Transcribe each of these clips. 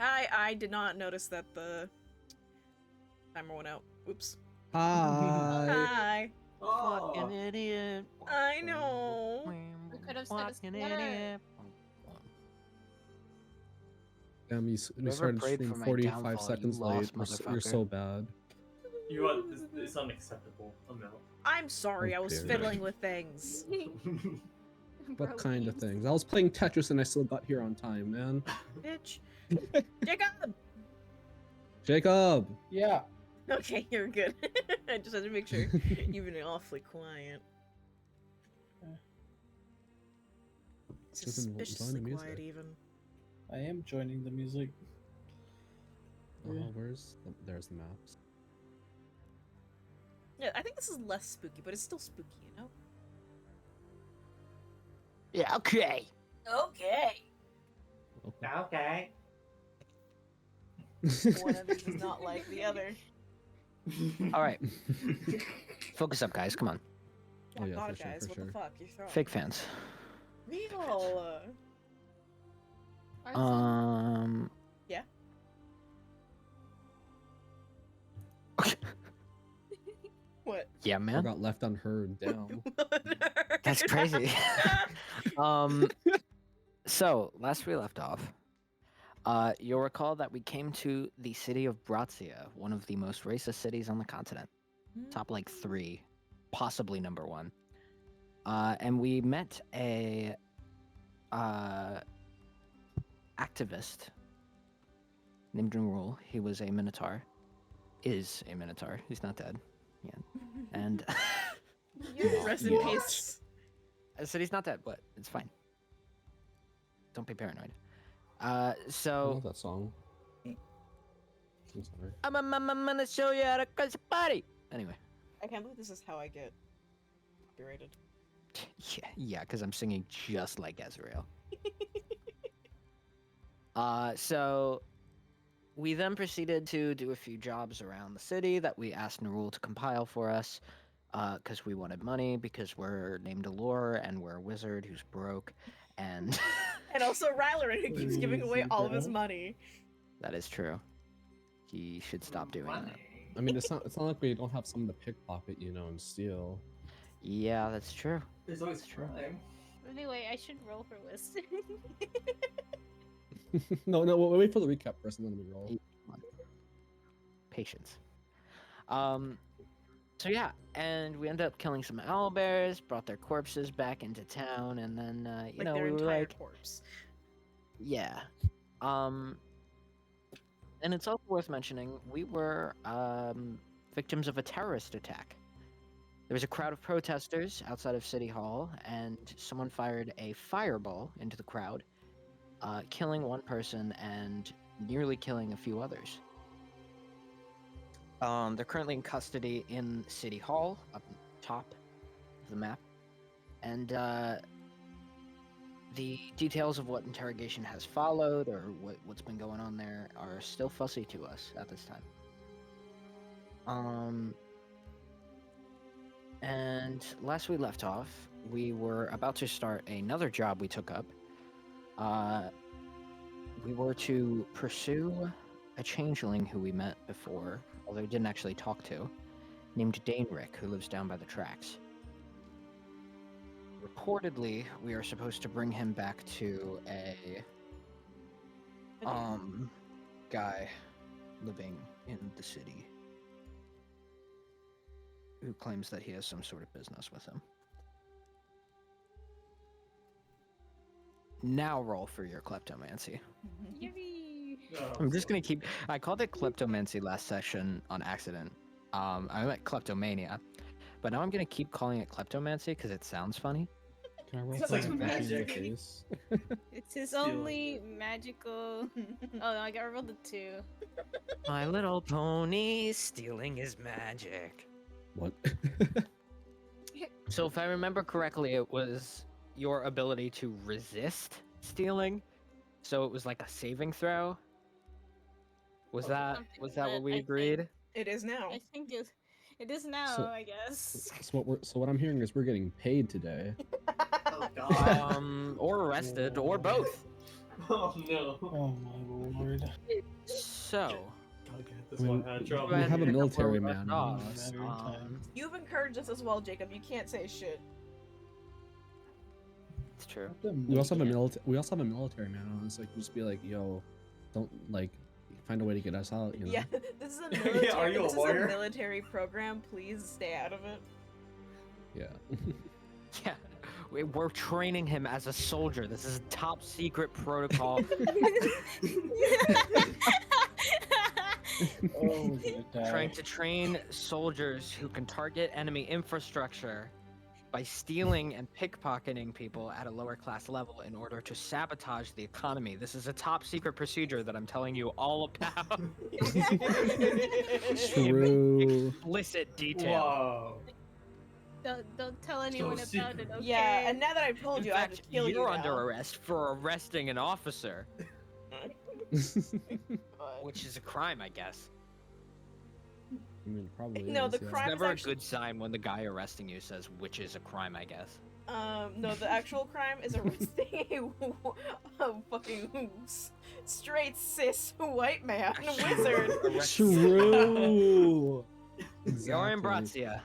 Hi, I did not notice that the timer went out. Oops. Hi. Hi. Fucking idiot. I know. We could have said a Fucking slur. idiot. Damn, we Whoever started prayed stream for my 45 downfall, seconds you late. lost, You're so motherfucker. bad. You are. It's unacceptable. I'm out. I'm sorry, I was Okay. fiddling with things. What kind of things? I was playing Tetris and I still got here on time, man. Bitch. Jacob! Jacob! Yeah. Okay, you're good. I just had to make sure you've been awfully quiet. Doesn't join Suspiciously the music. quiet, even. I am joining the music. Oh, Yeah. there's the maps. Yeah, I think this is less spooky, but it's still spooky, you know? Yeah, okay. Okay. Okay. One of these is not like the other. All right. Focus up, guys. Come on. Oh, yeah, God, for sure, guys, for what sure. the fuck? You're throwing. Fake fans. Real. Yeah. What? Yeah, I man. got left unheard. Damn. That's crazy. So last we left off, you'll recall that we came to the city of Brazia, one of the most racist cities on the continent. Top like 3, possibly number 1. And we met a activist named Nurul. He was a Minotaur. Is a Minotaur. He's not dead yet. And Rest in Yeah. peace. I said he's not dead, but it's fine. Don't be paranoid. I love So that song. I'm sorry. I'm gonna show you how to crush a party. Anyway, I can't believe this is how I get copyrighted. yeah, because I'm singing just like Ezreal. So we then proceeded to do a few jobs around the city that we asked Nurul to compile for us, because we wanted money, because we're named Allure and we're a wizard who's broke, and And also Ryler, who keeps giving away all of his Bro. money. that is true. He should stop doing that. I mean, it's not like we don't have someone to pickpocket, and steal. Yeah, that's true. There's always True. crime. Anyway, I should roll for wisdom. no, we'll wait for the recap first and then we roll. Patience. So yeah, and we ended up killing some owlbears, brought their corpses back into town, and then Like their we were entire like, corpse. yeah. And it's also worth mentioning we were victims of a terrorist attack. There was a crowd of protesters outside of City Hall, and someone fired a fireball into the crowd, killing one person and nearly killing a few others. They're currently in custody in City Hall, up top of the map. And the details of what interrogation has followed or what's been going on there are still fussy to us at this time. And last we left off, we were about to start another job we took up. We were to pursue a changeling who we met before, although didn't actually talk to, named Danerik, who lives down by the tracks. Reportedly, we are supposed to bring him back to a guy living in the city who claims that he has some sort of business with him. Now roll for your kleptomancy. Yippee! I'm just gonna keep. I called it kleptomancy last session on accident. I meant kleptomania, but now I'm gonna keep calling it kleptomancy because it sounds funny. Can I roll Sounds for like an action in the magic. face? It's his Stealing only it. magical. Oh no, I got rolled a 2. My Little Pony stealing his magic. What? So if I remember correctly, it was your ability to resist stealing. So it was like a saving throw. Was that Something was like that what that, we I agreed? think. It is now. I think it is now. So- I guess. So what I'm hearing is we're getting paid today. Oh god. Or arrested, or both. Oh no. Oh my lord. So, I'll get this We- one out of we trouble. go ahead have a and pick up where we military left man. off. Matter of time. You've encouraged us as well, Jacob. You can't say shit. It's true. We also have a military man on us. Like, just be like, yo, don't like find a way to get us out. You know? Yeah, this is a military. Yeah, are you a this lawyer? is a military program. Please stay out of it. Yeah. Yeah, we're training him as a soldier. This is top secret protocol. Oh, we're gonna die. Trying to train soldiers who can target enemy infrastructure by stealing and pickpocketing people at a lower class level in order to sabotage the economy. This is a top secret procedure that I'm telling you all about. True. Explicit detail. Wow. Don't tell anyone about secret. it, okay? Yeah, and now that I've told In you, I have fact, to kill you you're now. under arrest for arresting an officer, But- which is a crime, I guess. I mean, probably. No, is, the yeah. It's crime is never a actually- good sign when the guy arresting you says, which is a crime, I guess. No, the actual crime is arresting a fucking straight cis white man, wizard. True. We are in Exactly. Brazia.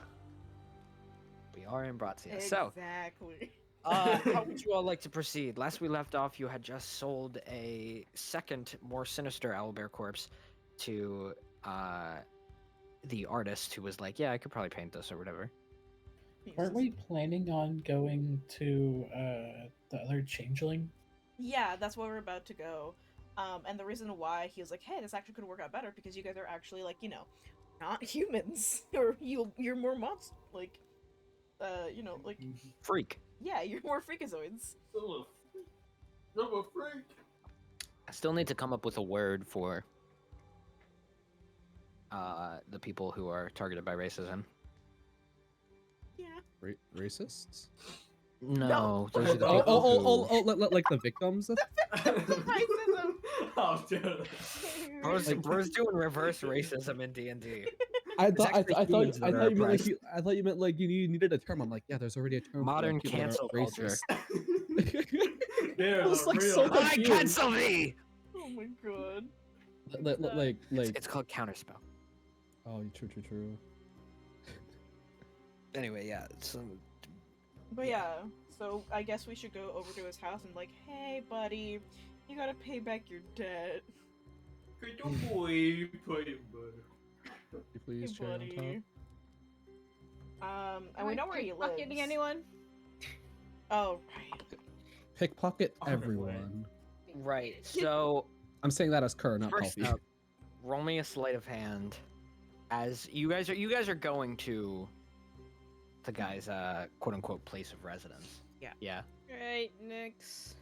We are in Brazia. So, Exactly. how would you all like to proceed? Last we left off, you had just sold a second, more sinister owlbear corpse to the artist who was like, yeah, I could probably paint this or whatever. Weren't we planning on going to the other changeling? Yeah, that's where we're about to go. And the reason why he was like, hey, this actually could work out better because you guys are actually like, you know, not humans. Or you're more monster like you know, like Freak. yeah, you're more freakazoids. I'm a freak. I still need to come up with a word for the people who are targeted by racism. Yeah. Racists? No, those are the Oh, people who... like the victims. Racism. Oh, dude. Bro's doing reverse racism in D&D. I There's thought actually humans that are you meant like oppressed. I thought you meant like you needed a term. I'm like, yeah, there's already a term. Modern for, like, people that are cancel culture. racist. They're I was, the like, real. so I confused. cancel thee! Oh my god. like It's called counterspell. oh, true. Anyway, yeah. So But yeah, so I guess we should go over to his house and like, hey buddy, you gotta pay back your debt. Could you boy put it, bud? You please, Hey cherry on buddy. top. And we know where he lives. Pickpocketing anyone? Oh, right. Pickpocket On the way. everyone. right. So I'm saying that as Kerr, not first Puffy. up, roll me a sleight of hand. As you guys are going to the guy's quote unquote place of residence. Yeah. Yeah. Right, Nyx.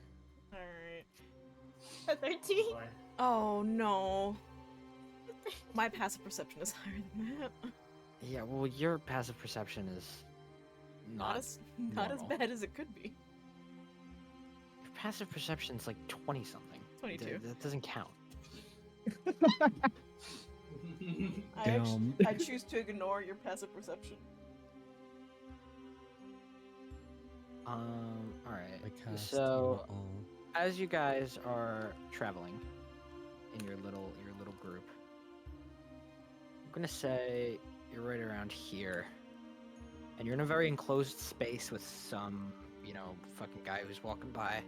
Alright. A 13? Boy. Oh no. My passive perception is higher than that. Yeah. Well, your passive perception is Not as normal. bad as it could be. Your passive perception's like 20 something. 22. That doesn't count. Damn. I choose to ignore your passive perception. All right. I cast So all. as you guys are traveling in your little group, I'm gonna say you're right around here, and you're in a very enclosed space with some, you know, fucking guy who's walking by,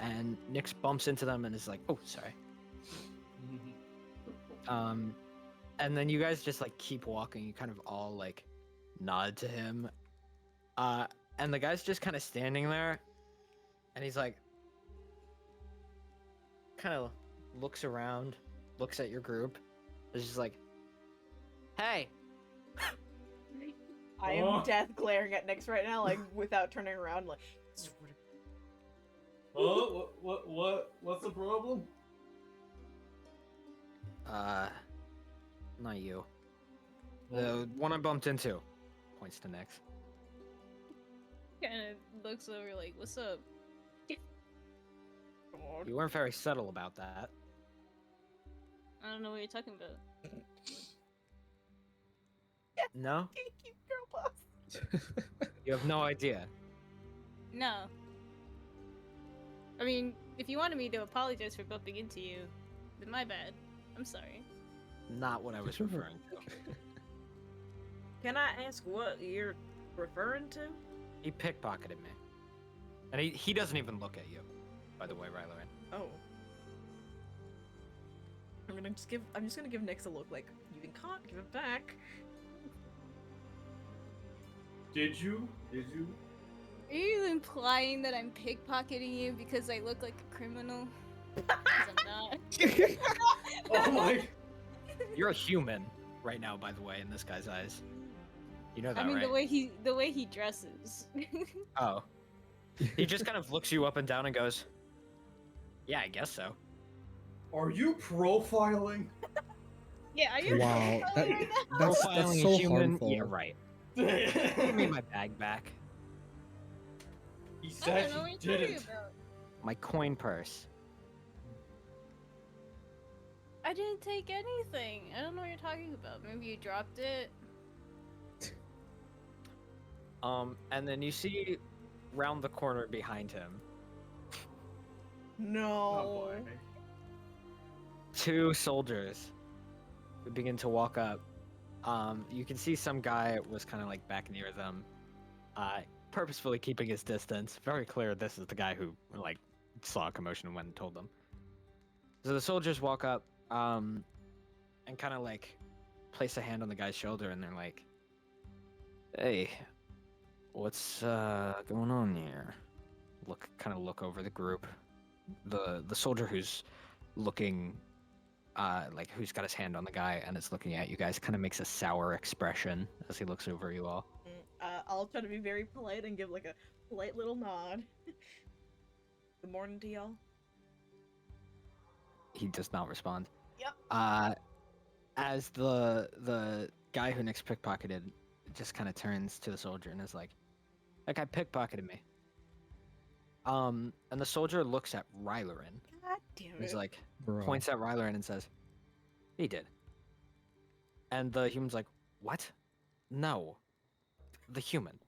and Nyx bumps into them and is like, "Oh, sorry." And then you guys just like keep walking. You kind of all like nod to him, and the guy's just kind of standing there, and he's like, kind of looks around, looks at your group. It's just like, "Hey, I am Oh. death glaring at Nyx right now, like without turning around, like. Oh, what's the problem? not you. The one I bumped into." Points to Nyx. Kind of looks over like, what's up? You weren't very subtle about that. I don't know what you're talking about. No, Keep girl boss. you have no idea. No. I mean, If you wanted me to apologize for bumping into you, then my bad. I'm sorry. Not what I was referring to. Can I ask what you're referring to? He pickpocketed me. And he doesn't even look at you, by the way, Rylan. Oh. I'm just gonna give Nyx a look like, you can can't give it back. Did you? Did you? Are you implying that I'm pickpocketing you because I look like a criminal? 'Cause I'm not. Oh my! You're a human right now, by the way, in this guy's eyes. You know that, I mean, right? the way he dresses. Oh. He just kind of looks you up and down and goes, "Yeah, I guess so." Are you profiling? Yeah, are you Wow, profiling that- right now? that's Profiling a so human? harmful. Yeah, right. Give me my bag back. He I said don't know what he you're talking didn't. about. My coin purse. I didn't take anything. I don't know what you're talking about. Maybe you dropped it. And then you see round the corner behind him, No. Oh boy. two soldiers who begin to walk up. You can see some guy was kind of like back near them, purposefully keeping his distance. Very clear this is the guy who like saw a commotion and went and told them. So the soldiers walk up, and kind of like place a hand on the guy's shoulder, and they're like, "Hey, what's going on here?" Kind of look over the group. The soldier who's looking, like who's got his hand on the guy and is looking at you guys, kind of makes a sour expression as he looks over you all. I'll try to be very polite and give like a polite little nod. Good morning to y'all. He does not respond. Yep. As the guy who Nick's pickpocketed just kind of turns to the soldier and is like, "That guy pickpocketed me." And the soldier looks at Rylerin. God damn He's it. like, Bro. points at Rylerin and says, "He did." And the human's like, "What? No, the human."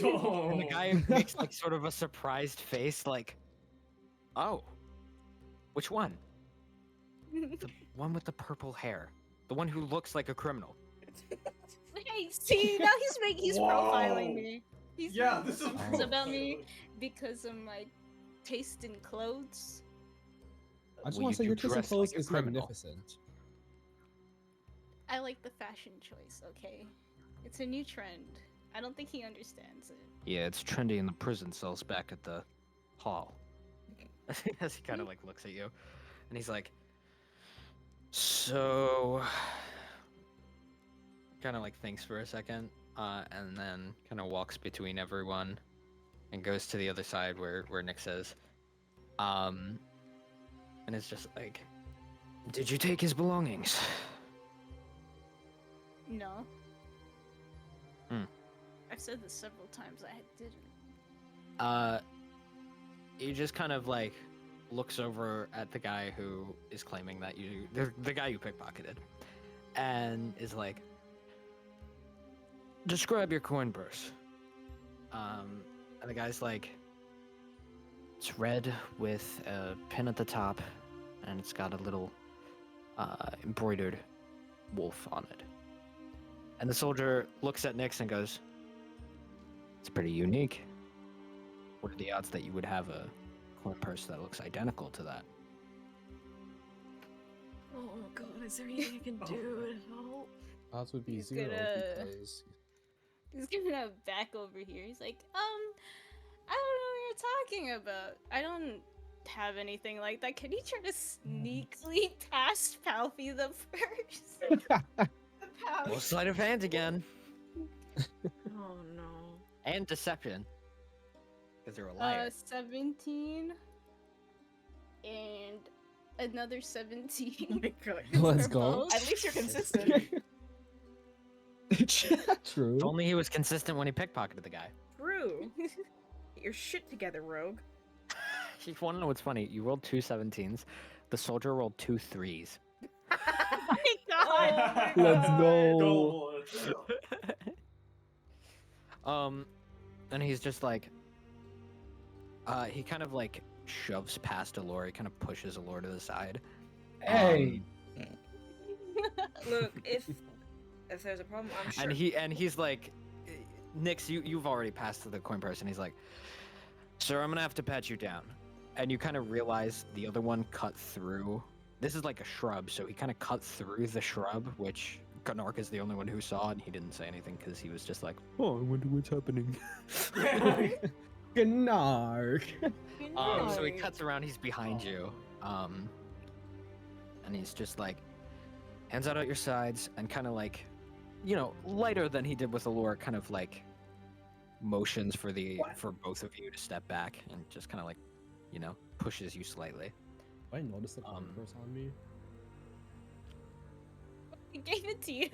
Oh. And the guy makes like sort of a surprised face, like, "Oh, which one? The one with the purple hair, the one who looks like a criminal." Hey, see, now he's profiling Whoa. me. He's Yeah, making this is assumptions about me profiling. because of my taste in clothes. I just Well, want to say you your do taste in dress clothes like a is criminal. magnificent. I like the fashion choice, okay? It's a new trend. I don't think he understands it. Yeah, it's trendy in the prison cells back at the hall. As he kind of like looks at you, and he's like, "So," kind of like thinks for a second, and then kind of walks between everyone, and goes to the other side where Nick says, and it's just like, "Did you take his belongings?" No. Hmm. I've said this several times. I didn't. He just kind of like looks over at the guy who is claiming that the guy you pickpocketed, and is like, "Describe your coin purse." And the guy's like, "It's red with a pin at the top, and it's got a little embroidered wolf on it." And the soldier looks at Nix and goes, "It's pretty unique. What are the odds that you would have a coin purse that looks identical to that?" Oh god, is there anything I can do at all? Odds would be He's 0 gonna- because He's gonna back over here. He's like, I don't know what you're talking about. I don't have anything like that. Can you try to sneakily pass Palpy the first? The pouch. Well, sleight of hand again, Oh no. and deception, because they're a liar. 17 and another 17. Oh my god. Let's for go. both. At least you're consistent. True. If only he was consistent when he pickpocketed the guy. True. Get your shit together, rogue. You want to know what's funny? You rolled two 17s. The soldier rolled two 3s. Oh my god. Let's go. Go, let's go. And he's just like, he kind of like shoves past Allure. He kind of pushes Allure to the side. Hey, Look, if there's a problem, I'm sure. And he's like, Nix, you've already passed to the coin purse, and he's like, sir, I'm gonna have to pat you down. And you kind of realize the other one cut through. This is like a shrub, so he kind of cut through the shrub, which Gunark is the only one who saw, and he didn't say anything because he was just like, oh, I wonder what's happening. Gnark. So he cuts around, he's behind you, and he's just like, hands out at your sides, and kind of like, you know, lighter than he did with Allure, kind of like motions for both of you to step back, and just kind of like, you know, pushes you slightly. I noticed the purse on me. I gave it to you.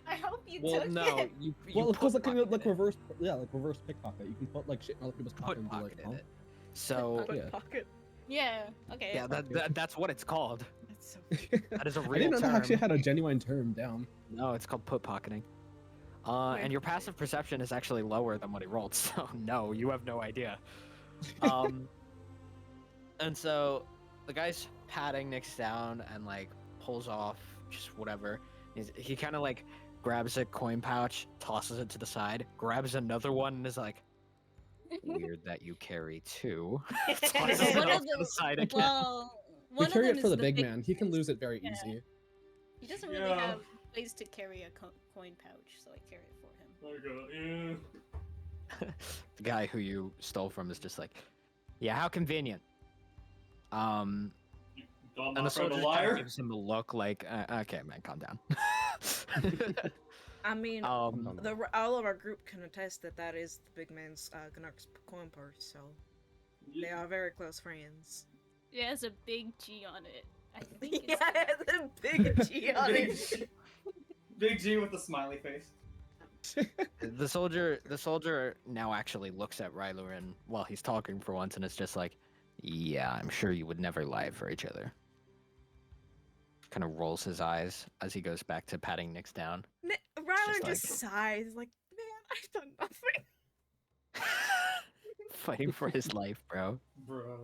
I hope you Well, took no, it. you Well, because like pickpocketed it. reverse, like reverse pickpocket. You can put like shit in other people's pocket and be like, Pickpocketed oh. it. So yeah. Pocket. Yeah. Okay. yeah, that's what it's called. That's so. That is a I real didn't know term. that actually had a genuine term down. No, it's called pocketing. And your passive perception is actually lower than what he rolled, so no, you have no idea. And so the guy's patting Nyx down and like pulls off just whatever. He kind of like grabs a coin pouch, tosses it to the side, grabs another one, and is like, "Weird that you carry two." Tosses it One off of to the the- side again. Well, We one of carry them it for is the big big man. He can lose it very Yeah. easy. He doesn't really Yeah. have place to carry a coin pouch, so I carry it for him. Oh my god, yeah. The guy who you stole from is just like, "Yeah, how convenient." Don't And the knock for soldier the kind of liar. gives him a look like, okay, man, calm down. I mean, um, all of our group can attest that that is the big man's Gnark's coin purse, so they are very close friends. It has a big G on it. I think Yeah, it's it has a big G on it. Big G with a smiley face. the soldier now actually looks at Rylurin while he's talking for once, and it's just like, yeah, I'm sure you would never lie for each other. Kind of rolls his eyes as he goes back to patting Nyx down. Ryler like- just sighs, like, man, I've done nothing. Fighting for his life, bro. Bro.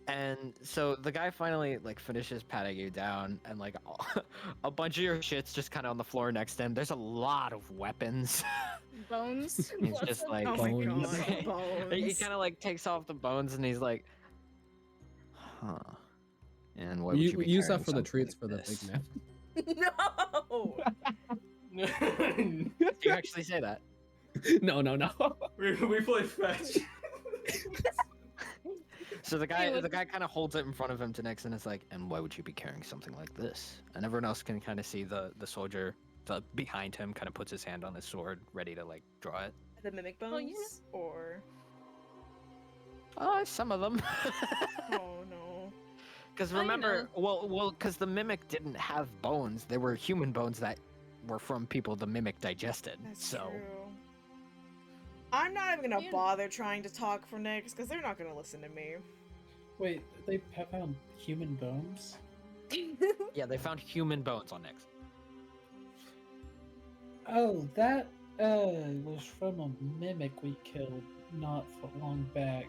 And so the guy finally like finishes patting you down, and like a bunch of your shit's just kind of on the floor next to him. There's a lot of weapons. bones. He's Lots just of like, Oh my Bones. god, bones. he kind of like takes off the bones, and he's like, huh. And what would you We be use that carrying for the something treats like for the this? big man. No! Do you actually say that? No. we play fetch. So the Hey, guy kind of holds it in front of him to Nyx, and it's like, and why would you be carrying something like this? And everyone else can kind of see the soldier behind him kind of puts his hand on his sword, ready to like draw it. The mimic bones? Well, yeah. Or. Some of them. Oh no. Because Well, you remember, well, because the mimic didn't have bones. They were human bones that were from people the mimic digested. That's so true. I'm not even gonna Yeah. bother trying to talk for Nyx because they're not gonna listen to me. wait, they found human bones? yeah, they found human bones on Nyx. Oh, that was from a mimic we killed not long back.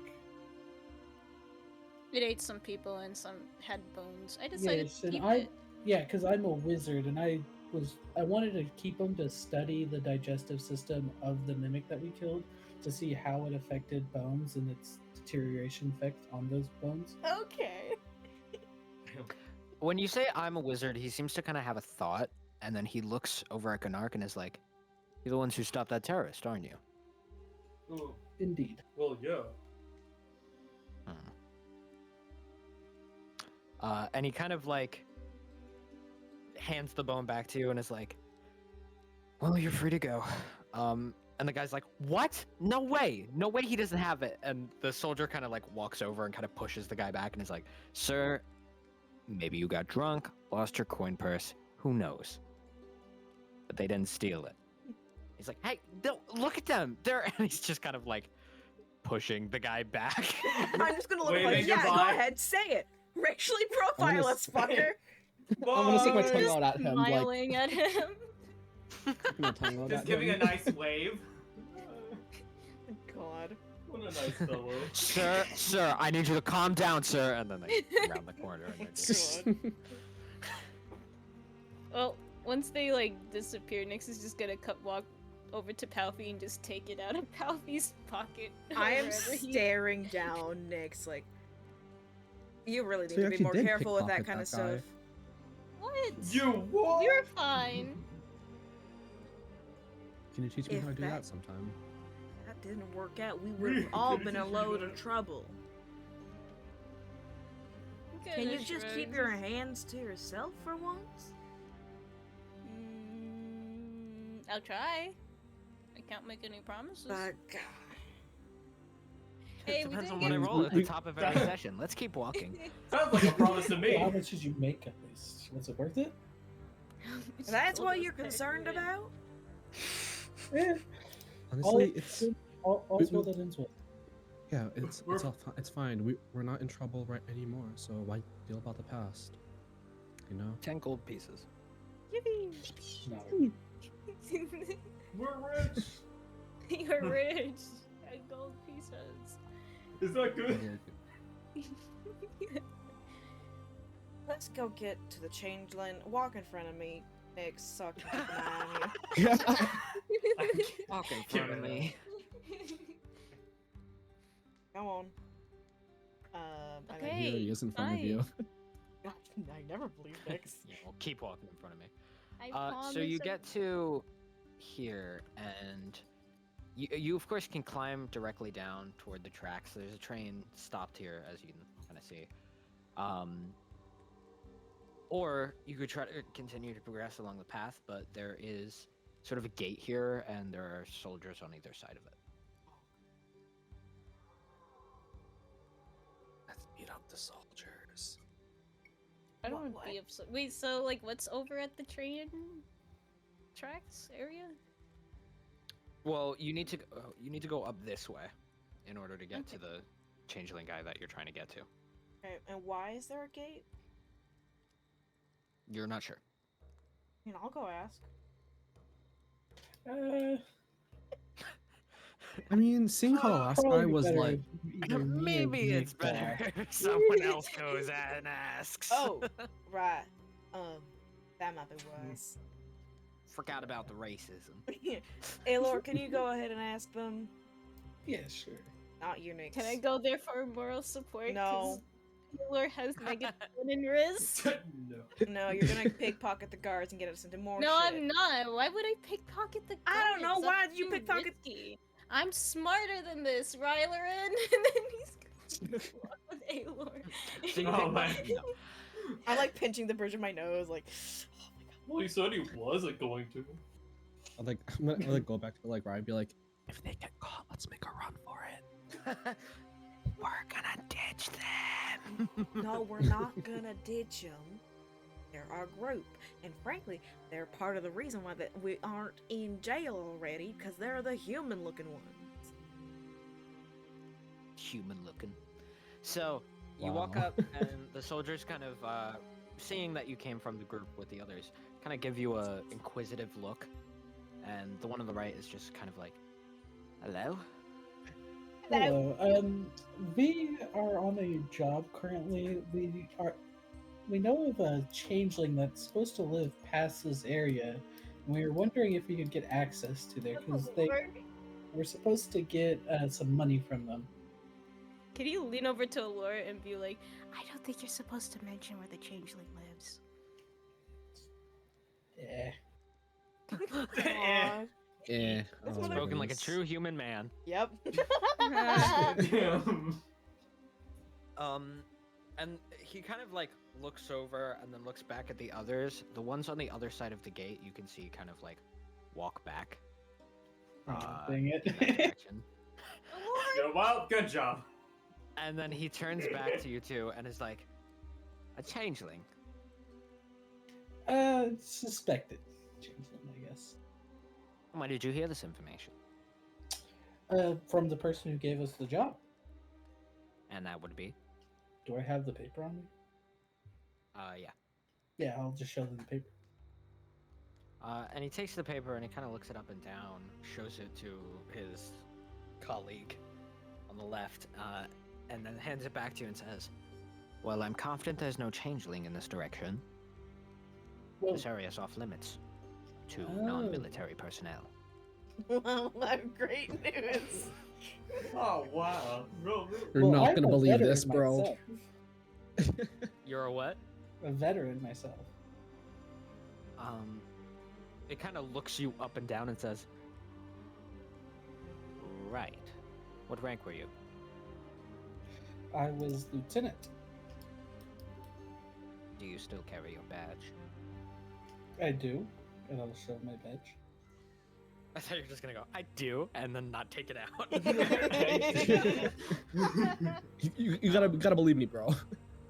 It ate some people and some had bones. I decided Yes, to and keep I it. yeah, because I'm a wizard and I wanted to keep them to study the digestive system of the mimic that we killed to see how it affected bones and its deterioration effect on those bones. Okay. When you say I'm a wizard, he seems to kind of have a thought, and then he looks over at Gnark and is like, "You're the ones who stopped that terrorist, aren't you?" Oh, Indeed. well, yeah. And he kind of like hands the bone back to you and is like, "Well, you're free to go." And the guy's like, "What? No way! No way he doesn't have it." And the soldier kind of like walks over and kind of pushes the guy back and is like, "Sir, maybe you got drunk, lost your coin purse. Who knows? But they didn't steal it." He's like, "Hey, look at them! They're..." And he's just kind of like pushing the guy back. I'm just gonna look Waving like, yeah, go goodbye. ahead, say it. Racially I'm profile gonna us, fucker. I'm gonna stick my Bye. tongue Just out at him, like smiling at him. sticking my tongue out Just at giving him. a nice wave. What a nice fellow. Sir, I need you to calm down, sir. And then they come around the corner and they're just... Well, once they like disappear, Nyx is just gonna walk over to Palpy and just take it out of Palpy's pocket. I am wherever he- staring down Nyx like, you really need So you to be actually more did careful with that pickpocket kind of that guy. stuff. What? You what? You're fine. Can you teach me If how to do that- that sometime? That didn't work out. We would have all been in a load of trouble. Can you just keep your hands to yourself for once? I'll try. I can't make any promises. But God. Hey, It we depends didn't on what get I We- roll at the we- top of every session. Let's keep walking. Sounds like a promise to How me. much did you make at least? Was it worth it? That's what you're concerned about? Eh, Honestly, it's all's well that ends well. yeah, it's We're- it's fine. We're not in trouble right anymore. So why deal about the past? You know. 10 gold pieces. No. We're rich. You're rich. And gold pieces. Is that good? Let's go get to the changeling. Walk in front of me, Nyx, so I can keep an eye on you. Walk in Give front of it me. Come on. I Okay. Here he is in front of you. I never believe Nyx. Yeah, well, keep walking in front of me. I So you promise get to here, and you of course can climb directly down toward the tracks. There's a train stopped here, as you can kind of see. Or you could try to continue to progress along the path, but there is sort of a gate here, and there are soldiers on either side of it. Let's beat up the soldiers. I don't want What? to be upset. Wait, so like, what's over at the train tracks area? Well, you need to go up this way in order to get Okay. to the changeling guy that you're trying to get to. Okay, and why is there a gate? You're not sure. I'll go ask. I mean, seeing how the last guy Probably was better like, if either me or Maybe it's Nick better back. if someone else goes and asks. Oh, right. That might be worse. Forgot about the racism. Hey, Lord, can you go ahead and ask them? Yeah, sure. Not you, Nyx. Can I go there for moral support? No. Healer has negative in risk. No. No, you're gonna pickpocket the guards and get us into more No, shit. I'm not. Why would I pickpocket the guards? I don't know. Why That's did you too pickpocket- risky. I'm smarter than this, Rylerin. And then he's gonna walk with Aelor. So you Oh, pick- man. no. I'm like pinching the bridge of my nose, like, oh my god. Well, he said he wasn't going to. I'm gonna like go back to like Ryan, be like, if they get caught, let's make a run for it. We're gonna ditch them. No, we're not gonna ditch them. They're our group, and frankly, they're part of the reason why that we aren't in jail already, because they're the human-looking ones. Human looking. So you walk Wow. up, and the soldiers kind of, seeing that you came from the group with the others, kind of give you a inquisitive look, and the one on the right is just kind of like, "Hello." Hello. We are on a job currently. We know of a changeling that's supposed to live past this area. And we were wondering if we could get access to there because we're supposed to get some money from them. Can you lean over to Allura and be like, I don't think you're supposed to mention where the changeling lives. Yeah. Aw. Eh. That's oh what my Spoken like a goodness. true human man. Yep. Damn. And he kind of like looks over and then looks back at the others. The ones on the other side of the gate, you can see kind of like walk back. Oh, in dang it. that direction. Yeah, well, good job. And then he turns back to you two and is like, a changeling. Suspected changeling, I guess. Why did you hear this information? From the person who gave us the job. And that would be? Do I have the paper on me? Yeah. Yeah, I'll just show them the paper. And he takes the paper and he kind of looks it up and down, shows it to his colleague. on the left, and then hands it back to you and says, "Well, I'm confident there's no changeling in this direction. Well, This area is off limits to Oh. non-military personnel." Well, great news. Oh wow. Bro, You're well, not I'm gonna a believe veteran this, bro. myself. You're a what? A veteran myself. It kind of looks you up and down and says, "Right. What rank were you?" I was lieutenant. Do you still carry your badge? I do, and I'll show my badge. I thought you were just gonna go, "I do," and then not take it out. You gotta believe me, bro.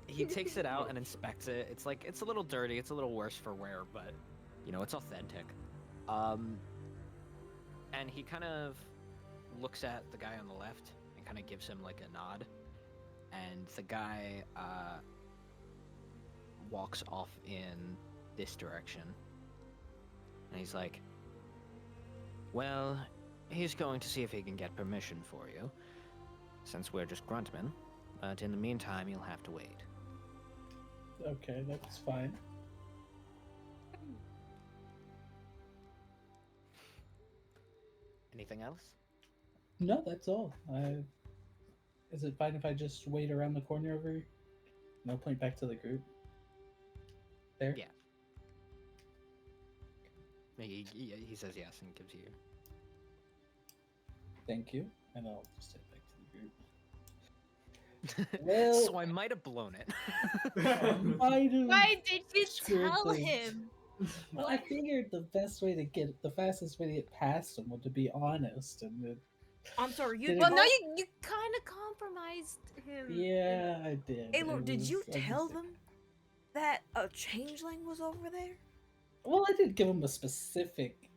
He takes it out and inspects it. It's like, it's a little dirty. It's a little worse for wear, but you know, it's authentic. And he kind of looks at the guy on the left and kind of gives him like a nod. And the guy walks off in this direction. And he's like, "Well, he's going to see if he can get permission for you, since we're just gruntmen. But in the meantime, you'll have to wait." Okay, that's fine. Anything else? No, that's all. Is it fine if I just wait around the corner over here? No, point back to the group. There? Yeah. He says yes and gives you. Thank you. And I'll just head back to the group. Well- So I might have blown it. Why did you Screwed tell things. him? Well, I figured the fastest way to get past him would to be honest, and I'm sorry, you. Did it- Well, no, told- you kind of compromised him. yeah, I did. Aelor, It did you was- I tell just- them that a changeling was over there? Well, I didn't give them a specific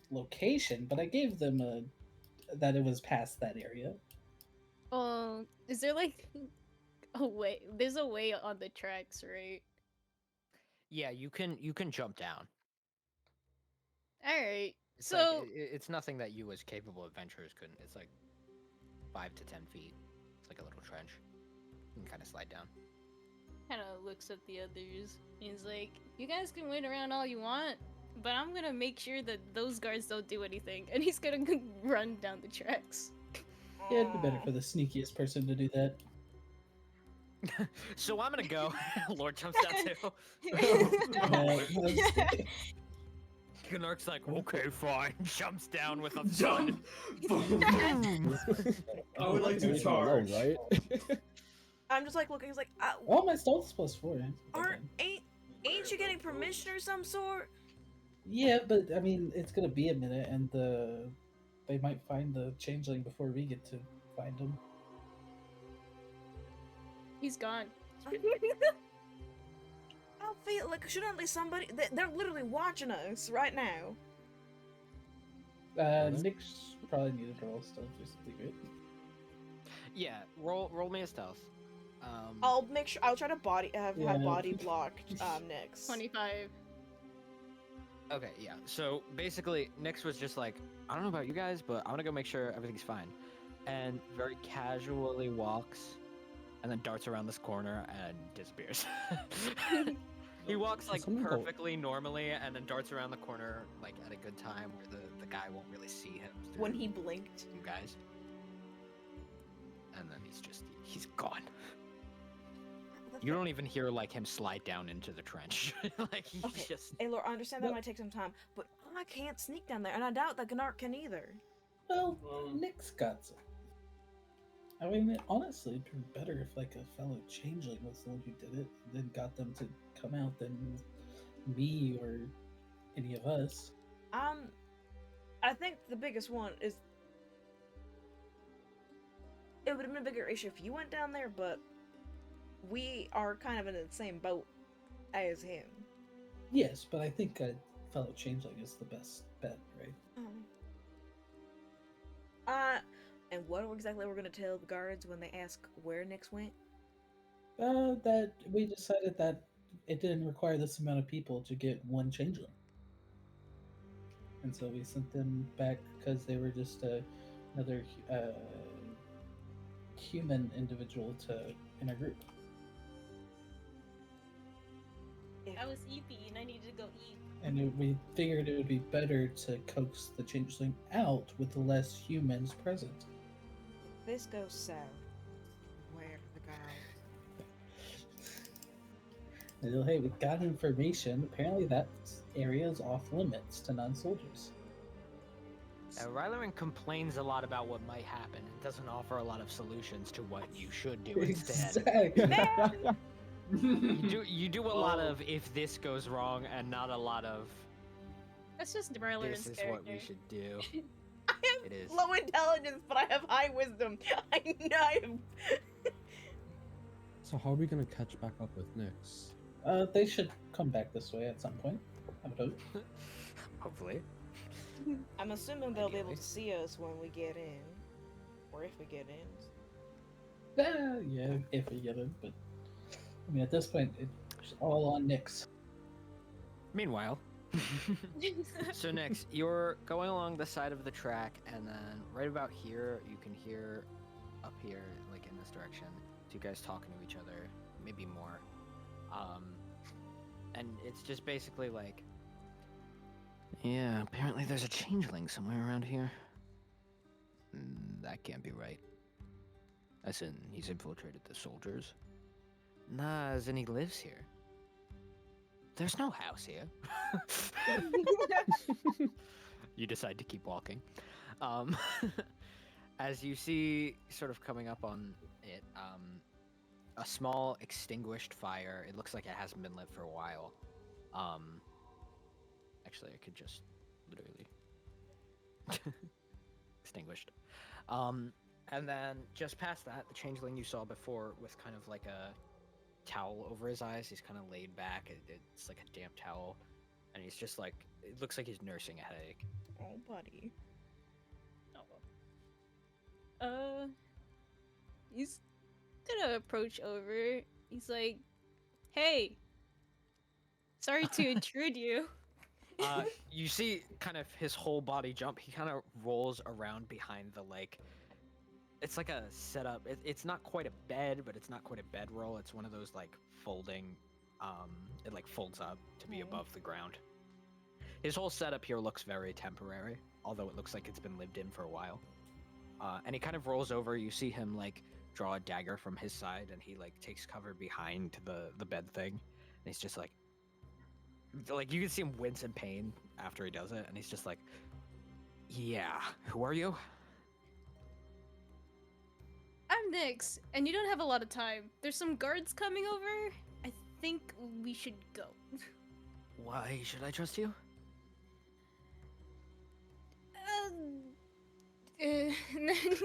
location, but I gave them that it was past that area. Is there like a way? There's a way on the tracks, right? Yeah, you can jump down. All right. It's So like, it's nothing that you as capable adventurers couldn't. It's like 5 to 10 feet. It's like a little trench. You can kind of slide down. kind of looks at the others. He's like, "You guys can wait around all you want, but I'm gonna make sure that those guards don't do anything." And he's gonna run down the tracks. Yeah, it'd be better for the sneakiest person to do that. So I'm gonna go. Lord jumps down too. Gnark's like, "Okay, fine." Jumps down with a thud. Jump! I would like to Leave him charge. alone, right? I'm just like looking. He's like, Well, my stealth's +4. yeah. ain't you getting permission or some sort? Yeah, but I mean, it's gonna be a minute, and they might find the changeling before we get to find him. He's gone. I feel like shouldn't at least somebody. They're literally watching us right now. Nick's probably needed to roll stealth or something, right? Yeah, roll me a stealth. I'll make sure. I'll try to have Yeah. body blocked. Nyx. 25. Okay, yeah. So basically, Nyx was just like, "I don't know about you guys, but I'm gonna go make sure everything's fine," and very casually walks, and then darts around this corner and disappears. He walks like Someone go- perfectly normally, and then darts around the corner like at a good time where the guy won't really see him. When through he blinked. you guys, and then he's gone. You don't even hear like him slide down into the trench. Like he Okay. just. Hey, Laura, I understand that Well- might take some time, but I can't sneak down there, and I doubt that Gnark can either. Well, Um, Nick's got some. I mean, honestly, it'd be better if like a fellow changeling was the one who did it, and then got them to come out than me or any of us. I think the biggest one is it would have been a bigger issue if you went down there, but we are kind of in the same boat as him. Yes, but I think a fellow changeling is the best bet, right? And what exactly we're gonna tell the guards when they ask where Nyx went? That we decided that it didn't require this amount of people to get one changeling. And so we sent them back because they were just another human individual in a group. I was eepy and I needed to go eat. And we figured it would be better to coax the changeling out with less humans present. This goes south. Where to go? Well, hey, we got information. Apparently that area is off limits to non-soldiers. Rylerin complains a lot about what might happen and doesn't offer a lot of solutions to what you should do instead. Exactly. You do a lot Oh. of if this goes wrong and not a lot of That's just Merlin's this is character. what we should do. I have It is. low intelligence, but I have high wisdom. I know I am. So how are we gonna catch back up with Nyx? They should come back this way at some point. I would hope. Hopefully. I'm assuming they'll be able Ideally. to see us when we get in, or if we get in. Yeah, if we get it, but I mean, at this point, it's all on Nyx. Meanwhile, so next, you're going along the side of the track, and then right about here, you can hear up here, like in this direction, two guys talking to each other, maybe more. And it's just basically like, yeah, apparently there's a changeling somewhere around here. That can't be right. As in, he's infiltrated the soldiers. Nah, as in he lives here. There's no house here. You decide to keep walking. As you see, sort of coming up on it, a small extinguished fire. It looks like it hasn't been lit for a while. Actually, I could just literally extinguished. And then just past that, the changeling you saw before with kind of like a towel over his eyes. He's kind of laid back. It's like a damp towel, and he's just like, it looks like he's nursing a headache. Oh, buddy. He's gonna approach over. He's like, "Hey, sorry to intrude you." You see kind of his whole body jump. He kind of rolls around behind the like, it's like a setup. It's not quite a bed, but it's not quite a bedroll. It's one of those like folding, it like folds up to be Mm. above the ground. His whole setup here looks very temporary, although it looks like it's been lived in for a while. And he kind of rolls over. You see him like draw a dagger from his side, and he like takes cover behind the bed thing. And he's just like you can see him wince in pain after he does it, and he's just like, "Yeah, who are you?" I'm Nyx, and you don't have a lot of time. There's some guards coming over. I think we should go. Why should I trust you? Good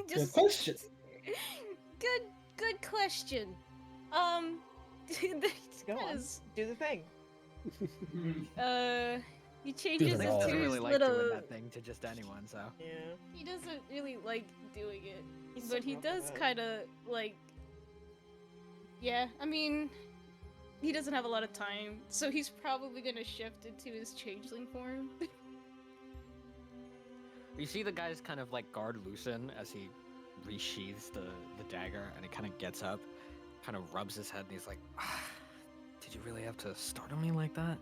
Just question. good question. Go on. because, Do the thing. he changes the it ball. Doesn't to really his like little. doing that thing to just anyone, so. Yeah. He doesn't really like doing it, He's but so he rough does about it. kind of like. Yeah, I mean, he doesn't have a lot of time, so he's probably gonna shift into his changeling form. You see the guy's kind of like guard loosen as he resheathes the dagger, and he kind of gets up, kind of rubs his head, and he's like, "Did you really have to startle me like that?"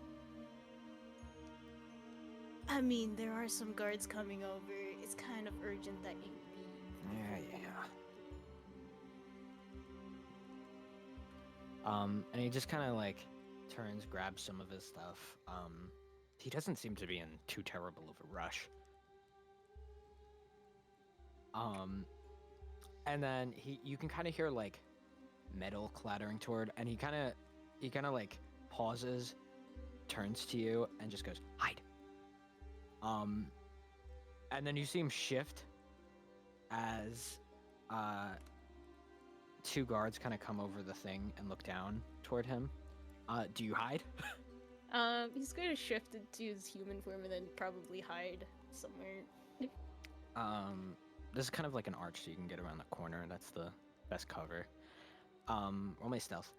I mean, there are some guards coming over. It's kind of urgent that you leave. Yeah. And he just kind of like turns, grabs some of his stuff. He doesn't seem to be in too terrible of a rush. And then you can kind of hear like metal clattering toward, and he kind of like pauses, turns to you, and just goes, "Hide." And then you see him shift as two guards kind of come over the thing and look down toward him. Do you hide? He's going to shift into his human form and then probably hide somewhere. This is kind of like an arch, so you can get around the corner. That's the best cover. Roll my stealth.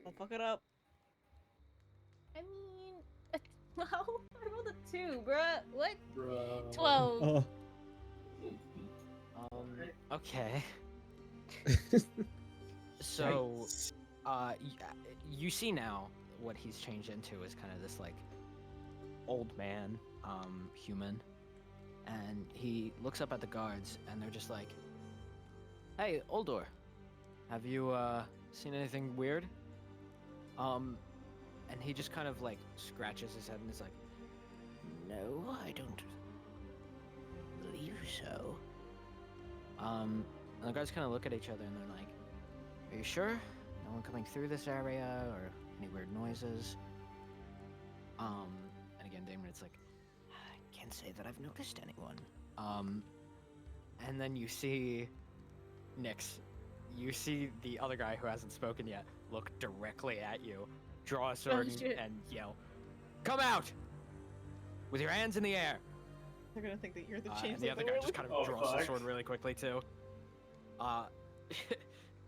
Don't fuck it up. I mean, well, I rolled a 2, bruh. What? Bro. 12. Oh, Okay. So, you see now what he's changed into is kind of this like old man, human, and he looks up at the guards, and they're just like, "Hey, Oldor, have you seen anything weird?" And he just kind of like scratches his head and is like, "No, I don't believe so." And the guards kind of look at each other and they're like, "Are you sure? No one coming through this area or any weird noises?" And again, Damon's like, "I can't say that I've noticed anyone." And then you see Nyx. You see the other guy who hasn't spoken yet look directly at you, draw a sword shit. and yell, "Come out! With your hands in the air!" They're gonna think that you're the And change. the other guy just kind of Oh, draws the fuck. sword really quickly too.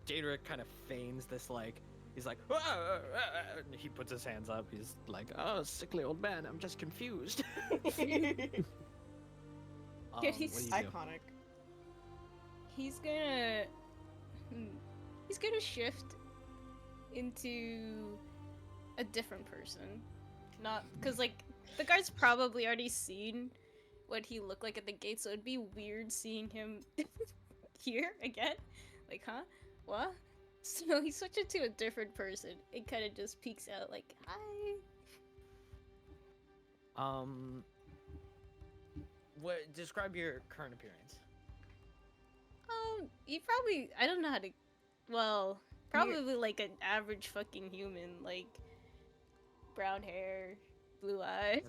Daedric kind of feigns this like he's like, "Ah, ah, ah," and he puts his hands up. He's like, "Oh, sickly old man, I'm just confused." What do you do? Iconic. He's gonna shift into a different person. Not because like the guard's probably already seen what he looked like at the gate, so it'd be weird seeing him here again. Like, huh? What? So he switched into a different person. It kind of just peeks out like, hi. What? Describe your current appearance. He probably, I don't know how to, well, probably like an average fucking human, like brown hair, blue eyes.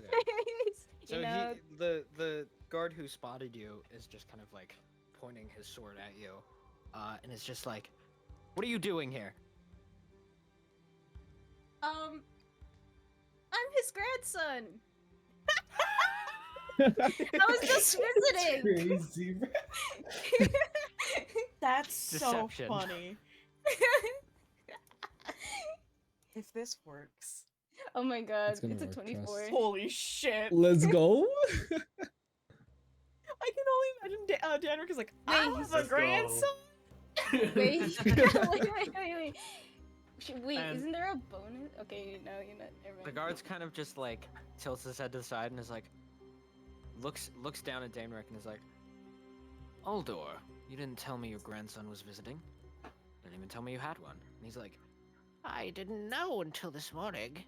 So You know, the guard who spotted you is just kind of like pointing his sword at you, and it's just like, "What are you doing here?" I'm his grandson. I was just visiting. Crazy. Bro. That's Deception. so funny. If this works. Oh my god, It's gonna it's a work, 24. trust. Holy shit. Let's go. I can only imagine Danrick is like, Wait, I he's have a Let's go. grandson. Wait. Wait, And- isn't there a bonus? Okay, no, you're not. Never mind. The guard's kind of just like tilts his head to the side and is like, looks down at Daenric and is like, "Uldor, you didn't tell me your grandson was visiting. Didn't even tell me you had one." And he's like, "I didn't know until this morning."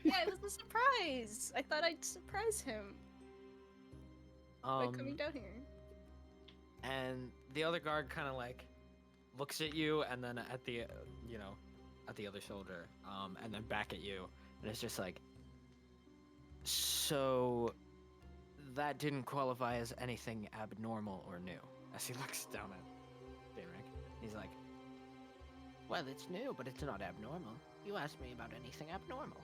Yeah, it was a surprise. I thought I'd surprise him by coming down here. And the other guard kind of like looks at you and then at the at the other soldier, and then back at you, and it's just like, "So that didn't qualify as anything abnormal or new." As he looks down at Daenric, he's like, "Well, it's new, but it's not abnormal. You asked me about anything abnormal.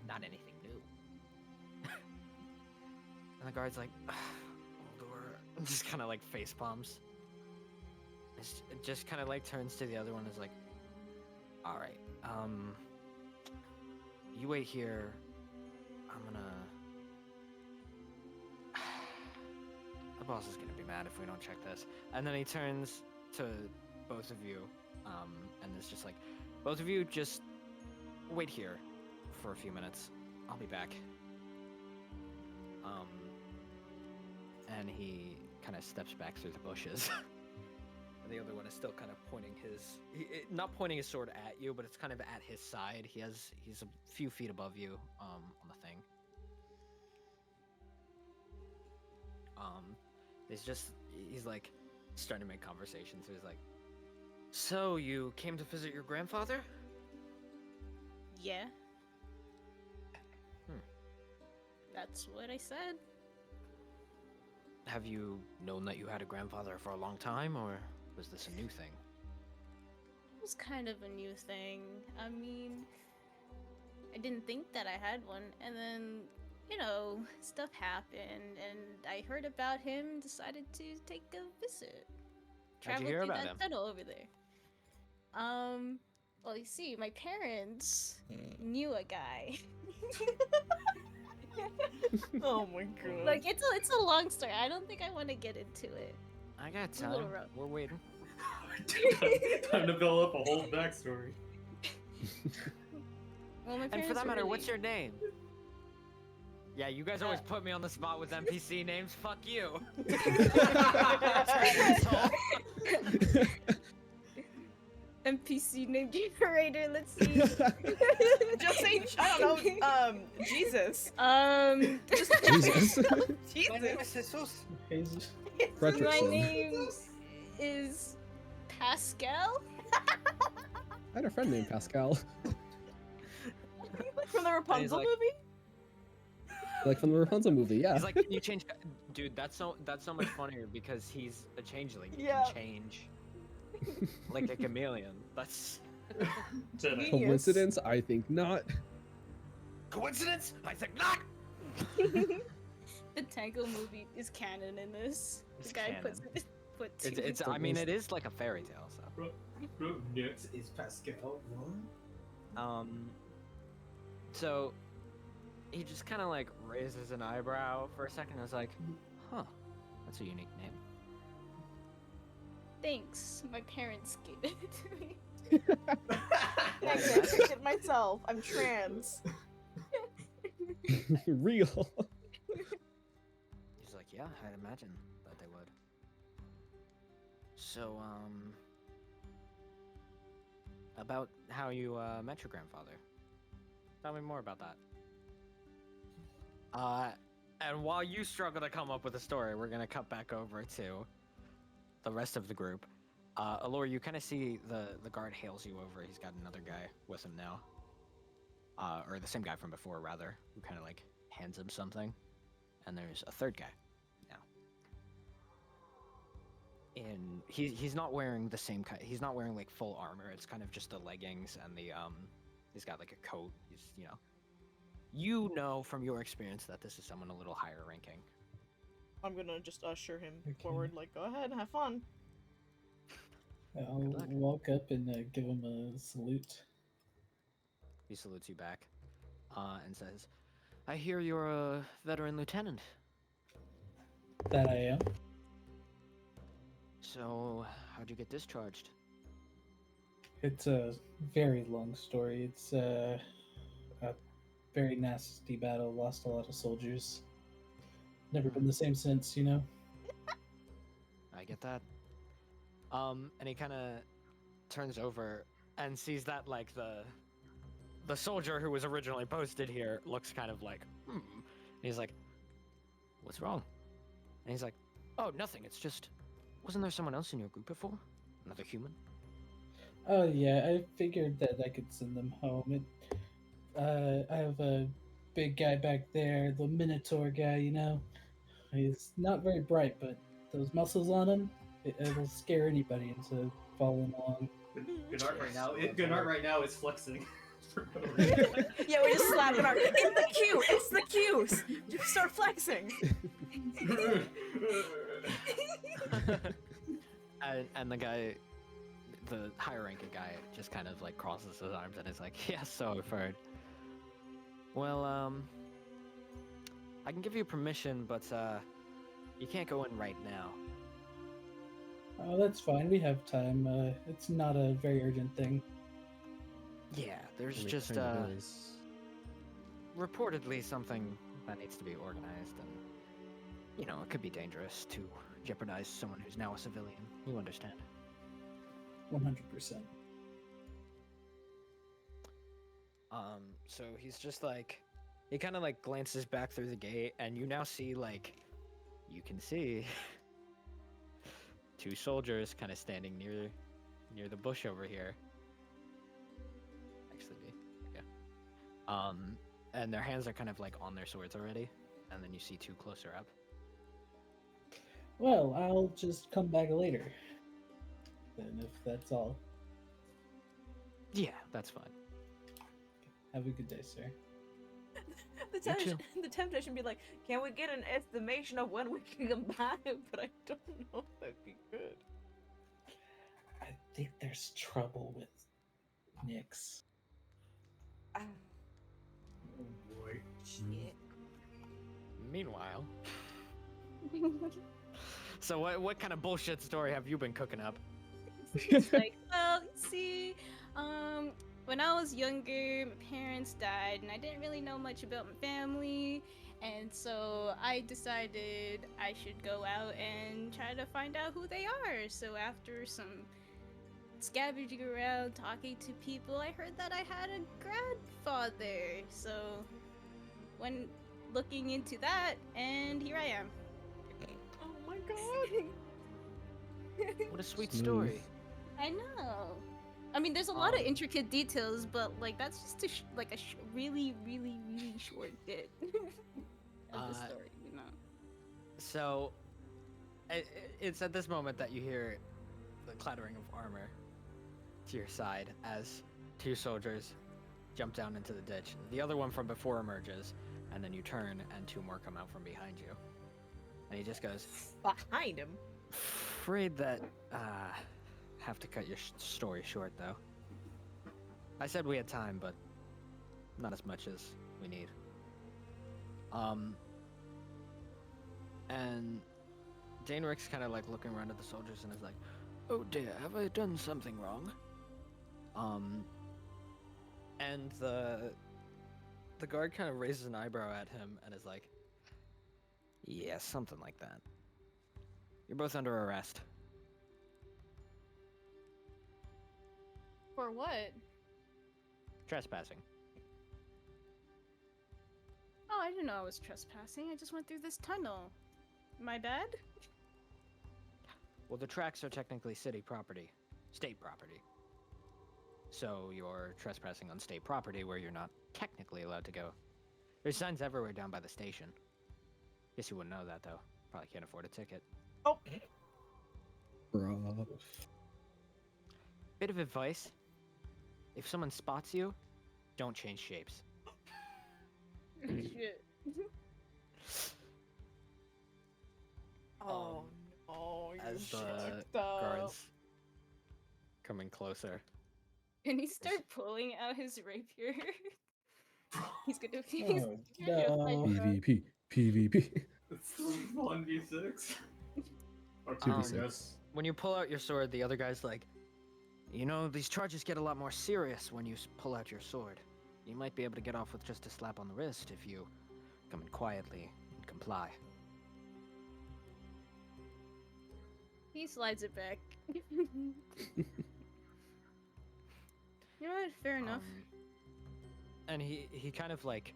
Not anything new." And the guard's like, Uldor, just kind of like face palms. It just kind of like turns to the other one and is like, "All right, you wait here. I'm gonna." The boss is gonna be mad if we don't check this. And then he turns to both of you, and it's just like, "Both of you just wait here for a few minutes. I'll be back." And he kind of steps back through the bushes. And the other one is still kind of pointing not pointing his sword at you, but it's kind of at his side. He's a few feet above you, on the thing. He's like starting to make conversation. So he's like, "So you came to visit your grandfather?" Yeah. Hmm. That's what I said. Have you known that you had a grandfather for a long time, or was this a new thing? It was kind of a new thing. I mean, I didn't think that I had one, and then, you know, stuff happened, and I heard about him and decided to take a visit. How'd you Traveled hear through about that him? tunnel over there. Well, you see, my parents knew a guy. Oh my god. Like it's a long story. I don't think I want to get into it. I got It's a little time. rough. We're waiting. Time to build up a whole backstory. Well, my And parents for that were matter, really... what's your name? Yeah, you guys always put me on the spot with NPC names. Fuck you. Asshole. NPC name generator? Let's see. Just say, I don't know, Jesus. Just Jesus. Jesus. Jesus. Jesus. My Fredrickson. name is Pascal. I had a friend named Pascal. From the he's Rapunzel like- movie? Like from the Rapunzel movie, yeah. He's like, can you change? Dude, that's so much funnier because he's a changeling. You Yeah. can change like a chameleon. That's Jedi. Coincidence? I think not. coincidence. I think not. The Tango movie is canon in this. It's The guy puts canon. it. Put two. It's. I mean, it is like a fairy tale. So. Bro, Nix is Pascal. What? So he just kind of like raises an eyebrow for a second. I was like, huh, that's a unique name. Thanks. My parents gave it to me. Thanks, I picked it myself. I'm trans. Real. He's like, yeah, I'd imagine that they would. So, about how you met your grandfather. Tell me more about that. And while you struggle to come up with a story, we're gonna cut back over to the rest of the group. Allure, you kind of see the guard hails you over. He's got another guy with him now. Or the same guy from before, rather, who kind of like hands him something. And there's a third guy now. And he's not wearing the same kind. He's not wearing like full armor. It's kind of just the leggings and the He's got like a coat. He's you know from your experience that this is someone a little higher ranking. I'm gonna just usher him Okay. forward, like, go ahead, have fun. I'll Good luck. walk up and give him a salute. He salutes you back, and says, "I hear you're a veteran lieutenant. That I am. So how'd you get discharged?" It's a very long story. It's a very nasty battle. Lost a lot of soldiers. Never been the same since, you know. I get that. And he kind of turns over and sees that like the soldier who was originally posted here looks kind of like, And he's like, "What's wrong?" And he's like, "Oh, nothing. It's just, wasn't there someone else in your group before? Another human?" Oh yeah, I figured that I could send them home. I have a big guy back there, the Minotaur guy. You know, he's not very bright, but those muscles on him, it'll scare anybody into following along. Gunnar right now is flexing. Yeah, we're just slapping our. It's the cue! It's the cues! Just start flexing! and the guy, the higher ranking guy, just kind of like crosses his arms and is like, "Yeah, so I've heard. Well, I can give you permission, but you can't go in right now." Oh, that's fine. We have time. It's not a very urgent thing. Yeah, there's It just kind of is. reportedly something that needs to be organized, and it could be dangerous to jeopardize someone who's now a civilian. You understand? 100%. So he's just like, he kind of like glances back through the gate, and you now see you can see two soldiers kind of standing near the bush over here. Actually, yeah. And their hands are kind of like on their swords already, and then you see two closer up. Well, I'll just come back later. Then, if that's all. Yeah, that's fine. Have a good day, sir. The You temptation, the temptation be like, can we get an estimation of when we can come back? But I don't know if that'd be good. I think there's trouble with Nyx. Ah, Oh boy. shit. Meanwhile, so what kind of bullshit story have you been cooking up? It's like, well, see, when I was younger, my parents died, and I didn't really know much about my family, and so I decided I should go out and try to find out who they are. So after some scavenging around, talking to people, I heard that I had a grandfather. So when looking into that, and here I am. Oh my god. What a sweet Smooth. story. I know. I mean, there's a lot of Um, intricate details, but like that's just a really, really, really short bit of the story, you know. So, it's at this moment that you hear the clattering of armor to your side as 2 soldiers jump down into the ditch. The other one from before emerges, and then you turn and 2 more come out from behind you. And he just goes, Behind him. afraid that, have to cut your story short, though. I said we had time, but not as much as we need. And Daenrich's kind of like looking around at the soldiers and is like, oh dear, have I done something wrong? And the guard kind of raises an eyebrow at him and is like, yeah, something like that. You're both under arrest. For what? Trespassing. Oh, I didn't know I was trespassing. I just went through this tunnel. My bad? Well, the tracks are technically city property. State property. So you're trespassing on state property where you're not technically allowed to go. There's signs everywhere down by the station. Guess you wouldn't know that, though. Probably can't afford a ticket. Oh. Bruh. Bit of advice. If someone spots you, don't change shapes. Shit. Oh no, you're As the fucked up. guards coming closer. Can he start pulling out his rapier? He's gonna be. Oh, no. PvP. PvP. It's 1v6. Or 2v6. When you pull out your sword, the other guy's like, you know, these charges get a lot more serious when you pull out your sword. You might be able to get off with just a slap on the wrist if you come in quietly and comply. He slides it back. You know what? Fair enough. And he kind of like,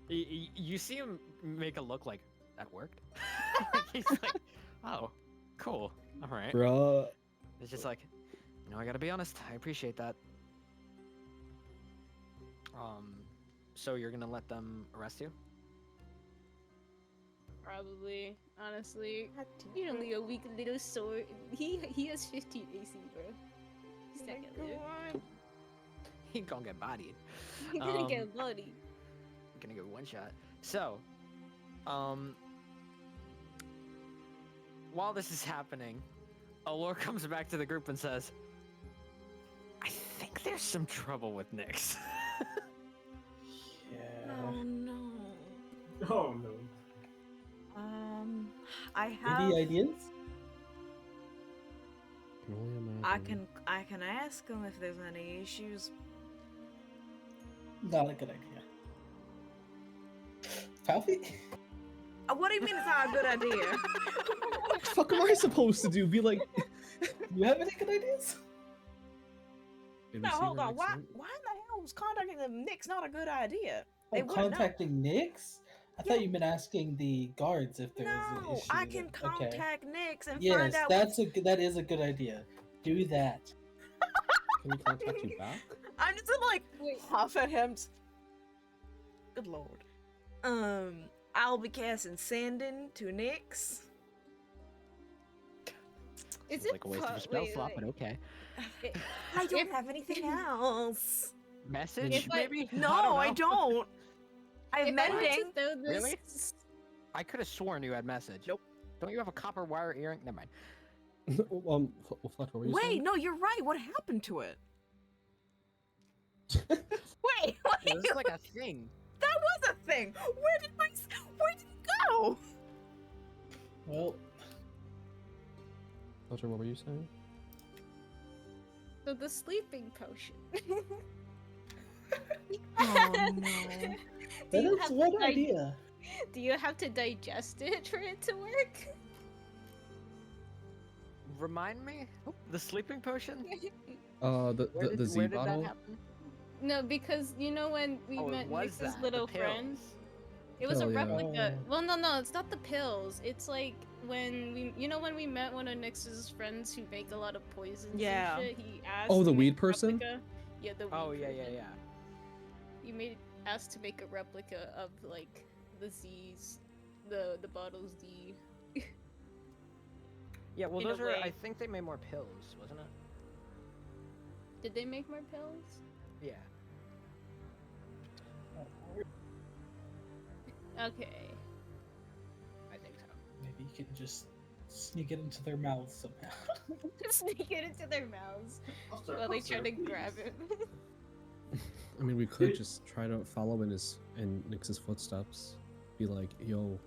you see him make a look like, that worked? He's like, oh, cool, all right. Bruh. It's just like, you know, I gotta be honest, I appreciate that. So you're gonna let them arrest you? Probably, honestly. You're only a weak little sword. He has 15 AC, bro. He's not gonna live. He gonna get bodied. He's gonna Um, get bloody. Gonna get one shot. So, while this is happening, Allure comes back to the group and says, I think there's some trouble with Nyx. Yeah. Oh no. Oh no. I have. Any ideas? Can only imagine. I can ask him if there's any issues. Not a good idea. Palpy? What do you mean it's not a good idea? What the fuck am I supposed to do? Be like, You have any good ideas? maybe No, see hold her on. next Why night? in the hell was contacting the Nick's not a good idea? Oh, They wouldn't know. contacting Nyx? I thought you meant asking the guards if there was an No, issue. I can with- okay. contact Nick's and Yes, find out. that is a good idea. Do that. Can we contact you back? I'm just gonna like Wait. huff at him. Good lord. I'll be casting Sandin to Nyx. Is It's it like a waste of a po- spell wait, slot, wait. but okay. It- I don't If- have anything else. Message, If I- maybe? No, I know. don't. I have If I were to mending. throw this, Really? I could have sworn you had message. Nope. Don't you have a copper wire earring? Never mind. Fletcher, what were you Wait, saying? no, you're right. What happened to it? Wait, It was like a thing. that was a thing. Where did it Ow! Well, Culture, what were you saying? So the sleeping potion. Oh no. Do that you is have to one idea. Do you have to digest it for it to work? Remind me? The sleeping potion? The the Z where did bottle. that happen? No, because you know when we Oh, it met was Nix's that, the little friend? pills. It was a Pill, yeah. replica. Oh. Well, no, it's not the pills. It's like when when we met one of Nix's friends who make a lot of poisons Yeah. and shit. He asked. Oh, to the make weed a person? replica. Yeah, the weed Oh, yeah, yeah, person. yeah. You asked to make a replica of like the Z's, the bottle Z. Yeah, well, In a those are. I way. think they made more pills, wasn't it? Did they make more pills? Yeah. Okay. I think so. Maybe you can just sneak it into their mouths somehow. Sneak it into their mouths Officer, while they try officer, to please. grab it. I mean, we could just try to follow in Nix's footsteps. Be like, yo,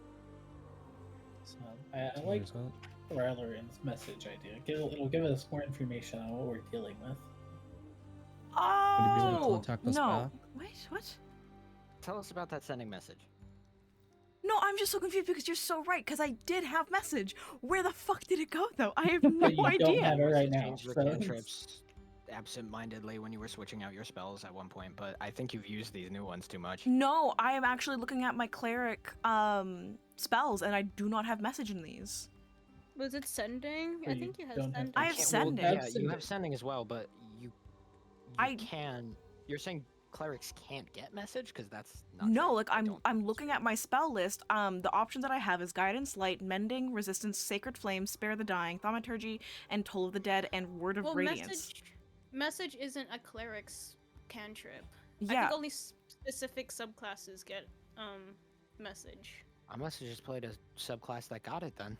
So I like cheers up. Ryleran's message idea. It'll give us more information on what we're dealing with. Would you be able to Oh contact us no! back? Wait, what? Tell us about that sending message. No, I'm just so confused because you're so right. Because I did have message. Where the fuck did it go though? I have no But you don't have idea. it right now. Changed your So cantrips absent-mindedly when you were switching out your spells at one point, but I think you've used these new ones too much. No, I am actually looking at my cleric spells, and I do not have message in these. Was it sending? Or I you think you had don't have sending. I have Can't- sending. Well, Have yeah, you sending. have sending as well, but you I- can. You're saying clerics can't get message because that's not No, true. like I I'm don't I'm think looking so. at my spell list. The options that I have is guidance, light, mending, resistance, sacred flame, spare the dying, thaumaturgy, and toll of the dead, and word of Well, radiance. message isn't a cleric's cantrip. I Yeah, think only specific subclasses get message. I must have just played a subclass that got it then,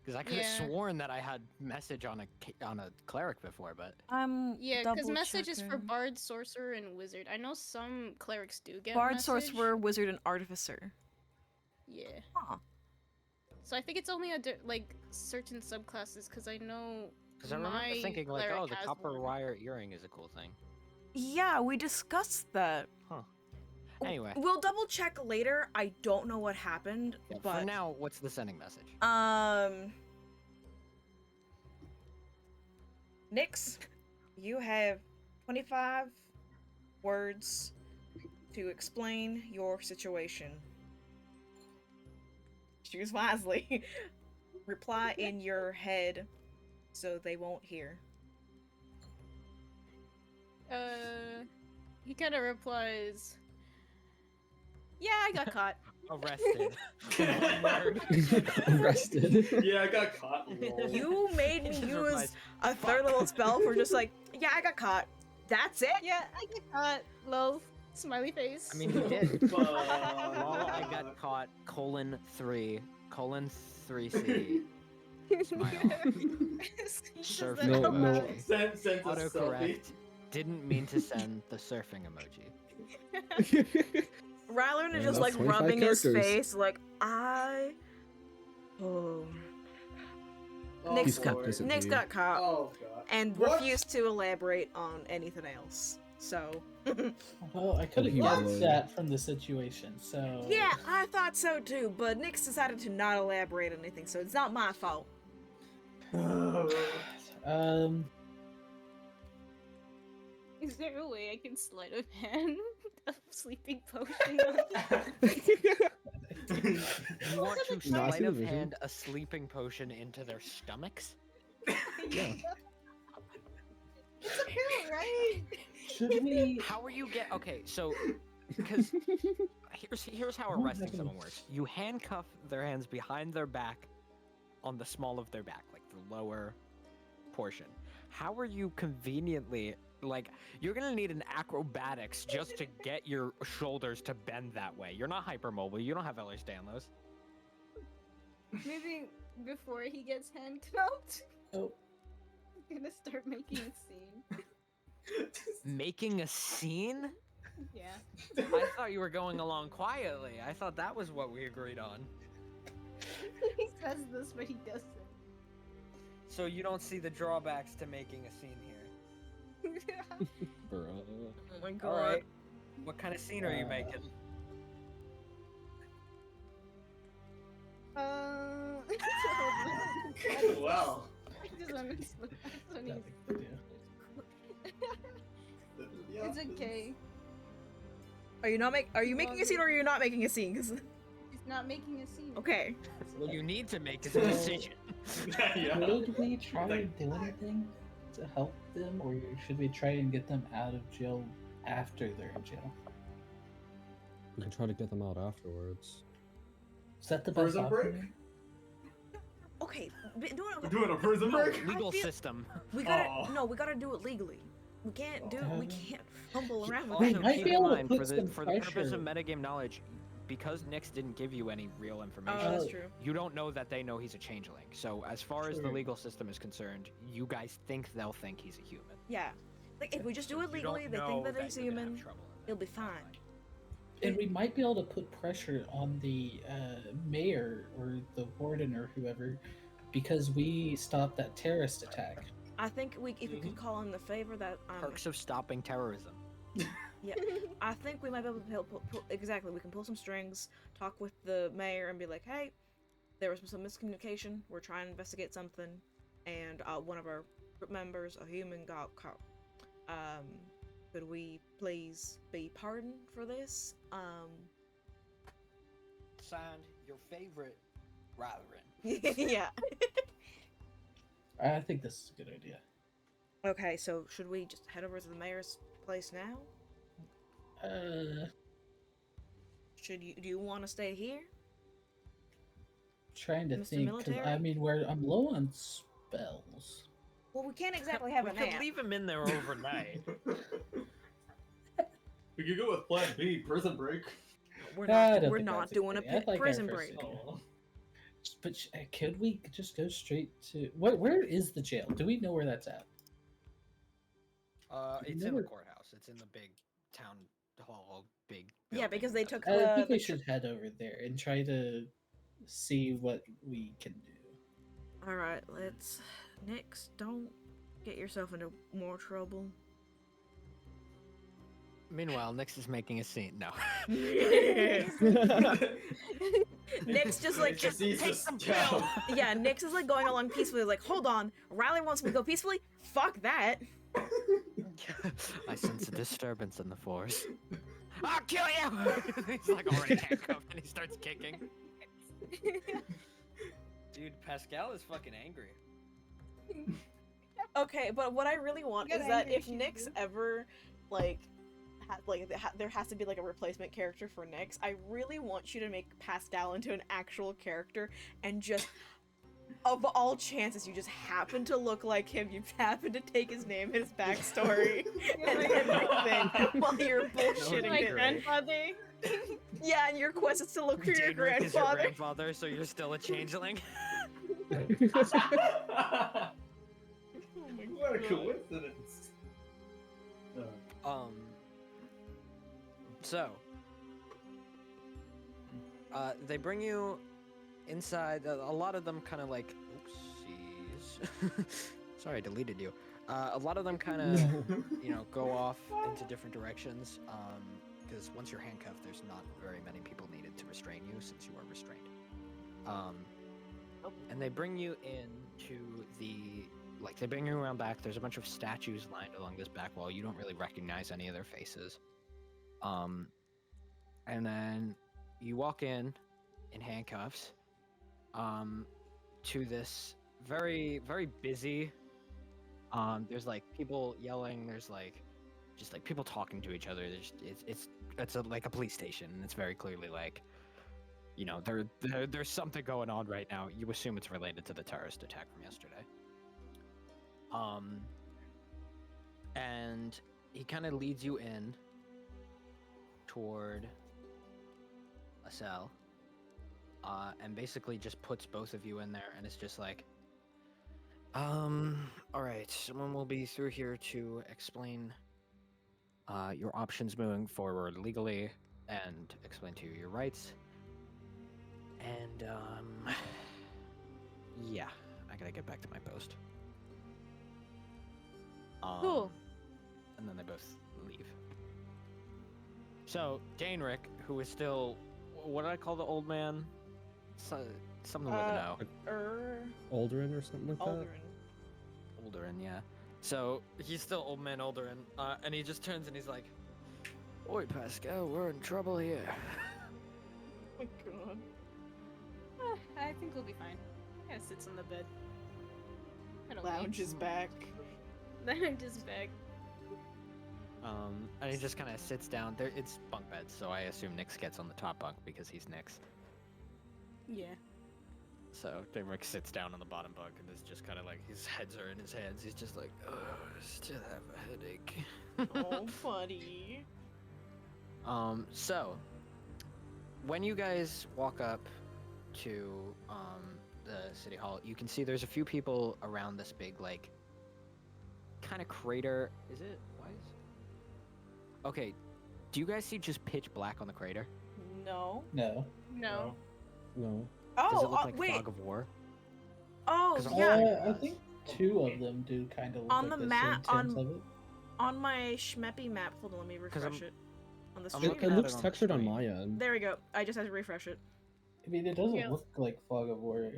because I could have Yeah. sworn that I had message on a cleric before, but Yeah, because double message is for checking. bard, sorcerer, and wizard. I know some clerics do get Bard, message. sorcerer, wizard, and artificer. Yeah. Huh. So I think it's only like certain subclasses because I know. because I remember my thinking like, cleric oh, the has copper one. wire earring is a cool thing. Yeah, we discussed that. Huh. Anyway, We'll double check later. I don't know what happened, yeah, but for now, what's the sending message? Nyx, you have 25 words to explain your situation. Choose wisely. Reply in your head so they won't hear. He kind of replies. Yeah, I got caught. Arrested. One word. Arrested. Yeah, I got caught. lol. You made me Just use replies, a third level spell for just like, yeah, I got caught. That's it? Yeah, I got caught. Lol. Smiley face. I mean, he did. But- While I got caught, :3, :3C. Smile. Surf No, emoji. no. Send a selfie. Autocorrect. Didn't mean to send the surfing emoji. Rylan is Yeah, just that's like 25 rubbing his characters. face, like, Oh. Oh, Nick's He's kept boy. this in Nick's you. got caught Oh god. and What? refused to elaborate on anything else. So, well, I could have he guessed would. that from the situation. So yeah, I thought so too, but Nick's decided to not elaborate on anything, so it's not my fault. Um, Is there a way I can sleight of hand a sleeping potion on You want to Not sleight of supervision. hand a sleeping potion into their stomachs? Yeah. It's a pill, right? should we? How are you okay? So, because here's how arresting someone works. You handcuff their hands behind their back, on the small of their back, like the lower portion. How are you conveniently like? You're gonna need an acrobatics just to get your shoulders to bend that way. You're not hypermobile. You don't have Ehlers-Danlos. Maybe before he gets handcuffed, Oh, I'm gonna start making a scene. Making a scene? Yeah. I thought you were going along quietly. I thought that was what we agreed on. he says this, but he doesn't. So you don't see the drawbacks to making a scene here. Bro. Oh my god. All right. What kind of scene are you making? Wow. It's okay. Are you making a scene or are you not making a scene? 'Cause- He's not making a scene. okay. What you need to make is a decision. Yeah. Should we try to do anything to help them, or should we try and get them out of jail after they're in jail? We can try to get them out afterwards. Is that the best Prison break? option? Okay. We're doing a prison No, break? Legal feel- system. We gotta Aw. we gotta do it legally. We can't we can't fumble around with They it. Also, might keep be in able to mind, put for the some purpose pressure. of metagame knowledge, because Nyx didn't give you any real Oh, information, that's true. you don't know that they know he's a changeling. So as far as the True. legal system is concerned, you guys think they'll think he's a human. Yeah. Like if we just do it You don't legally, they know think that he's you're gonna have human. trouble in that. It'll be fine. And we might be able to put pressure on the mayor or the warden or whoever, because we stopped that terrorist attack. I think if we could call in the favor that Perks of stopping terrorism. yeah, I think we might be able to help exactly. We can pull some strings, talk with the mayor, and be like, "Hey, there was some miscommunication. We're trying to investigate something, and one of our group members, a human, got caught. Could we please be pardoned for this? Signed, your favorite, Rylerin. Yeah. I think this is a good idea. Okay, so should we just head over to the mayor's place now? Do you want to stay here? Trying to Mr. think, because Military? I mean, I'm low on spells. Well, we can't exactly have We a could nap. leave him in there overnight. We could go with Plan B, prison break. We're I not. don't We're think not that's a doing a good idea. I like our prison first break. idea. But could we just go straight to where is the jail? Do we know where that's at? It's in the Never- courthouse. It's in the big town hall, big. Yeah, because they building. took I think the we should head over there and try to see what we can do. All right, let's. Nyx, don't get yourself into more trouble. Meanwhile, Nyx is making a scene. No. Nyx just like Just take needs some to pill. scout. Yeah, Nyx is like going along peacefully. Like, hold on, Riley wants me to go peacefully. Fuck that. I sense a disturbance in the force. I'll kill you! He's like already handcuffed and he starts kicking. Dude, Pascal is fucking angry. Okay, but what I really want You is got that angry if issues, Nyx dude. ever, like, there has to be like a replacement character for Nyx. I really want you to make Pascal into an actual character, and just, of all chances, you just happen to look like him. You happen to take his name, his backstory, and everything while you're bullshitting My him. grandfather. Yeah, and your quest is to look for your Daedric is your grandfather. grandfather, so you're still a changeling. What a coincidence. So, they bring you inside. A lot of them kind of like, oopsies. Sorry, I deleted you. A lot of them kind of, go off into different directions. Because once you're handcuffed, there's not very many people needed to restrain you since you are restrained. And they bring you into they bring you around back. There's a bunch of statues lined along this back wall. You don't really recognize any of their faces. And then you walk in handcuffs, to this very, very busy, there's like people yelling, there's like, just like people talking to each other. It's like a police station, and it's very clearly like, there's something going on right now. You assume it's related to the terrorist attack from yesterday. And he kind of leads you in toward a cell, and basically just puts both of you in there, and it's just like, all right, someone will be through here to explain your options moving forward legally and explain to you your rights. And Yeah, I gotta get back to my post. Cool. And then they both leave. So Daenric, who is still, what did I call the old man? Something with an O. Alderin or something like that. Alderin. Alderin, yeah. So he's still old man Alderin, and he just turns and he's like, "Oi, Pascal, we're in trouble here." Oh my god. I think we'll be fine. Yeah, sits on the bed. I don't Lounge is back. Lounge is back. And he just kind of sits down. There, it's bunk beds, so I assume Nyx gets on the top bunk because he's Nyx. Yeah. So Daenric sits down on the bottom bunk and is just kind of like, his heads are in his hands. He's just like, "Oh, I still have a headache." Oh, funny. So when you guys walk up to the city hall, you can see there's a few people around this big, like, kind of crater. Is it? Why is? Okay. Do you guys see just pitch black on the crater? No. No. No. No. Oh, Does it look like wait. fog of war? Oh, 'Cause I'm yeah. looking- I think two of them do kind of look On like the the map- same tints on- of it. On my Schmeppy map, hold on, let me 'Cause I'm- refresh it. On the I'm stream. looking It at looks it on the textured on screen. my end. There we go. I just had to refresh it. I mean, it doesn't Yeah. look like fog of war.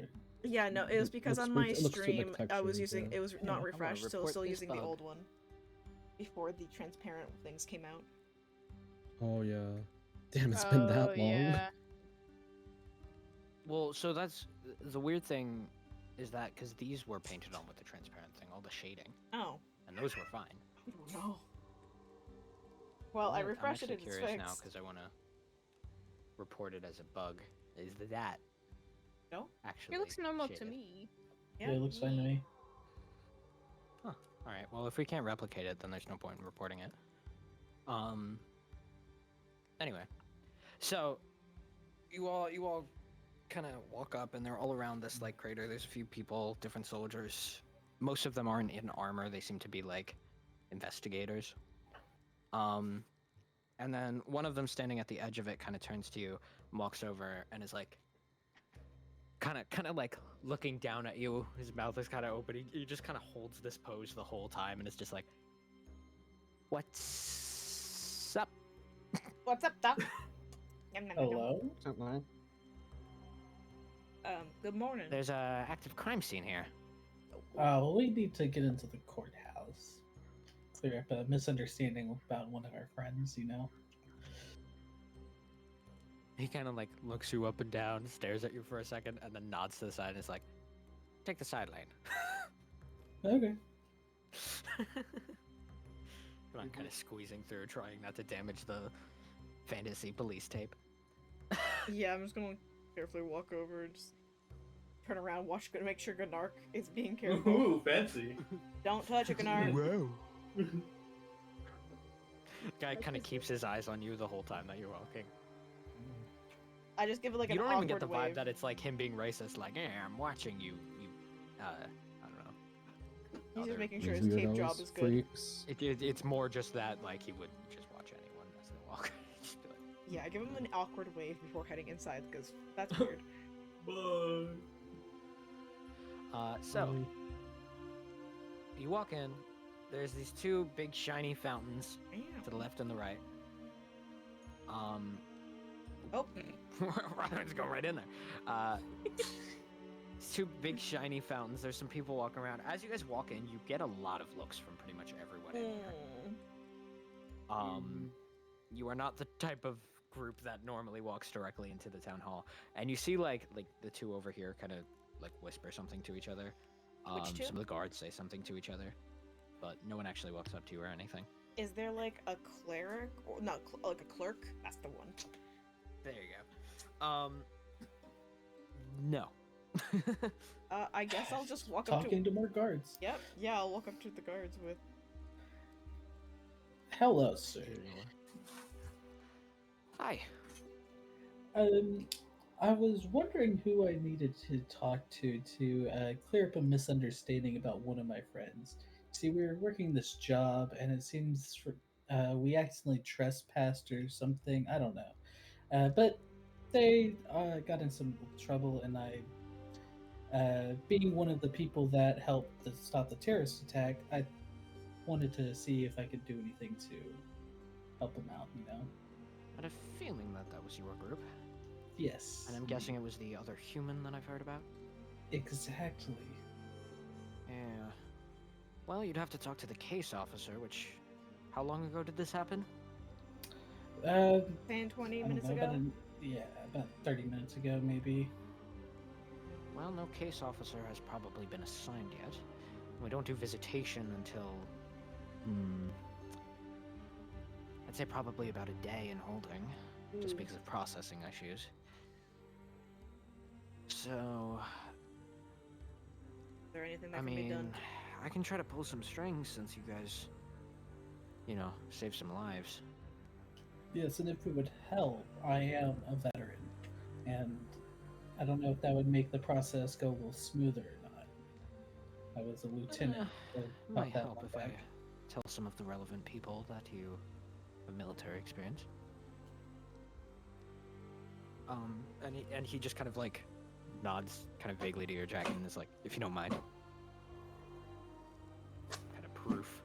Yeah, no, it was It because looks on weird- my it looks too, like, stream I was textured, using yeah. it was Yeah, not I wanna refreshed, so I was report still this using the bug. old one before the transparent things came out. Oh yeah. Damn, it's been that long. Yeah. Well, so that's the weird thing, is that because these were painted on with the transparent thing, all the shading, Oh, and those were fine. I don't know. Well, I refreshed it I'm and actually it's curious now fixed. because I want to report it as a bug. Is that No? actually? It looks normal to shaded? me. Yeah, it looks fine to me. All right. Well, if we can't replicate it, then there's no point in reporting it. Anyway, so you all kind of walk up, and they're all around this like crater. There's a few people, different soldiers. Most of them aren't in armor. They seem to be like investigators. And then one of them standing at the edge of it kind of turns to you, walks over, and is like, kind of like looking down at you. His mouth is kind of open. He just kind of holds this pose the whole time, and it's just like, "What's up?" What's up, Doc? Yum, yum, yum, yum. Hello? Good morning. There's a active crime scene here. Well, we need to get into the courthouse. Clear up a misunderstanding about one of our friends, you know? He kind of like looks you up and down, stares at you for a second, and then nods to the side and is like, "Take the side lane." Okay. I'm kind of squeezing through, trying not to damage the fantasy police tape. Yeah, I'm just gonna carefully walk over and just turn around, watch, make sure Gnark is being careful. Ooh, fancy. Don't touch it, Gnark. Whoa. Guy kind of keeps his eyes on you the whole time that you're walking. I just give it like You an don't awkward even get the vibe wave. that it's like him being racist, like, "Yeah, I'm watching you, I don't know." He's other- just making sure his tape job Weirdos, is good. freaks. It's more just that, like, he would just watch anyone as they walk. Just be like, Yeah, I give him an awkward wave before heading inside because that's weird. Bye. So, you walk in, there's these two big shiny fountains to the left and the right. Oh, Robin's going right in there. These two big shiny fountains. There's some people walking around. As you guys walk in, you get a lot of looks from pretty much everyone in here. You are not the type of group that normally walks directly into the town hall, and you see like the two over here kind of like whisper something to each other. Which two? Some of the guards say something to each other, but no one actually walks up to you or anything. is there like a cleric or not like a clerk? That's the one. There you go. No. I guess I'll just walk up to. Talking to more guards. Yep. Yeah, I'll walk up to the guards with. Hello, sir. Hi. I was wondering who I needed to talk to clear up a misunderstanding about one of my friends. See, we were working this job, and it seems we accidentally trespassed or something. I don't know. But they got in some trouble, and Being one of the people that helped to stop the terrorist attack, I wanted to see if I could do anything to help him out. You know? I had a feeling that that was your group, Yes. and I'm guessing it was the other human that I've heard about. Exactly. Yeah. Well, you'd have to talk to the case officer, which... How long ago did this happen? 10, 20 I don't minutes know, ago. about 30 minutes ago, maybe. Well, no case officer has probably been assigned yet. We don't do visitation until... I'd say probably about a day in holding, just because of processing issues. So... Is there anything that I can be done? mean, I can try to pull some strings since you guys, you know, saved some lives. Yes, and if it would help, I am a veteran, and I don't know if that would make the process go a little smoother or not. I was a lieutenant. so It about might that help long if I back. tell some of the relevant people that you have military experience. And he just kind of like nods kind of vaguely to your jacket and is like, if you don't mind. Kind of proof.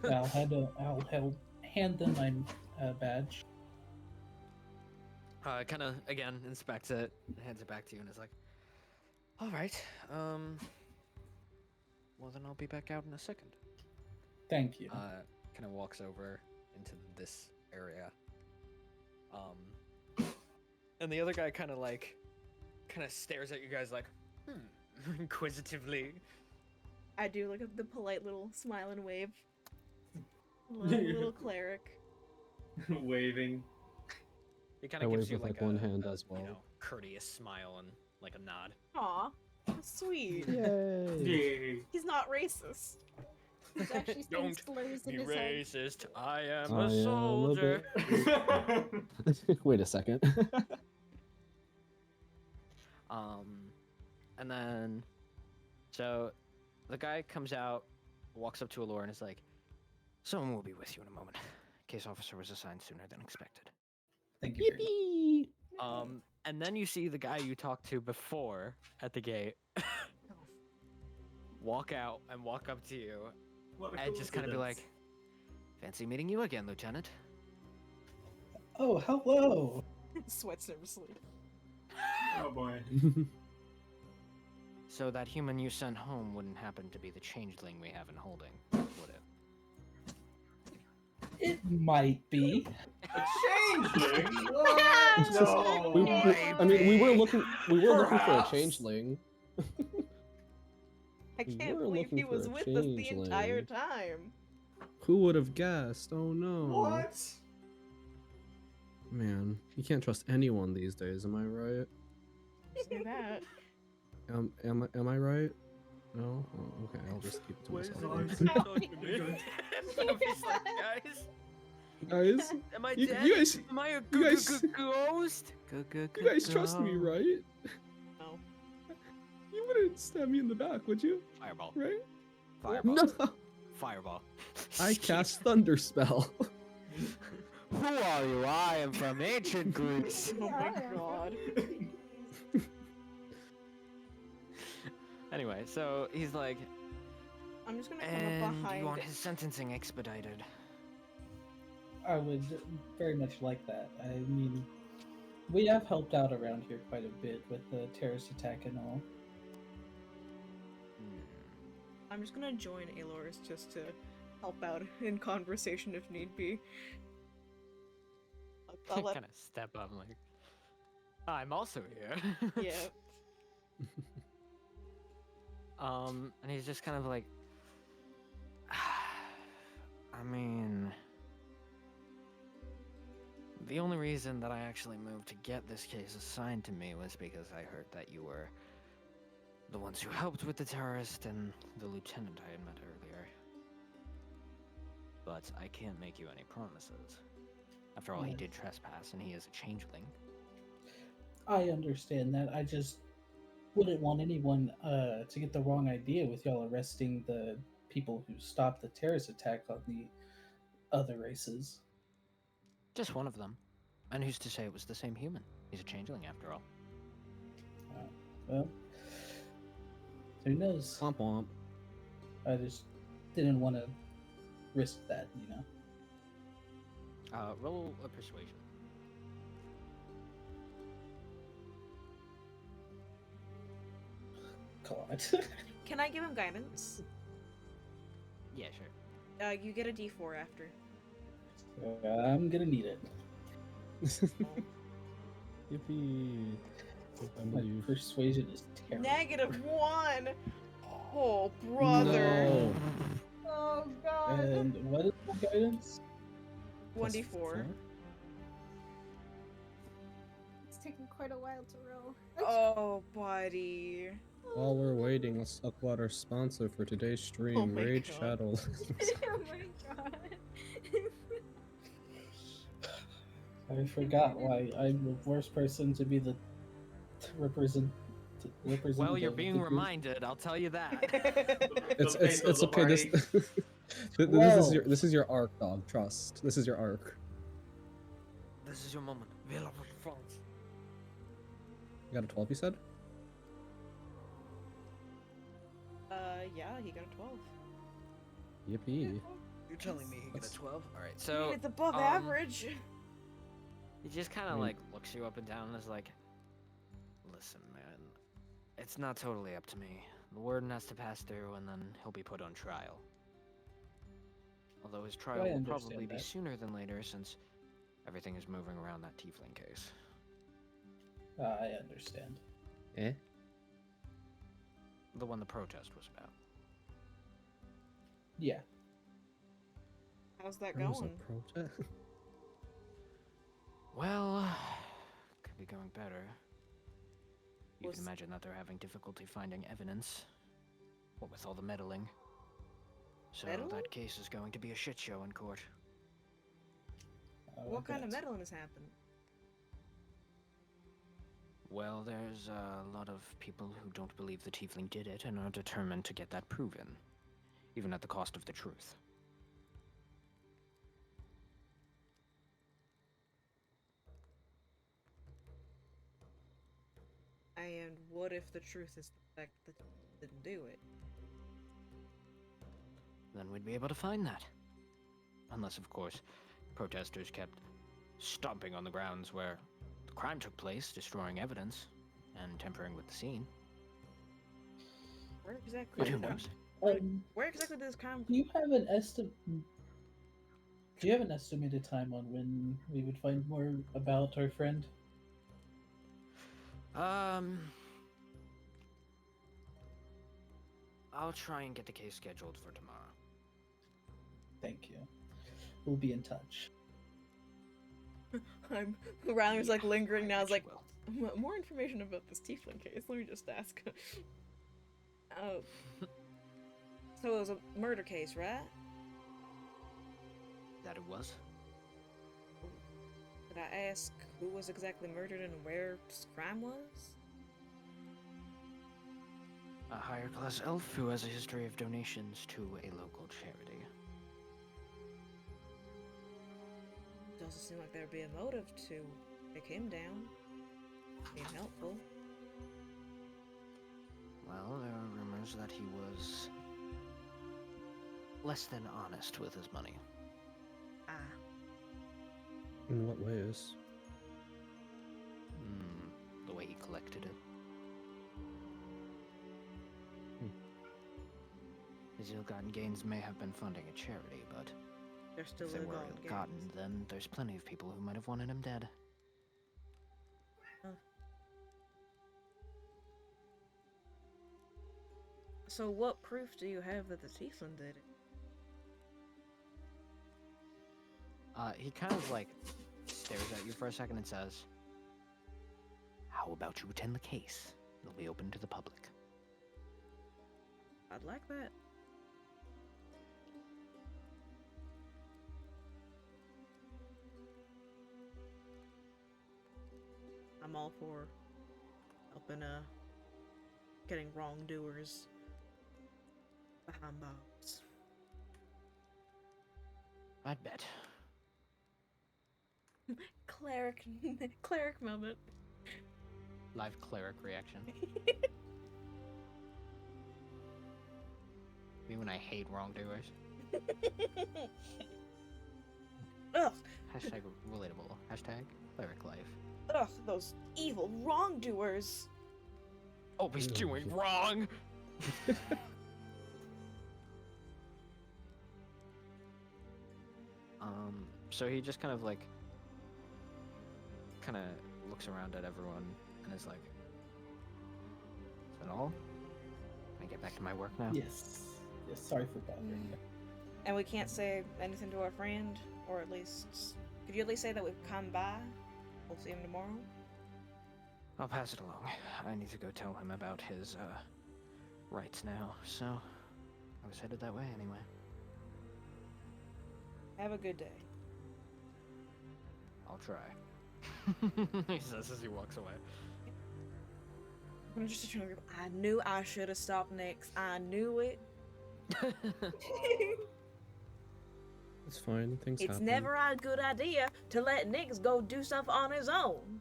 I'll hand them my badge. Kind of again inspects it, hands it back to you, and is like, "All right, well then I'll be back out in a second." Thank you. Kind of walks over into this area. And the other guy kind of stares at you guys like, inquisitively. I do like the polite little smile and wave. Little cleric. Waving. He kind I of gives wave you with, like like, one a, hand a, as well. you know, courteous smile and like a nod. Aw, sweet. Yay! Yay. He's not racist. He's actually saying Don't slurs in Be his head. racist. I am I am a a soldier. Wait a second. And then, so the guy comes out, walks up to Allure, and is like, "Someone will be with you in a moment. Case officer was assigned sooner than expected." Thank you. Very much. And then you see the guy you talked to before at the gate walk out and walk up to you What a and just kind of be like, coincidence. "Fancy meeting you again, Lieutenant." Oh, hello. Sweats nervously. Oh boy. So that human you sent home wouldn't happen to be the changeling we have in holding, would it? It might be. A changeling? What? No. I mean, we were looking for a Perhaps. changeling. I We can't were believe he looking for was a with us the entire changeling. time. Who would have guessed? Oh no. What? Man, you can't trust anyone these days, am I right? Say that. Am I right? No? Oh, okay, I'll just keep it to What is myself. Guys, Guys, am I you dead? guys, Am I a you guys- ghost? you guys trust me, right? No. You wouldn't stab me in the back, would you? Fireball. Right? Fireball. No! Fireball. I cast Thunder Spell. Who are you? I am from ancient Greece. Oh my god. Anyway, so he's like, I'm just gonna come up and you behind. want his sentencing expedited. I would very much like that. I mean, we have helped out around here quite a bit with the terrorist attack and all. I'm just gonna join Aloris just to help out in conversation if need be. I'll let, Kind of step up, like, I'm also here. yeah. And he's just kind of like, I mean, the only reason that I actually moved to get this case assigned to me was because I heard that you were the ones who helped with the terrorist and the lieutenant I had met earlier. But I can't make you any promises. After all, he did trespass and he is a changeling. I understand that. I just wouldn't want anyone to get the wrong idea with y'all arresting the people who stopped the terrorist attack on the other races. Just one of them. And who's to say it was the same human? He's a changeling after all. Well, Who knows? Womp womp. I just didn't want to risk that, you know. Roll a persuasion. God. Can I give him guidance? Yeah, sure. You get a D4 after. I'm gonna need it. Yippee. I My believe. persuasion is terrible. -1. Oh, brother. No. Oh god. And what is the guidance? 1d4. It's taken quite a while to roll. Oh, buddy. While we're waiting, let's talk about our sponsor for today's stream, Oh my Raid God. Shadow. Oh my god. I forgot why I'm the worst person to be the representative. Well, you're of being the group. reminded. I'll tell you that. It's okay. This Whoa. this is your arc, dog. Trust. This is your arc. This is your moment. Veil of France. You got a 12, you said? Yeah, he got a 12. Yippee. You're telling me he got a 12? All right. I So mean, it's above um, average. he just kind I of mean- like looks you up and down and is like, "Listen, man, it's not totally up to me. The warden has to pass through, and then he'll be put on trial. Although his trial I will understand probably be that. sooner than later, since everything is moving around that tiefling case. I understand. Eh? The one the protest was about. Yeah. How's that There was going? a protest? Well, could be going better. You Was- can imagine that they're having difficulty finding evidence. What with all the meddling. So Meddling? that case is going to be a shit show in court. What kind of bet. meddling has happened? Well, there's a lot of people who don't believe the tiefling did it and are determined to get that proven, even at the cost of the truth. And what if the truth is the fact that he didn't do it? Then we'd be able to find that. Unless, of course, protesters kept stomping on the grounds where the crime took place, destroying evidence, and tampering with the scene. Where exactly? But who knows? Where exactly did this crime? Do you have an estimate? Do you have an estimated time on when we would find more about our friend? I'll try and get the case scheduled for tomorrow. Thank you. We'll be in touch. I'm Riley's like lingering now. Is like Well, more information about this tiefling case. Let me just ask. Oh, so it was a murder case, right? that it was. Did I ask who was exactly murdered and where this crime was? A higher class elf who has a history of donations to a local charity. Doesn't seem like there'd be a motive to take him down. Being helpful. Well, there are rumors that he was less than honest with his money. Ah, In what ways? The way he collected it. His ill-gotten gains may have been funding a charity, but they're still if they were ill-gotten ill-gotten, gains. then there's plenty of people who might have wanted him dead. So what proof do you have that the tiefling did it? He kind of like stares at you for a second and says, "How about you attend the case? It'll be open to the public." I'd like that. I'm all for helping getting wrongdoers behind bars. I'd bet. Cleric cleric moment. Live cleric reaction. Me when I hate wrongdoers. Ugh, Hashtag relatable. Hashtag cleric life. ugh, those evil wrongdoers. Always Ew, doing shit. wrong. So he just kind of like, looks around at everyone and is like, "Is that all? Can I get back to my work now?" Yes. Yes. Sorry for bothering you. And we can't say anything to our friend, or at least, could you at least say that we've come by? We'll see him tomorrow. I'll pass it along. I need to go tell him about his rights now. So I was headed that way anyway. Have a good day. I'll try. He says as he walks away. I'm just trying to. I knew I should have stopped next. I knew it. It's fine. Things It's happen. never a good idea to let Nix go do stuff on his own.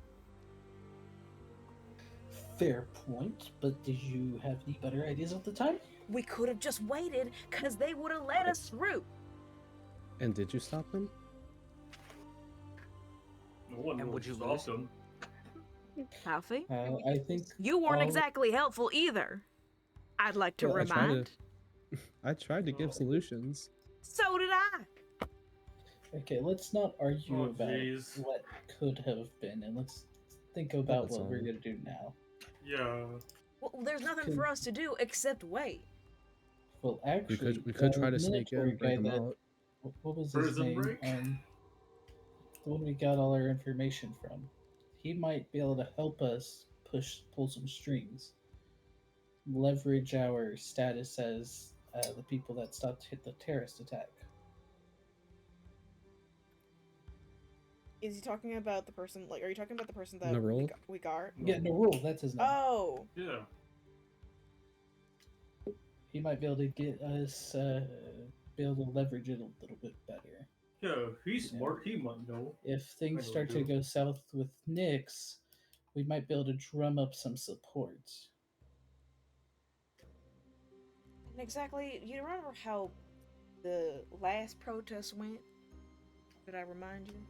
Fair point, but did you have any better ideas at the time? We could have just waited, cause they would have let us through. And did you stop them? No one And will would you stop lose? them. Alfie, I think you weren't all- exactly helpful either. I'd like to Well, remind. I tried to give solutions. So did I. Okay, let's not argue Oh, about jeez. what could have been, and let's think about That's what we're all. gonna do now. Yeah. Well, there's nothing for us to do except wait. Well, We actually, could try the to sneak in, military break guy them that- out. What was his Prison name? break? The one we got all our information from. He might be able to help us pull some strings, leverage our status as the people that stopped the terrorist attack. Is he talking about the person? Like, are you talking about the person that Narul? we got? Yeah, Narul, that's his name. Oh, Yeah. He might be able to get us be able to leverage it a little bit better. Yeah, he's Yeah. smart. He might know. If things I start to do. go south with Nyx, we might be able to drum up some support. and exactly. You remember how the last protest went? Did I remind you?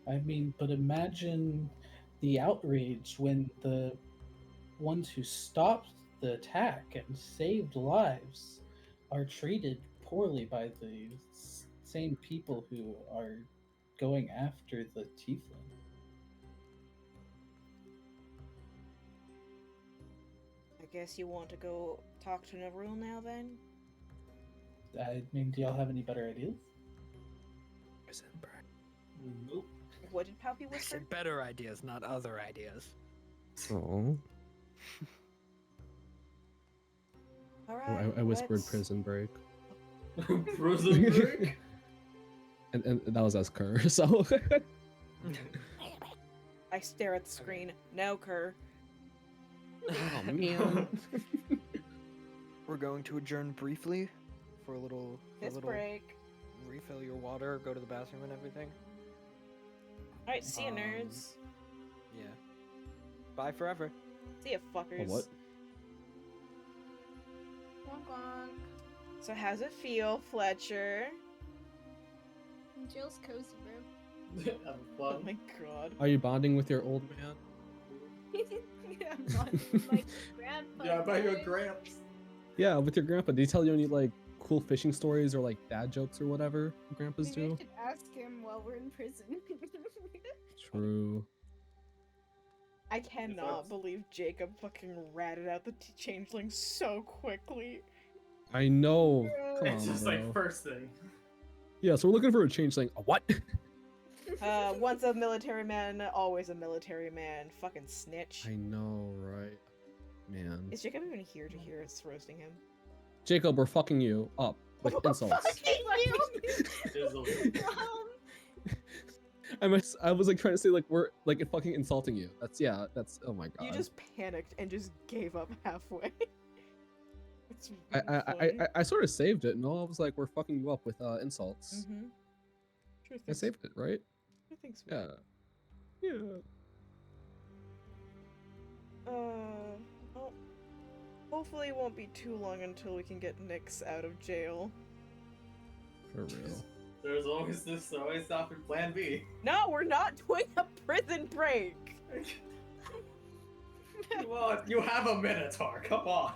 I mean, but imagine the outrage when the ones who stopped the attack and saved lives are treated poorly by the same people who are going after the tiefling. I guess you want to go talk to Navrul now, then? I mean, do y'all have any better ideas? Nope. What did Palpy I whisper? said better ideas, not other ideas. Oh, All right. I whispered let's- prison break, Prison break? and that was as Kerr. So I stare at the screen. No, Kerr. oh man. We're going to adjourn briefly for a little, Piss break. refill your water, go to the bathroom and everything. All right, see you, Um, nerds. Yeah. Bye forever. See you, fuckers. what? Wonk wonk. So how's it feel, Fletcher? Jill's cozy, bro. Have Oh fun. my god. Are you bonding with your old man? Yeah, I'm not my grandpa. Yeah, by your boy. gramps. Yeah, with your grandpa. Did he tell you any like cool fishing stories or like dad jokes or whatever grandpas Maybe I do? should ask him while we're in prison. True. I cannot believe Jacob fucking ratted out the changeling so quickly. I know. Come It's on, just bro. like first thing. Yeah, so we're looking for a changeling. A what? Once a military man, always a military man. Fucking snitch. I know, right? Man. Is Jacob even here to hear us roasting him? Jacob, we're fucking you up with insults. There's a- I was like trying to say like we're like fucking insulting you. That's oh my god. You just panicked and just gave up halfway. It's I really funny. I sort of saved it, and all I was like, we're fucking you up with insults. Mhm. Sure I saved it, right? I think so. Yeah. Yeah. Oh. Hopefully it won't be too long until we can get Nyx out of jail. For real. There's always often Plan B. No, we're not doing a prison break! Well, you have a Minotaur. Come on.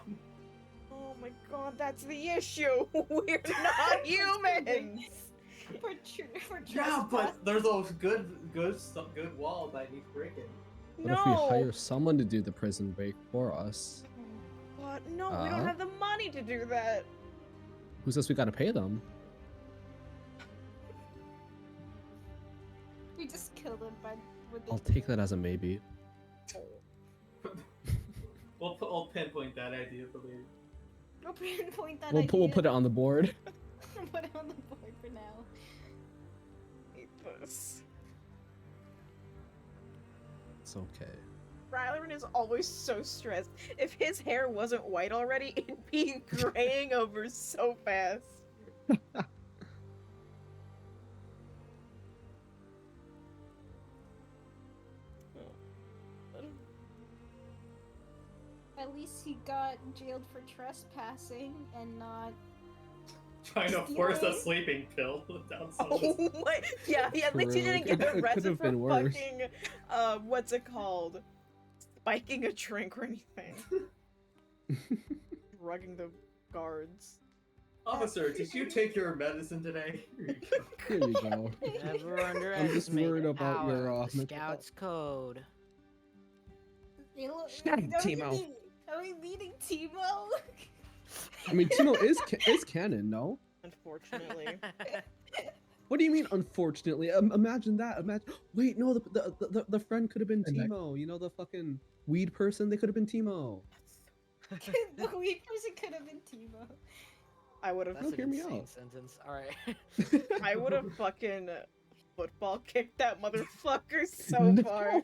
Oh my god, that's the issue! We're not humans! For Yeah, but there's those good walls I need breaking. What if we hire someone to do the prison break for us? What? No, we don't have the money to do that. Who says we gotta pay them? We just killed him with I'll take that as a maybe. We'll pinpoint that idea for later. We'll pinpoint that We'll put it on the board. Put it on the board for now. Hate this. It's okay. Rylan is always so stressed. If his hair wasn't white already, it'd be graying over so fast. At least he got jailed for trespassing and not. Trying to force a sleeping pill down someone's. Oh my! Yeah, at least he True. didn't get It arrested could've for been worse. fucking, what's it called? Spiking a drink or anything. Drugging the guards. Officer, did you take your medicine today? Here you go. Never I'm just underestimate worried the about power your of the mental health. Scout's code. Shut up, Timo. Are we meeting Timo? I mean, Timo is canon, no? Unfortunately. What do you mean, unfortunately? Imagine that. Wait, no, the friend could have been And that- Timo. You know, the fucking weed person? They could have been Timo. The weed person could have been Timo. I would have. That's an hear me insane out. sentence. All right. I would have fucking football kicked that motherfucker so No. far.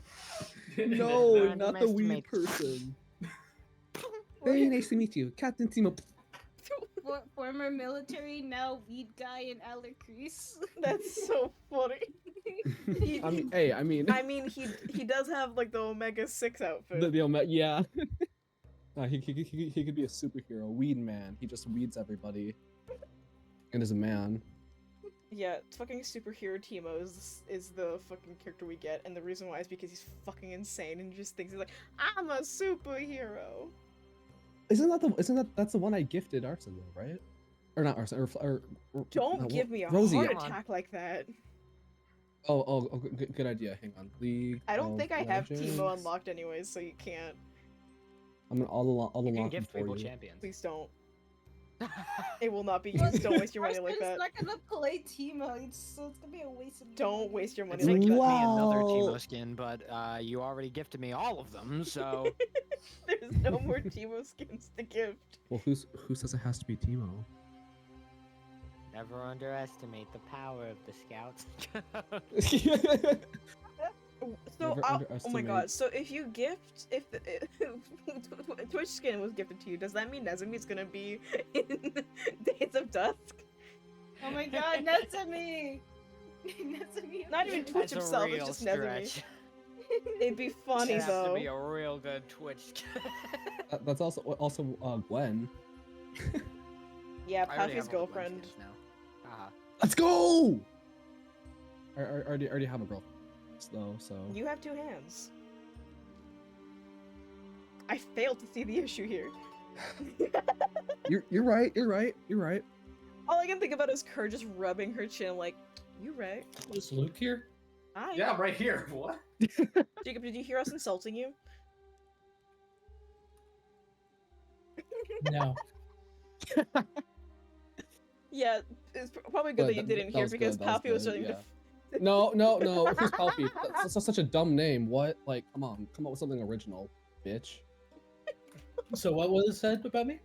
No, Never not the weed underestimate- person. Very nice to meet you, Captain Timo. Former military, now weed guy in Alarcrease. That's so funny. I mean, hey, I mean, he does have like the Omega 6 outfit. yeah. He could be a superhero, weed man. He just weeds everybody, and is a man. Yeah, fucking superhero Timo is the fucking character we get, and the reason why is because he's fucking insane and he just thinks he's like, I'm a superhero. That's the one I gifted Arson though, right? Or not Arson, or Don't no, give me a Rosie. heart Come on. attack like that. Oh, good idea. Hang on, League. I don't of think I have Legends. Timo unlocked anyways, so you can't. I'm gonna all You can unlock him gift for people you. champions. Please don't. It will not be used. Don't waste your money like Arson's that. not gonna play Timo, so it's gonna be a waste of money. Don't waste your money It's like like gifting that. me another Wow. Timo skin, but you already gifted me all of them, so There's no more Timo skins to gift. Well, who says it has to be Timo? never underestimate the power of the Scouts. So, Never oh my underestimate- god, so if you gift, if Twitch skin was gifted to you, does that mean Nezumi's gonna be in Days of Dusk? Oh my god, Nezumi! Nezumi. Not even Twitch That's a himself, real it's just Nezumi. stretch. It'd be funny It'd have to though. be a real good Twitch. That's also Gwen. Yeah, I already Puffy's have all the Gwen girlfriend. skins now. Haha. Let's go! I already have a girlfriend, though, so. You have two hands. I failed to see the issue here. You're right. You're right. All I can think about is Kerr just rubbing her chin, like, you right. Was Luke here? Hi. Yeah, I'm right here. What? Jacob, did you hear us insulting you? No. Yeah, it's probably good Good, that you that- didn't that hear was because good, that was Pappy was good, starting to. No. Who's Palpy? That's such a dumb name. What? Like, come up with something original, bitch. So what was said about me?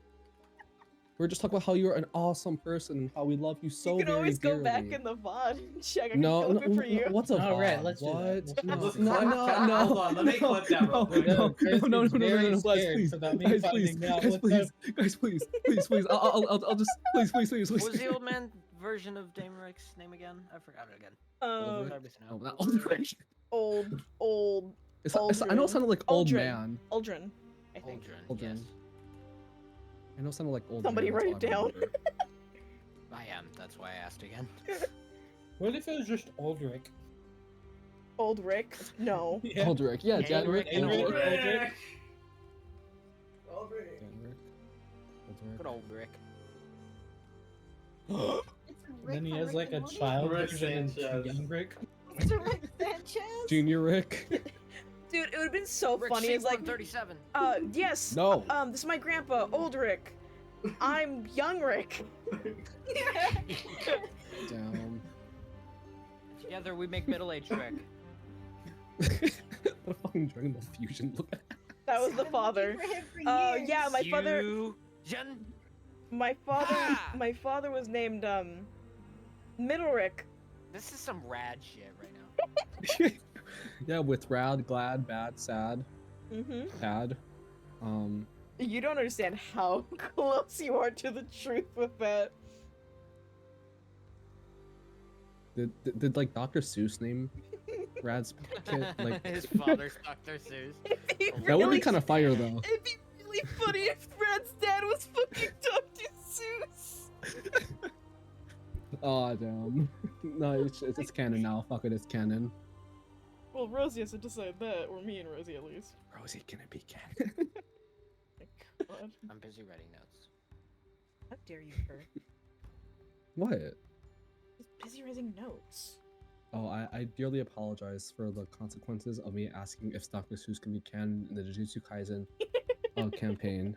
We were just talking about how you're an awesome person and how we love you so You can very always go back dearly. in the VOD and check. I can No, clip it for you. what's a All right, VOD? let's do what? that. No, Let's no, clip no, that. no. Hold on, let me clip that real quick. No, Chris no, is very guys, scared please, about me guys, finding please, out guys, what's please, please. I'll just, please. What was the old man version of Dame Rick's name again? I forgot it again. Um, Sorry, but No, no. not old Rick. old I know it sounded like old Aldrin. man. Aldrin, I think. Aldrin. Aldrin. Yes. I know it sounded like old. Somebody man, that's write it all I down. remember. I am. That's why I asked again. What if it was just Aldrich? Old Rick? No. Yeah. Aldrich, yeah, Jan Rick and Aldrich. Aldrich. Aldrich. Aldrich. Jan Rick. Aldrich. Good old Rick. It's And then he from has Rick like a and Morty. child Rick version and Sanchez. young Rick. It's Rick Sanchez. Junior Rick. Dude, it would have been so Rick funny. It's like, 37. yes. No. This is my grandpa, Old Rick. I'm young Rick. Down. Together we make middle-aged Rick. What a fucking Dragon Ball fusion. Look at That was the father. Yeah, my father. Fusion. My father. Ah! My father was named Middle Rick. This is some rad shit right now. Yeah, with rad, glad, bad, sad, Mm-hmm. bad. You don't understand how close you are to the truth with that. Did like Dr. Seuss name Rad's kid? Like His father's Dr. Seuss. It'd be that would be really- kind of fire though. It'd be really funny if Brad's dad was fucking Dr. Seuss. Oh damn. No, it's canon now. Fuck it, it's canon. Well, Rosie has to decide that, or me and Rosie at least. Rosie, can it be canon? God. I'm busy writing notes. How dare you, her? What? He's busy writing notes. Oh, I dearly apologize for the consequences of me asking if Dr. Seuss can be canon in the Jujutsu Kaisen campaign.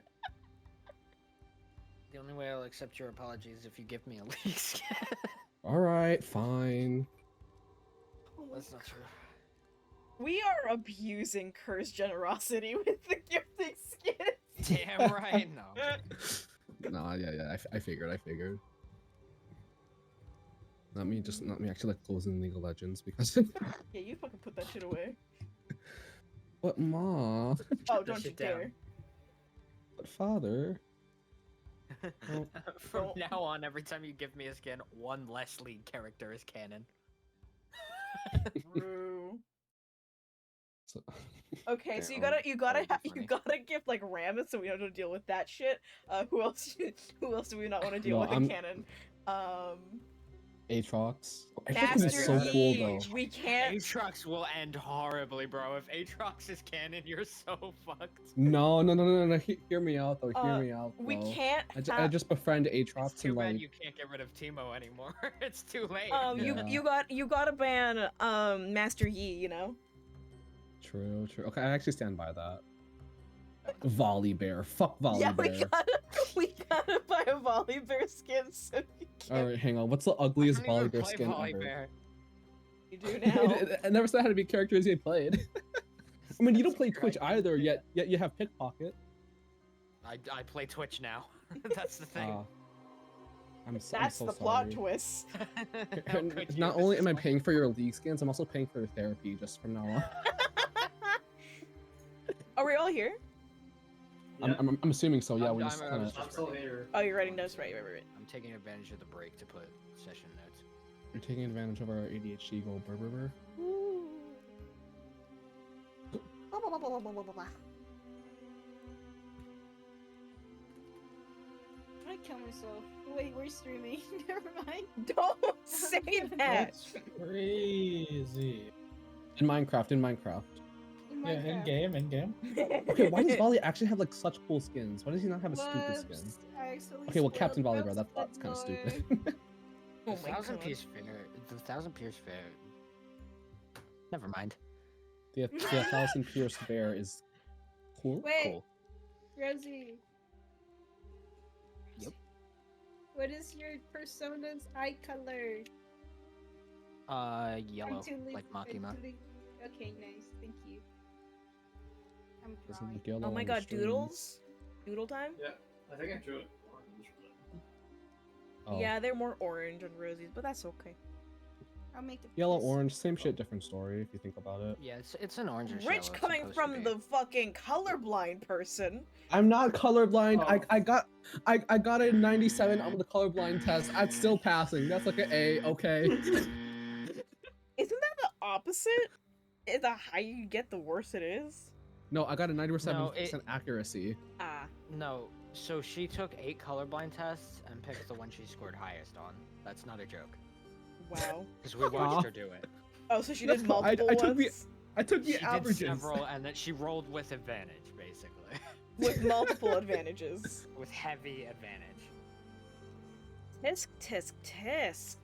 The only way I'll accept your apology is if you give me a leak skin. Alright, fine. Oh my That's not true. We are abusing Kerr's generosity with the gifting skins. Damn right, no. Nah, yeah, I figured. Not me actually like closing League of Legends because Yeah, you fucking put that shit away. What ma? Oh, that don't you shit down. dare. What father? Oh, From Don't- now on, every time you give me a skin, one less lead character is canon. True. so, Okay, so you Yeah, gotta that would be you funny. gotta give like Rammus so we don't have to deal with that shit. Who else do we not want to deal No, with I'm- in canon? Aatrox. Aatrox Master is so cool Yi. though. We can't. Aatrox will end horribly, bro. If Aatrox is canon, you're so fucked. No. Hear me out though. Hear me out. We though. can't. I just befriend Aatrox It's too and bad like you can't get rid of Teemo anymore. It's too late. Yeah. you gotta ban Master Yi. You know. True. Okay, I actually stand by that. Volley Bear. Fuck Volley Yeah, Bear. we gotta buy a Volley Bear skin so you can. All right, hang on. What's the I ugliest don't Volley even Bear play skin Volley ever? Bear. You do now. I never said how to be characters you played. I mean, you don't That's play your Twitch idea. either, yet you have Pickpocket. I play Twitch now. That's the thing. I'm so That's the plot sorry. twist. How could you? Not This only is am I my- paying for your league skins, I'm also paying for your therapy just from now on. Are we all here? Yeah. I'm assuming so. Yeah, I'm- we I'm- just I kind was of. I'm still here. Oh, you're writing notes, right? I'm taking advantage of the break to put session notes. You're taking advantage of our ADHD. Go burr. I kill myself. Wait, we're streaming. Never mind. Don't say that. That's crazy. In Minecraft. In Yeah, in Minecraft. game. Okay, why does Volley actually have like such cool skins? Why does he not have a stupid skin? Whoops, I accidentally Okay, well, spoiled Captain Volley, bro, Bob's that's kind of Blood stupid. Oh The my Thousand God. Pierce Fair. The Thousand Pierce Fair. Never mind. the 1,000 pierced bear is cool. Wait. Cool. Rosie. Yep. What is your persona's eye color? Yellow, I'm too late- like I'm Makima. too late. Okay, nice. Thank you. I'm Doesn't drawing. look yellow Oh my on the God, stream. Doodles. Doodle time. Yeah, I think I drew it orange. Oh. Yeah, they're more orange and rosies, but that's okay. I'll make it. Yellow, this. orange, same shit, different story. If you think about it. Yeah, it's an orange. Rich coming from the fucking colorblind person. I'm not colorblind. Oh. I got a 97 on the colorblind test. I'm still passing. That's like an A. Okay. Isn't that the opposite? The higher you get, the worse it is. No, I got a 97% No, it- accuracy. Ah. No, So she took 8 colorblind tests and picked the one she scored highest on. That's not a joke. Wow. Because we watched her do it. Oh, so she That's did cool. multiple ones I took the She did averages. several, and then she rolled with advantage, basically. with multiple advantages. With heavy advantage. Tisk, tisk, tisk.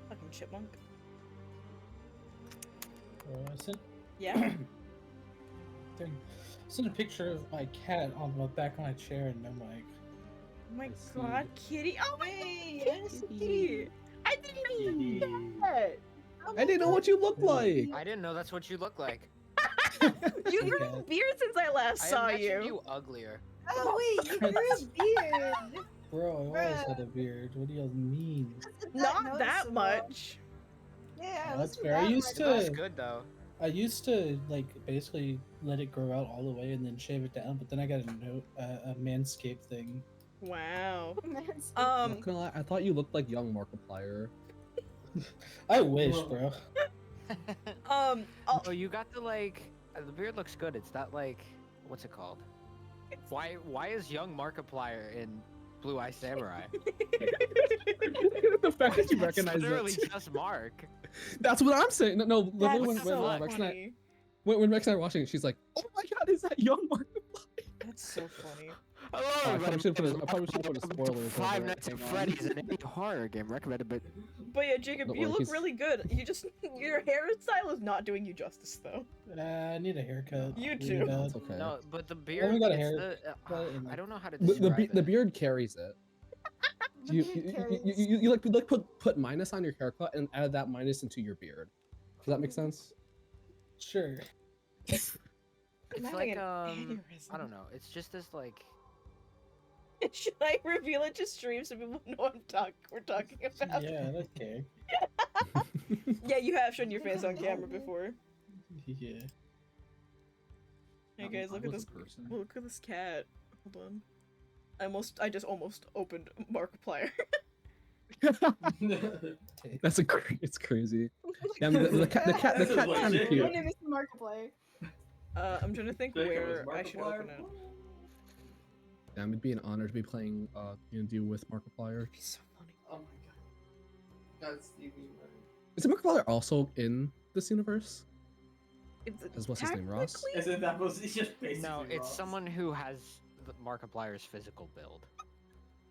Fucking chipmunk. Yeah. Sent a picture of my cat on the back of my chair, and I'm like, Oh my I see. god, kitty. Oh my Hey, god, it's a kitty. I didn't know that. I didn't know what you looked like. I didn't know that's what you look like. You grew a beard since I last I saw imagined you. you uglier. Oh wait, you grew a beard. bro, I always had a beard. What do y'all mean? Not that much. Yeah, That's fair. I used That's to, good though. like basically let it grow out all the way and then shave it down. But then I got a manscape thing. Wow. Not gonna lie, I thought you looked like young Markiplier. I wish, Whoa. bro. Oh, Oh, you got the like. The beard looks good. It's that like. What's it called? Why is young Markiplier in Blue Eye Samurai? The fact that you That's recognize literally it. just Mark. That's what I'm saying. No, that's literally so when Rex and I, funny. when Rex and I were watching it, she's like, "Oh my god, is that young Markiplier?" That's so funny. Hello, I probably should've put a spoilers Five over it. Nights at Hang on. Freddy's, an indie horror game recommended, but But yeah, Jacob, Don't you worry, look he's- really good. You just your hairstyle is not doing you justice though. I need a haircut. You really too. bad. That's okay. no, but the beard. got a it's hair- the, cut and, I like- don't know how to The, describe the it. beard carries it. You like put minus on your haircut and add that minus into your beard. Does that make sense? Sure. It's I'm like having an I aneurysm. don't know. It's just this like. Should I reveal it to stream so people know what we're talking about? Yeah, okay. Yeah, you have shown your face on camera before. Yeah. Hey guys, look at this. Look at this cat. Hold on. I just almost opened Markiplier. That's it's crazy. Yeah, I mean, the cat This is kind of legit. cute. My name is Markiplier. I'm trying to think Jacob, where is I should Markiplier open it. blue? Yeah, it'd be an honor to be playing D&D with Markiplier. It'd be so funny. Oh my god. That's Stevie, right? Is Markiplier also in this universe? It's As what's his name, Ross? technically- Isn't that was it's just basically No, it's Ross. someone who has the Markiplier's physical build,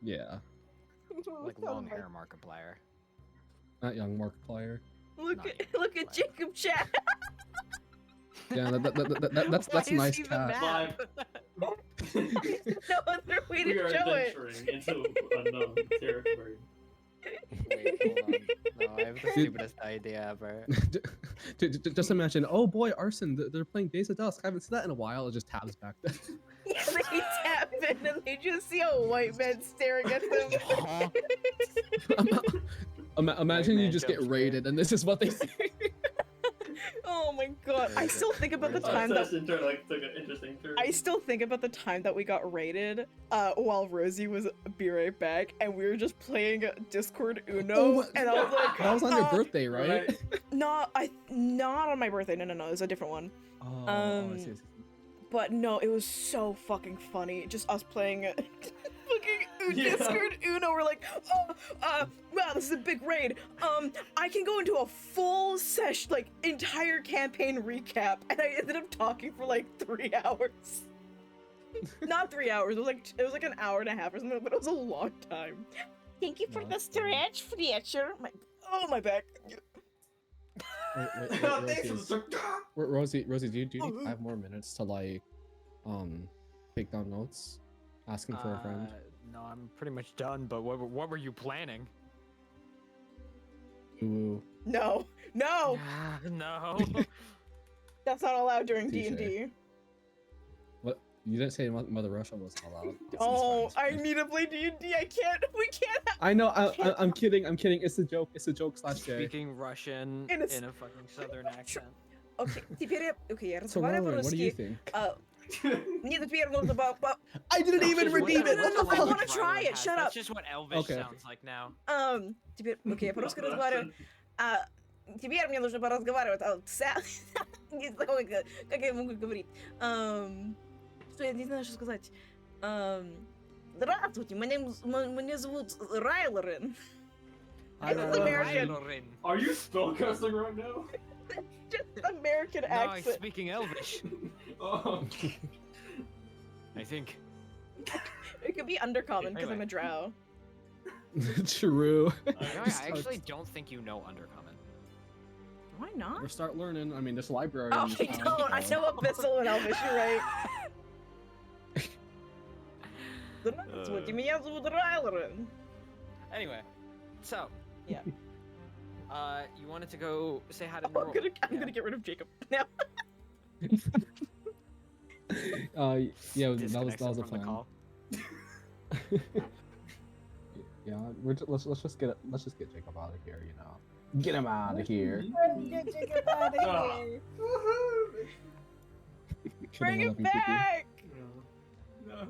Yeah, like long hair Markiplier. not young Markiplier. Look Not at yet, look at Markiplier. Jacob chat. Yeah, that's Why a is nice he the cat. map? No other way We to are show it. adventuring into unknown territory. Wait, hold on. No, I have the stupidest idea ever. Just imagine, oh boy, Arson, they're playing Days of Dusk. I haven't seen that in a while. It just tabs back then. Yeah, they tap in and they just see a white man staring at them. Huh? Imagine you man just get jump scare. raided and this is what they see. Oh my god! I still think about the Where's time that Session turn like took an interesting turn. I still think about the time that we got raided, while Rosie was be right back, and we were just playing Discord Uno, Oh, and I was like, That was on your birthday, right? not on my birthday. No, it was a different one. Oh, I see. But no, it was so fucking funny. Just us playing fucking Yeah. Discord Uno. We're like, wow, this is a big raid. I can go into a full session, like entire campaign recap, and I ended up talking for like 3 hours. Not 3 hours. It was like an hour and a half or something, but it was a long time. Thank you for No, the that's funny. stretch, Fletcher. My back. Wait, Thanks for Rosie, Rosie, do you Oh. need 5 more minutes to like, take down notes, asking for a friend? No, I'm pretty much done. But what were you planning? Ooh, No, no, No. that's not allowed during Touche. D&D. what? You didn't say Mother Russia wasn't allowed. Oh, I need to play D&D. I can't. We can't. I know. I'm kidding. I'm kidding. It's a joke. It's a joke slash gay. Speaking Russian And it's- in a fucking southern accent. Okay, теперь я So разговариваю Rowan, what do you по-русски. think? Мне теперь нужно I didn't even redeem it. What the I fuck? wanna try it, shut up. That's just what Elvish Okay, okay. sounds like now. Теперь, окей, я по-русски разговариваю. Теперь мне нужно поразговаривать. Не знаю, как я могу говорить. Что я не знаю, что сказать. Здравствуйте, меня зовут Райлорен. It's an American. Are you spellcasting right now? Just American No, he's accent. speaking Elvish. Oh. I think. It could be undercommon because I'm Anyway. a drow. True. No, I actually don't think you know Undercommon. Why not? We'll start learning. I mean, this library. Oh, I don't. I know Abyssal and Elvish. You're right. Здравствуйте, меня зовут Райлорен. Anyway, so. Yeah. You wanted to go say hi to I'm Nerul. gonna get rid of Jacob now. Yeah, that Disconnects was him a from the plan. call. Yeah, let's just get Jacob out of here. You know, get him out of here. Get Jacob out of Ah. here. Kidding, Bring I him love you, Kiki. back. No.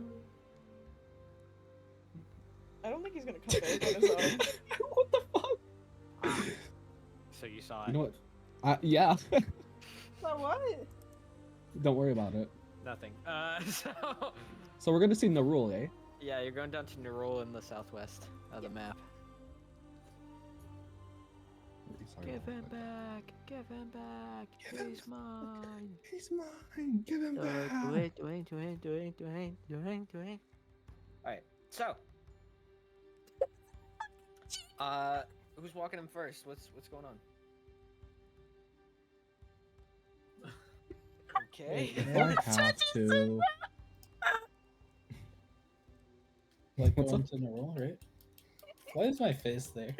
I don't think he's gonna come back on his own. What the fuck? So you saw it. You know what? Yeah. So what? Don't worry about it. Nothing. So. So we're gonna see Nerul, eh? Yeah, you're going down to Nerul in the southwest of the map. Sorry Give about him that. back! Give him back! Give him He's mine! He's mine. Give him back. Alright, so. Who's walking him first? What's going on? Okay. I have to. Like What's going up? to Nerul, right? Why is my face there?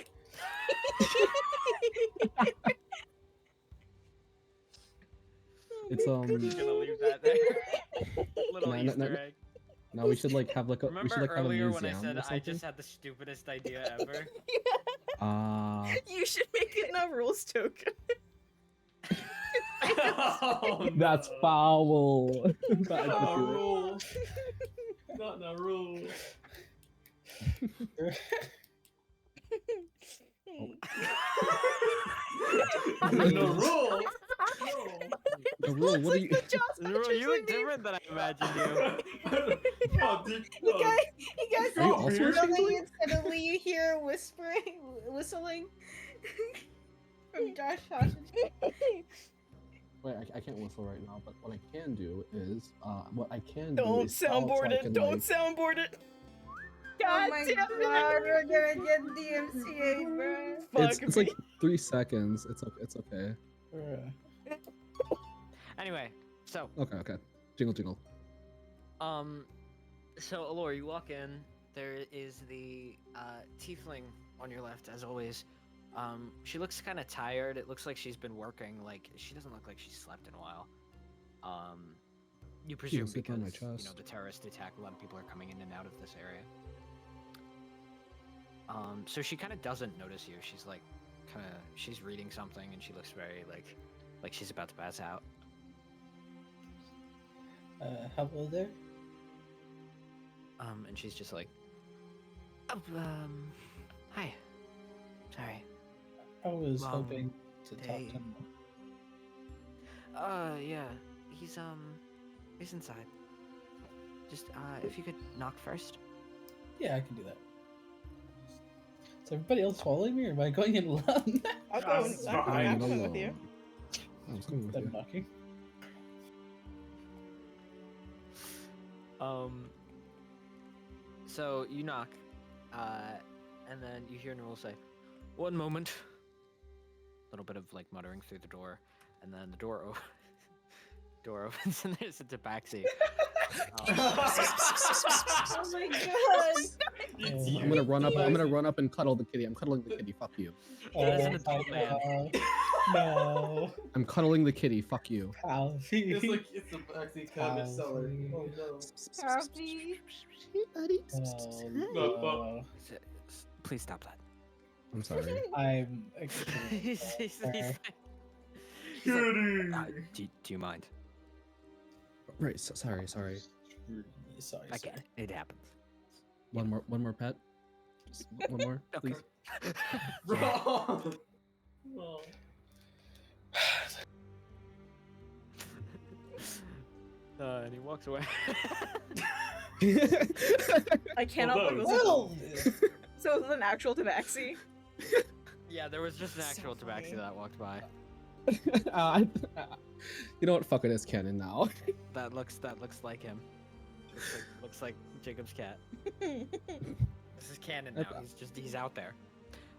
It's Just gonna leave that there. Little No, no, Easter no. egg. Now we should like have like a we Remember should like have a earlier museum when I said or I something. just had the stupidest idea ever? You should make it a rules token. Oh, That's no. foul. That is Not a good. rule. Not a rule. No rule. Nerul, what are you? Nerul, you look different than I imagined you. Oh, dude. You Oh. guys, you guys Are you all also weird? suddenly and suddenly you hear whistling from Josh Hoshin. Wait, I can't whistle right now, but what I can do is Don't is spell so soundboard I it. can, Don't like- soundboard it. Oh God my damn god, it. we're gonna get DMCA, bro. It's Fuck like me. 3 seconds. It's okay. It's okay. Anyway, so, Okay. Jingle jingle. so Allure, you walk in. There is the tiefling on your left, as always. She looks kind of tired. It looks like she's been working. Like she doesn't look like she's slept in a while. You presume can sleep on my because you know chest. the terrorist attack. A lot of people are coming in and out of this area. So she kind of doesn't notice you. She's like, she's reading something, and she looks very like she's about to pass out. Hello there. And she's just like, oh, hi. Sorry. I was Um, hoping to talk they- to him. Yeah. He's inside. Just, if you could knock first. Yeah, I can do that. Is everybody else following me, or am I going in alone? I'm That's going. I'm fine. I'm coming with you. I was coming with I'm you. knocking. So you knock, and then you hear Nerul say, "One moment." A little bit of like muttering through the door, and then the door opens, and there's a tabaxi. Oh my god. It's I'm you. I'm gonna run up. I'm gonna run up and cuddle the kitty. I'm cuddling the kitty. Fuck you. That is an Oh, adult man. No. I'm cuddling the kitty. Fuck you. Palfy. It's like it's a actually cabinet seller. Oh no. Happy. Oh, No, no. Please stop that. I'm sorry. I'm he's extremely like, Kitty. do you mind? Right. So, sorry. sorry. I get it. It happens. One more pet. Just one more, Okay. please. Bro. Oh. And he walks away. I cannot Well, believe those- this. So it was an actual tabaxi. Yeah, there was just an So actual tabaxi funny. that walked by. You know what? Fuck it, it's canon now. That looks like him. Looks like Jacob's cat. This is canon now. He's out there.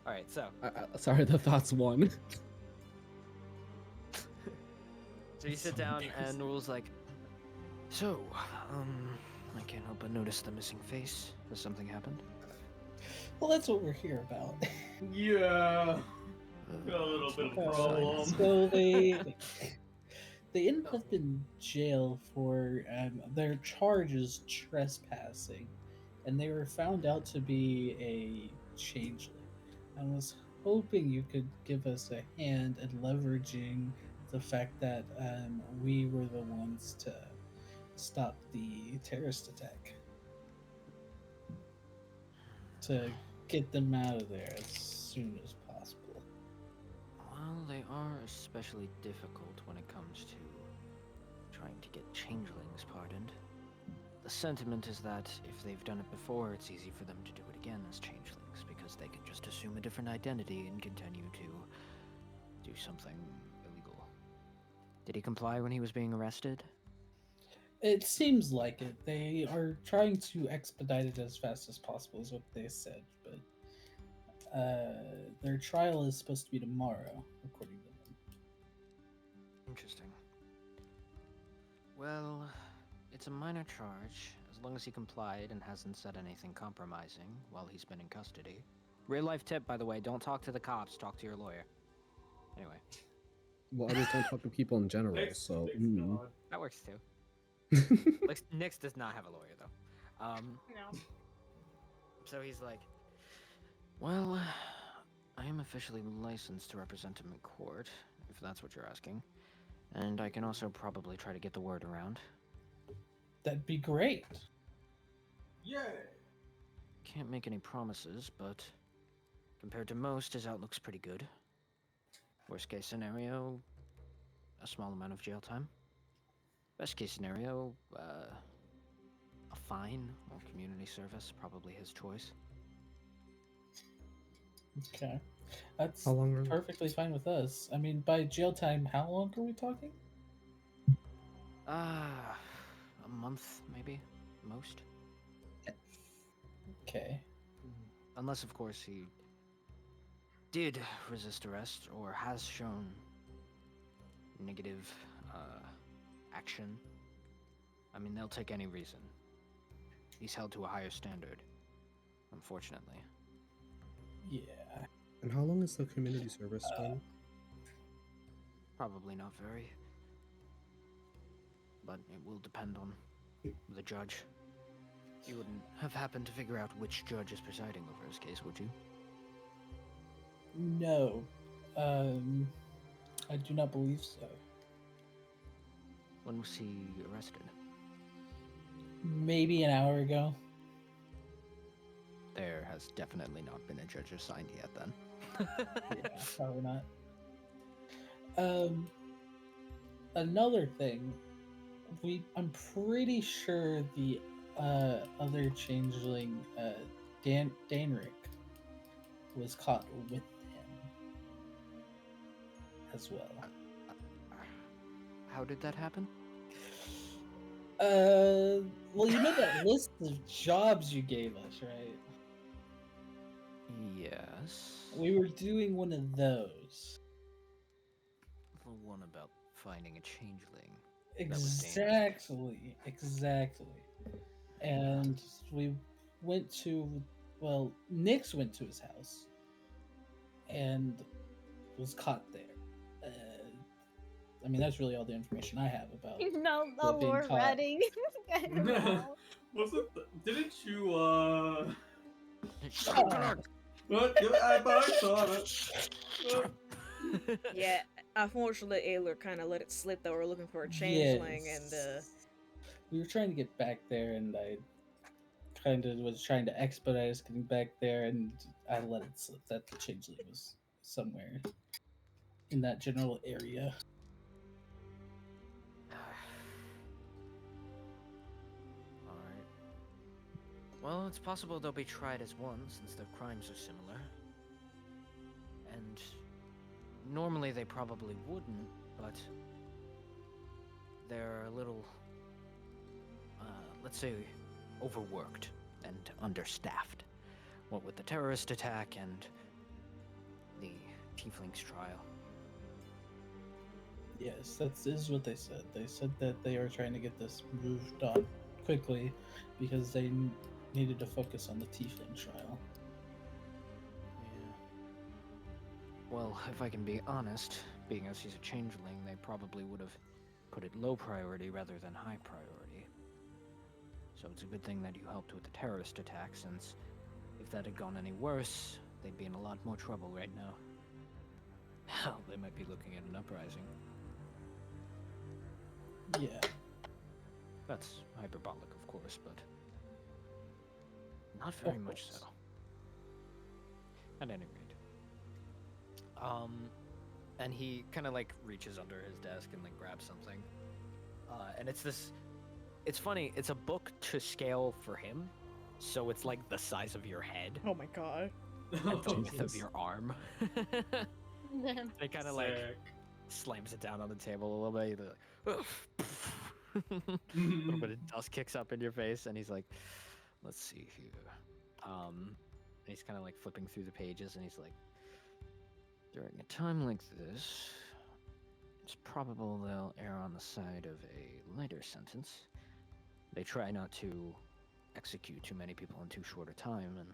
All right, so Sorry, the thoughts won. you sit down and Noel's like, so I can't help but notice the missing face. Has something happened? Well, that's what we're here about. Yeah. Got a little bit of a problem. So they ended up in jail for their charge is trespassing, and they were found out to be a changeling. I was hoping you could give us a hand in leveraging the fact that we were the ones to stop the terrorist attack, to get them out of there as soon as possible. Well, they are especially difficult when it comes to trying to get changelings pardoned. The sentiment is that if they've done it before, it's easy for them to do it again as changelings, because they can just assume a different identity and continue to do something illegal. Did he comply when he was being arrested? It seems like it. They are trying to expedite it as fast as possible, is what they said. But their trial is supposed to be tomorrow, according to them. Interesting. Well, it's a minor charge, as long as he complied and hasn't said anything compromising while he's been in custody. Real life tip, by the way, don't talk to the cops, talk to your lawyer. Anyway, Well, I just don't talk to people in general, Thanks, so. thanks God. That works too. Nix does not have a lawyer though. No. So he's like, well, I am officially licensed to represent him in court, if that's what you're asking. And I can also probably try to get the word around. That'd be great. Yay! Can't make any promises, but compared to most, his outlook's pretty good. Worst case scenario, a small amount of jail time. Best case scenario, a fine or community service, probably his choice. Okay. That's How long are perfectly fine with us. I mean, by jail time, how long are we talking? A month, maybe, most. Okay. Unless, of course, he did resist arrest or has shown negative action. I mean, they'll take any reason. He's held to a higher standard, unfortunately. Yeah. And how long is the community service been? Probably not very. But it will depend on the judge. You wouldn't have happened to figure out which judge is presiding over his case, would you? No. I do not believe so. When was he arrested? Maybe an hour ago. There has definitely not been a judge assigned yet, then. Yeah, probably not. Another thing, I'm pretty sure the other changeling, Danric, was caught with him as well. How did that happen? Well, you know that list of jobs you gave us, right? Yes. We were doing one of those. The one about finding a changeling. was Exactly. And we went to, well, Nyx went to his house and was caught there. I mean, that's really all the information I have about. No, Well, the being lore caught. ratting. I don't know. Wasn't didn't you What? I saw it. Yeah, unfortunately, Ayler kind of let it slip that we're looking for a changeling, and we were trying to get back there, and I kind of was trying to expedite us getting back there, and I let it slip that the changeling was somewhere in that general area. Well, it's possible they'll be tried as one since their crimes are similar. And normally they probably wouldn't, but they're a little, let's say, overworked and understaffed. What with the terrorist attack and the Tieflings trial. Yes, that is what they said. They said that they are trying to get this moved on quickly because they needed to focus on the Tiefling trial. Yeah. Well, if I can be honest, being as he's a changeling, they probably would have put it low priority rather than high priority. So it's a good thing that you helped with the terrorist attack, since if that had gone any worse, they'd be in a lot more trouble right now. Hell, they might be looking at an uprising. Yeah. That's hyperbolic, of course, but not very much so. At any rate. And he kind of like reaches under his desk and like grabs something. And it's this. It's funny. It's a book to scale for him, so it's like the size of your head Oh my god. and the width of Jesus. your arm. And he kind of like slams it down on the table a little bit. He's like, a little bit of dust kicks up in your face, and he's like, "Let's see here." And he's kind of like flipping through the pages, and he's like, "During a time like this, it's probable they'll err on the side of a lighter sentence. They try not to execute too many people in too short a time, and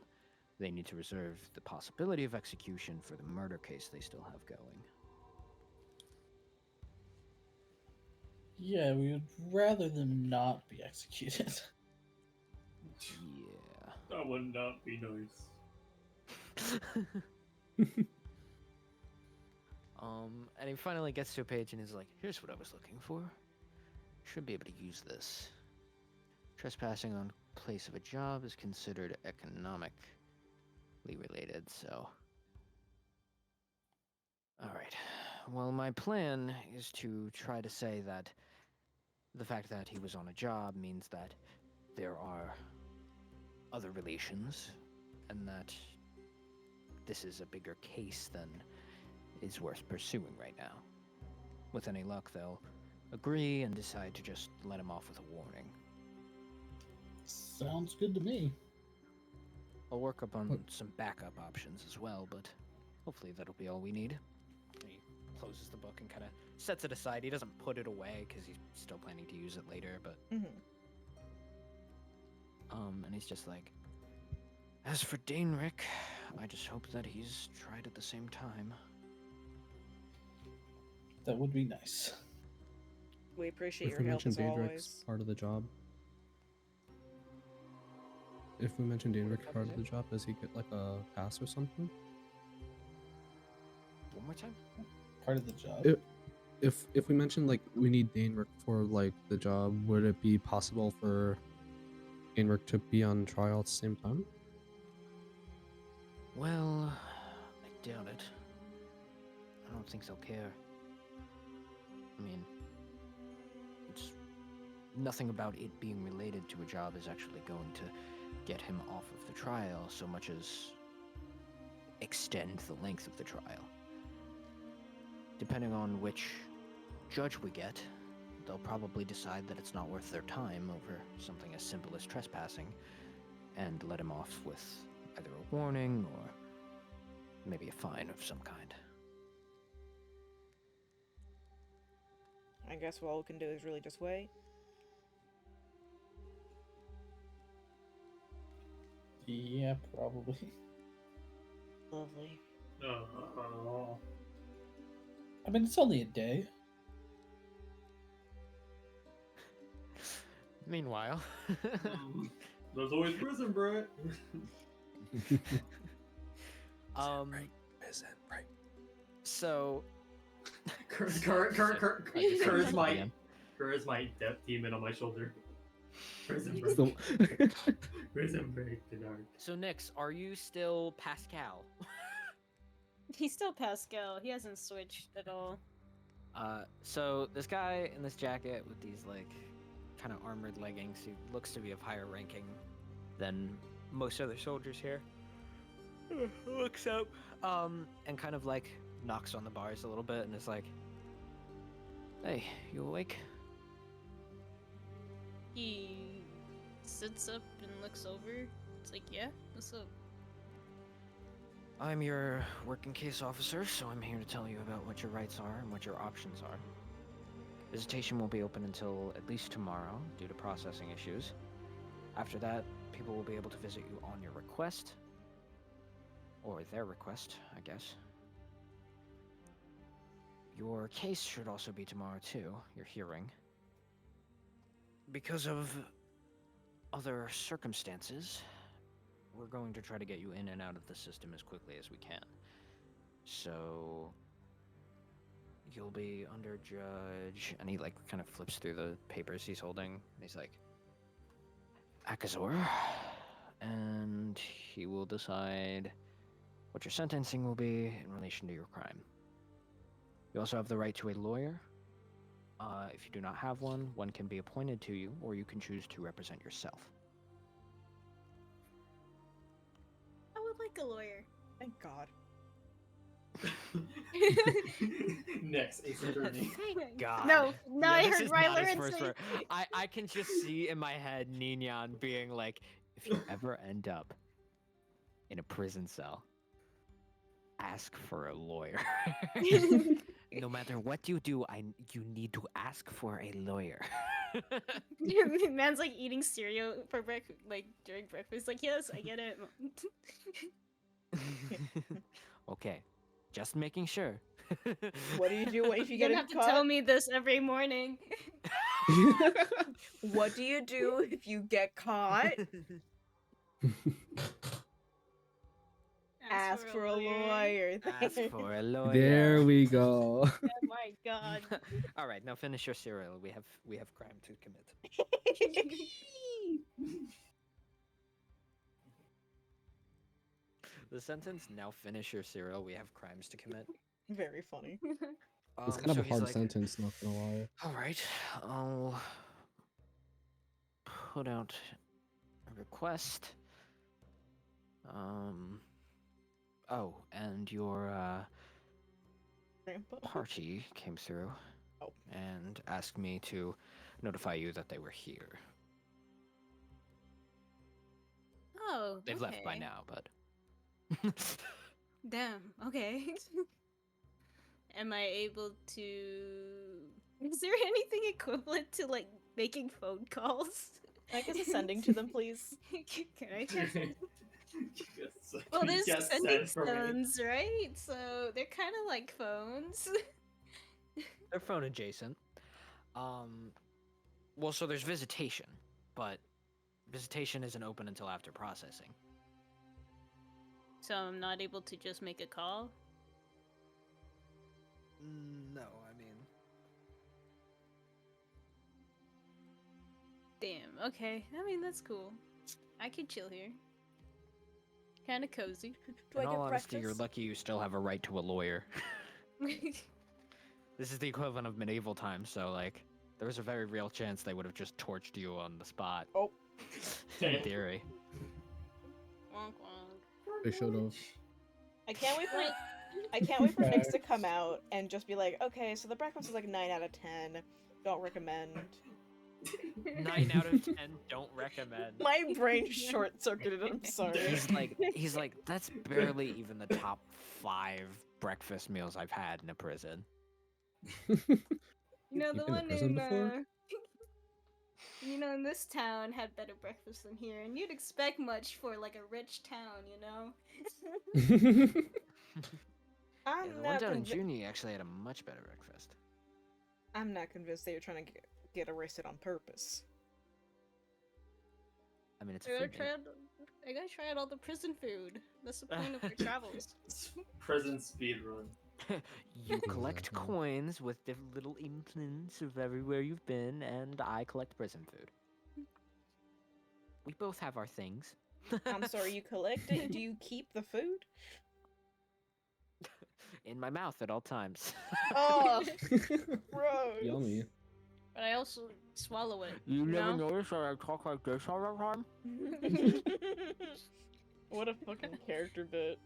they need to reserve the possibility of execution for the murder case they still have going." Yeah, we would rather them not be executed. Yeah. That would not be nice. And he finally gets to a page and is like, "Here's what I was looking for. Should be able to use this. Trespassing on place of a job is considered economically related, so." Alright. Well, my plan is to try to say that the fact that he was on a job means that there are other relations, and that this is a bigger case than is worth pursuing right now. With any luck, they'll agree and decide to just let him off with a warning. Sounds good to me. I'll work up on What- some backup options as well, but hopefully that'll be all we need. And he closes the book and kind of sets it aside. He doesn't put it away because he's still planning to use it later, but Mm-hmm. and he's just like, "As for Daenric, I just hope that he's tried at the same time." That would be nice. We appreciate If your we help mention as Daedric's always. part of the job. If we mention Daedric's part of the job, does he get like a pass or something? One more time? Part of the job. If we mention like we need Daenric for like the job, would it be possible for Daenric to be on trial at the same time? Well, I doubt it. I don't think they'll care. I mean, it's nothing about it being related to a job is actually going to get him off of the trial so much as extend the length of the trial. Depending on which judge we get, they'll probably decide that it's not worth their time over something as simple as trespassing and let him off with either a warning or maybe a fine of some kind. I guess all we can do is really just wait. Yeah, probably. Lovely. Oh. I mean, it's only a day. Meanwhile, There's always prison, Brett. So Cur's my death demon on my shoulder. Prison break. So- Prison break the dark. So Nix, are you still Pascal? He's still Pascal. He hasn't switched at all. So this guy in this jacket with these like kind of armored leggings, he looks to be of higher ranking than most other soldiers here. Looks up, and kind of like knocks on the bars a little bit and is like, "Hey, you awake?" He sits up and looks over. It's like, yeah, what's up? I'm your working case officer, so I'm here to tell you about what your rights are and what your options are. Visitation will be open until at least tomorrow due to processing issues. After that, people will be able to visit you on your request. Or their request, I guess. Your case should also be tomorrow too, your hearing. Because of other circumstances, we're going to try to get you in and out of the system as quickly as we can. So you'll be under judge, and he like kind of flips through the papers he's holding. And he's like, Akazor, and he will decide what your sentencing will be in relation to your crime. You also have the right to a lawyer. If you do not have one, one can be appointed to you, or you can choose to represent yourself. I would like a lawyer. Thank God. Next, Ace Attorney. God. No, I this heard is not his Ryler and first say. word. I can just see in my head Nignan being like, if you ever end up in a prison cell, ask for a lawyer. No matter what you do, you need to ask for a lawyer. Man's like eating cereal for breakfast, like during breakfast. Like, yes, I get it. Okay, just making sure. What do you do if you You're get gonna have to caught? tell me this every morning. What do you do if you get caught? Ask for a lawyer. Ask for a lawyer. There we go. Oh my god. All right, now finish your cereal. We have crime to commit. The sentence, now finish your cereal. We have crimes to commit. Very funny. It's kind of so a he's hard like, sentence, not gonna lie. All right, I'll put out a request. Oh, and your Grandpa. party came through Oh. and asked me to notify you that they were here. Oh, They've left by okay. now, but Damn. Okay. Am I able to? Is there anything equivalent to like making phone calls? Can I get a sending to them, please? Can I? Yes, Well, there's yes, sending send for me. stones, right? So they're kind of like phones. they're phone adjacent. Well, so there's visitation, but visitation isn't open until after processing. So I'm not able to just make a call. No, I mean, Damn. Okay. I mean that's cool. I could chill here. Kind of cozy. Do I in get all honesty, breakfast? you're lucky you still have a right to a lawyer. This is the equivalent of medieval times, so like, there was a very real chance they would have just torched you on the spot. Oh. In theory. Wonk wonk. They should have. I can't wait for Nyx to come out and just be like, okay, so the breakfast is like 9 out of 10. Don't recommend. 9 out of 10, don't recommend. My brain short circuited. I'm sorry. He's like, that's barely even the top 5 breakfast meals I've had in a prison. You know, You've the been in one prison in before? in this town had better breakfast than here, and you'd expect much for like a rich town, you know? I'm Yeah, the one not down in convi- Juni actually had a much better breakfast. I'm not convinced they were trying to get arrested on purpose. I mean, it's I a gotta food try meal. out, I gotta try out all the prison food. That's the point of our travels. Prison speed run. You collect Exactly. coins with the little imprints of everywhere you've been, and I collect prison food. We both have our things. I'm sorry, you collect it? Do you keep the food? In my mouth at all times. Oh, gross. Yummy. But I also swallow it. You never know? noticed that I talk like this all the time? What a fucking character bit.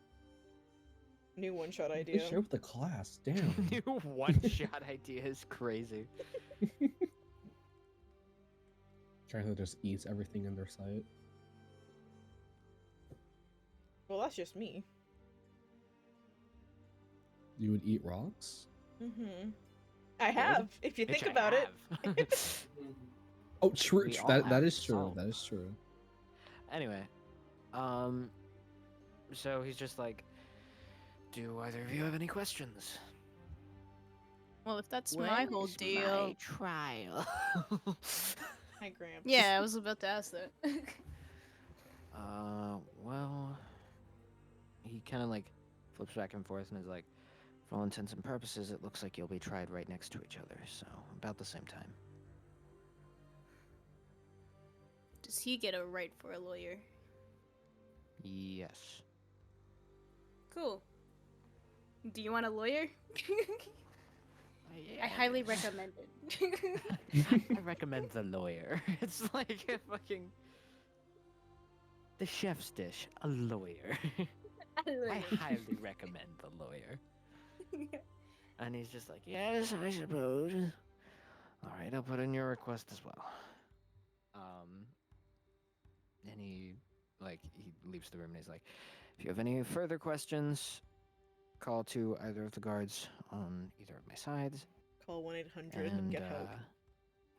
New one-shot They idea. share with the class. Damn. New one-shot idea is crazy. Trying to just eat everything in their sight. Well, that's just me. You would eat rocks? Mm-hmm. I have, if you Bitch, think I about it. have. Oh, true. We all That have is true. salt. That is true. Anyway, so he's just like, do either of you have any questions? Well, if that's my whole deal. Trial. Hi, Gramps. Yeah, I was about to ask that. Well, he kind of like flips back and forth and is like, for all intents and purposes, it looks like you'll be tried right next to each other, so about the same time. Does he get a right for a lawyer? Yes. Cool. Do you want a lawyer? I highly recommend it. I recommend the lawyer. It's like a fucking the chef's dish, a lawyer. I highly recommend the lawyer. And he's just like, yes, I suppose. All right, I'll put in your request as well. And he leaves the room and he's like, if you have any further questions, call to either of the guards on either of my sides. Call 1-800 And get help.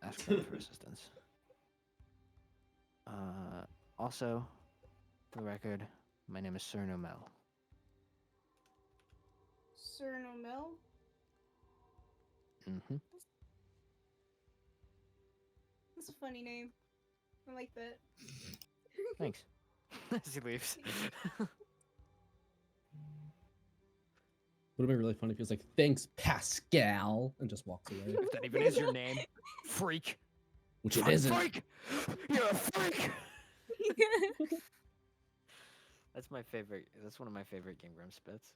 ask them for assistance. Also, for the record, my name is Sir Nomel. Sir Nomel? Mm-hmm. That's a funny name. I like that. Thanks. As he leaves. Would have been really funny if he was like, "Thanks, Pascal," and just walks away. If that even is your name, freak. Which it Fucking isn't. Freak! You're a freak! That's my favorite. That's one of my favorite Game Grumps bits.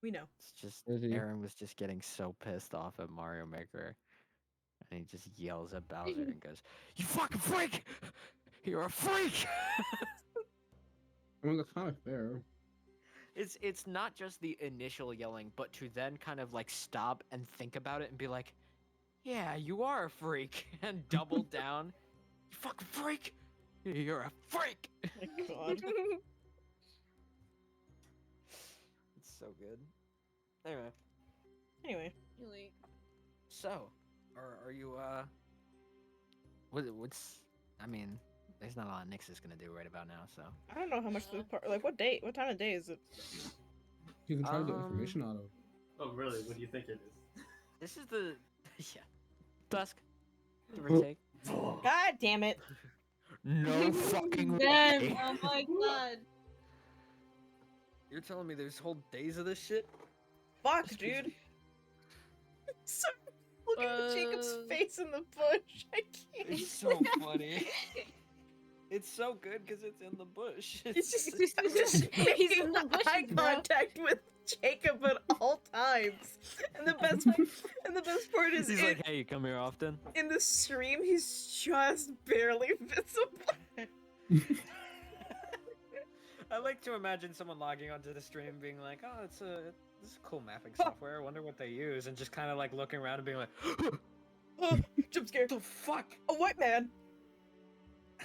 We know. It's just Is he? Aaron was just getting so pissed off at Mario Maker, and he just yells at Bowser and goes, "You fucking freak! You're a freak!" I mean, that's kind of fair. It's not just the initial yelling, but to then kind of like stop and think about it and be like, "Yeah, you are a freak," and double down. You fucking freak! You're a freak! My God. It's so good. Anyway, Anyway, Really? so are you what's I mean, there's not a lot Nyx is gonna do right about now, so I don't know how much this part. Like, what date? What time of day is it? You can try to get information out of. Oh, really? What do you think it is? this is the yeah. Dusk. Give or take. God damn it! No fucking Damn! way. Oh my god! You're telling me there's whole days of this shit? Fuck, dude. So, look at Jacob's Uh. face in the bush. I can't. It's so funny. It's so good because it's in the bush. It's just He's making in the bush, eye bro. contact with Jacob at all times. And the best part is He's like, "Hey, you come here often?" in the stream, he's just barely visible. I like to imagine someone logging onto the stream being like, "Oh, this is cool mapping software. I wonder what they use," and just kind of like looking around and being like, Oh, jump scare. "The fuck." A white man.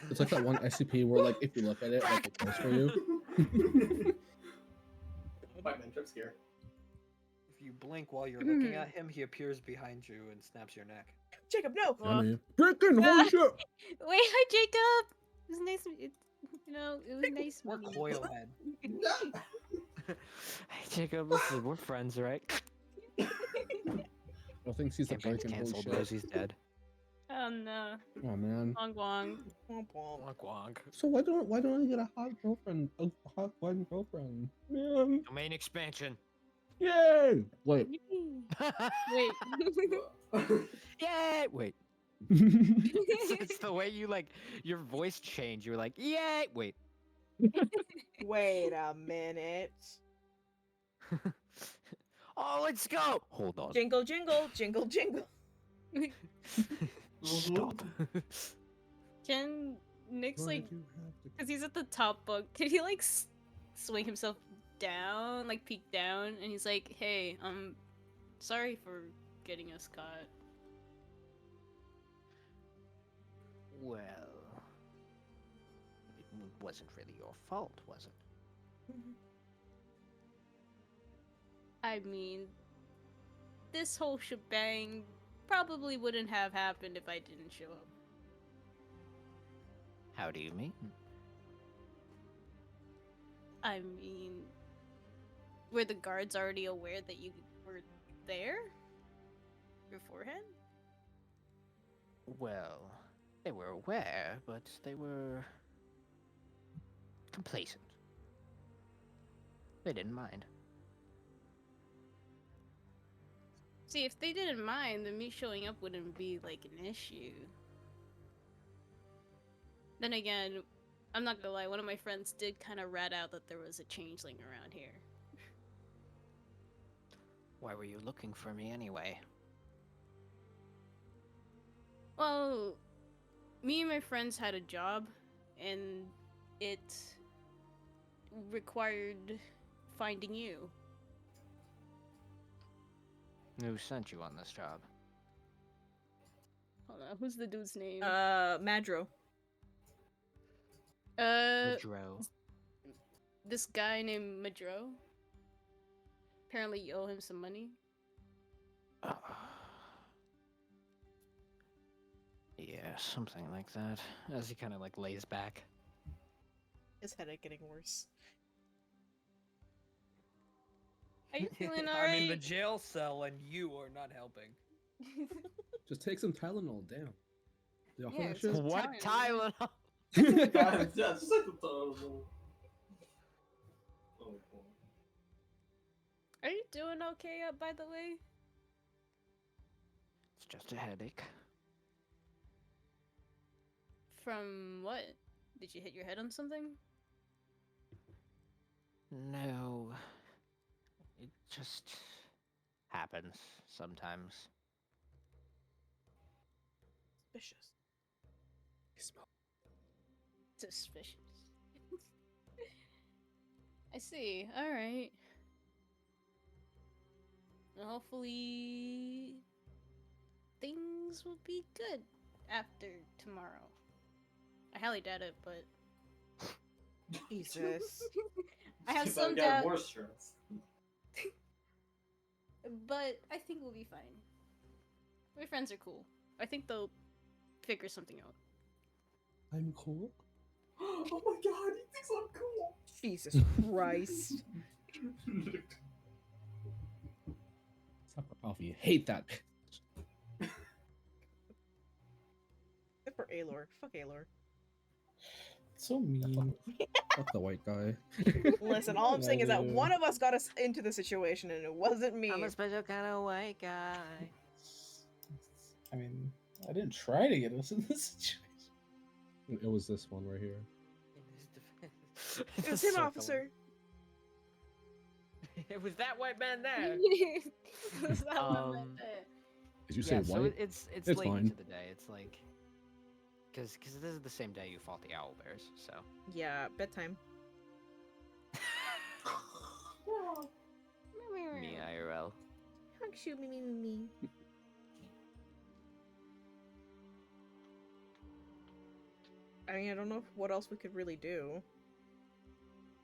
It's like that one SCP where, like, if you look at it, like, it goes for you. White man trip scare. If you blink while you're looking at him, he appears behind you and snaps your neck. Jacob, no. I mean, freaking holy shit! Wait, hi Jacob! It was nice, it was nice Or meeting you. Coilhead. Hey, Jacob, listen, we're friends, right? I think he's the Campaign's breaking holy canceled, shit. Rosie's dead. Oh no. Oh man. Wong wong. Womp womp. Wonk wonk. So why don't I get a hot girlfriend? A hot white girlfriend? Man. Domain expansion. Yay! Wait. Wait. Yay! Wait. It's the way you like your voice change. You're like, yay! Wait. Wait a minute. Oh, let's go! Hold on. Jingle, jingle, jingle, jingle. Stop. Can Nick's Why like, did you have to- because he's at the top bunk, can he like swing himself down, like peek down, and he's like, "Hey, sorry for getting us caught." Well, it wasn't really your fault, was it? I mean, this whole shebang probably wouldn't have happened if I didn't show up. How do you mean? I mean, were the guards already aware that you were there beforehand? Well, they were aware, but they were complacent. They didn't mind. See, if they didn't mind, then me showing up wouldn't be like an issue. Then again, I'm not gonna lie, one of my friends did kind of rat out that there was a changeling around here. Why were you looking for me anyway? Well, me and my friends had a job, and it required finding you. Who sent you on this job? Hold on, who's the dude's name? Madro. Madro. This guy named Madro. Apparently you owe him some money. Yeah, something like that. As he kind of like lays back. His headache getting worse. Are you feeling I'm in the alright? jail cell and you are not helping. Just take some Tylenol. Damn. Y'all feel Yeah, that it's just shit? What Tylenol. Tylenol? Yeah, just like the Tylenol. Oh, boy. Are you doing okay, by the way? It's just a headache. From what? Did you hit your head on something? No. It just happens sometimes. Suspicious. I smell. Suspicious. I see. Alright. Well, hopefully things will be good after tomorrow. I highly doubt it, but Jesus. I have If some got doubt. more stress. But I think we'll be fine. My friends are cool. I think they'll figure something out. I'm cool. Oh my god, he thinks I'm cool. Jesus Christ. Suck for coffee. Hate that. Good for Aelor. Fuck Aelor. So mean. Fuck the white guy. Listen, all I'm saying is that Dude. one of us got us into the situation and it wasn't me. I'm a special kind of white guy. I mean, I didn't try to get us in this situation. It was this one right here. It was him, officer. It was that white man there. That's not what I meant Um, there. Did you say Yeah, so white? it's It's late fine. into the day. It's like because this is the same day you fought the owl bears. So Yeah, bedtime. me IRL. Hug shoot me. I mean, I don't know what else we could really do.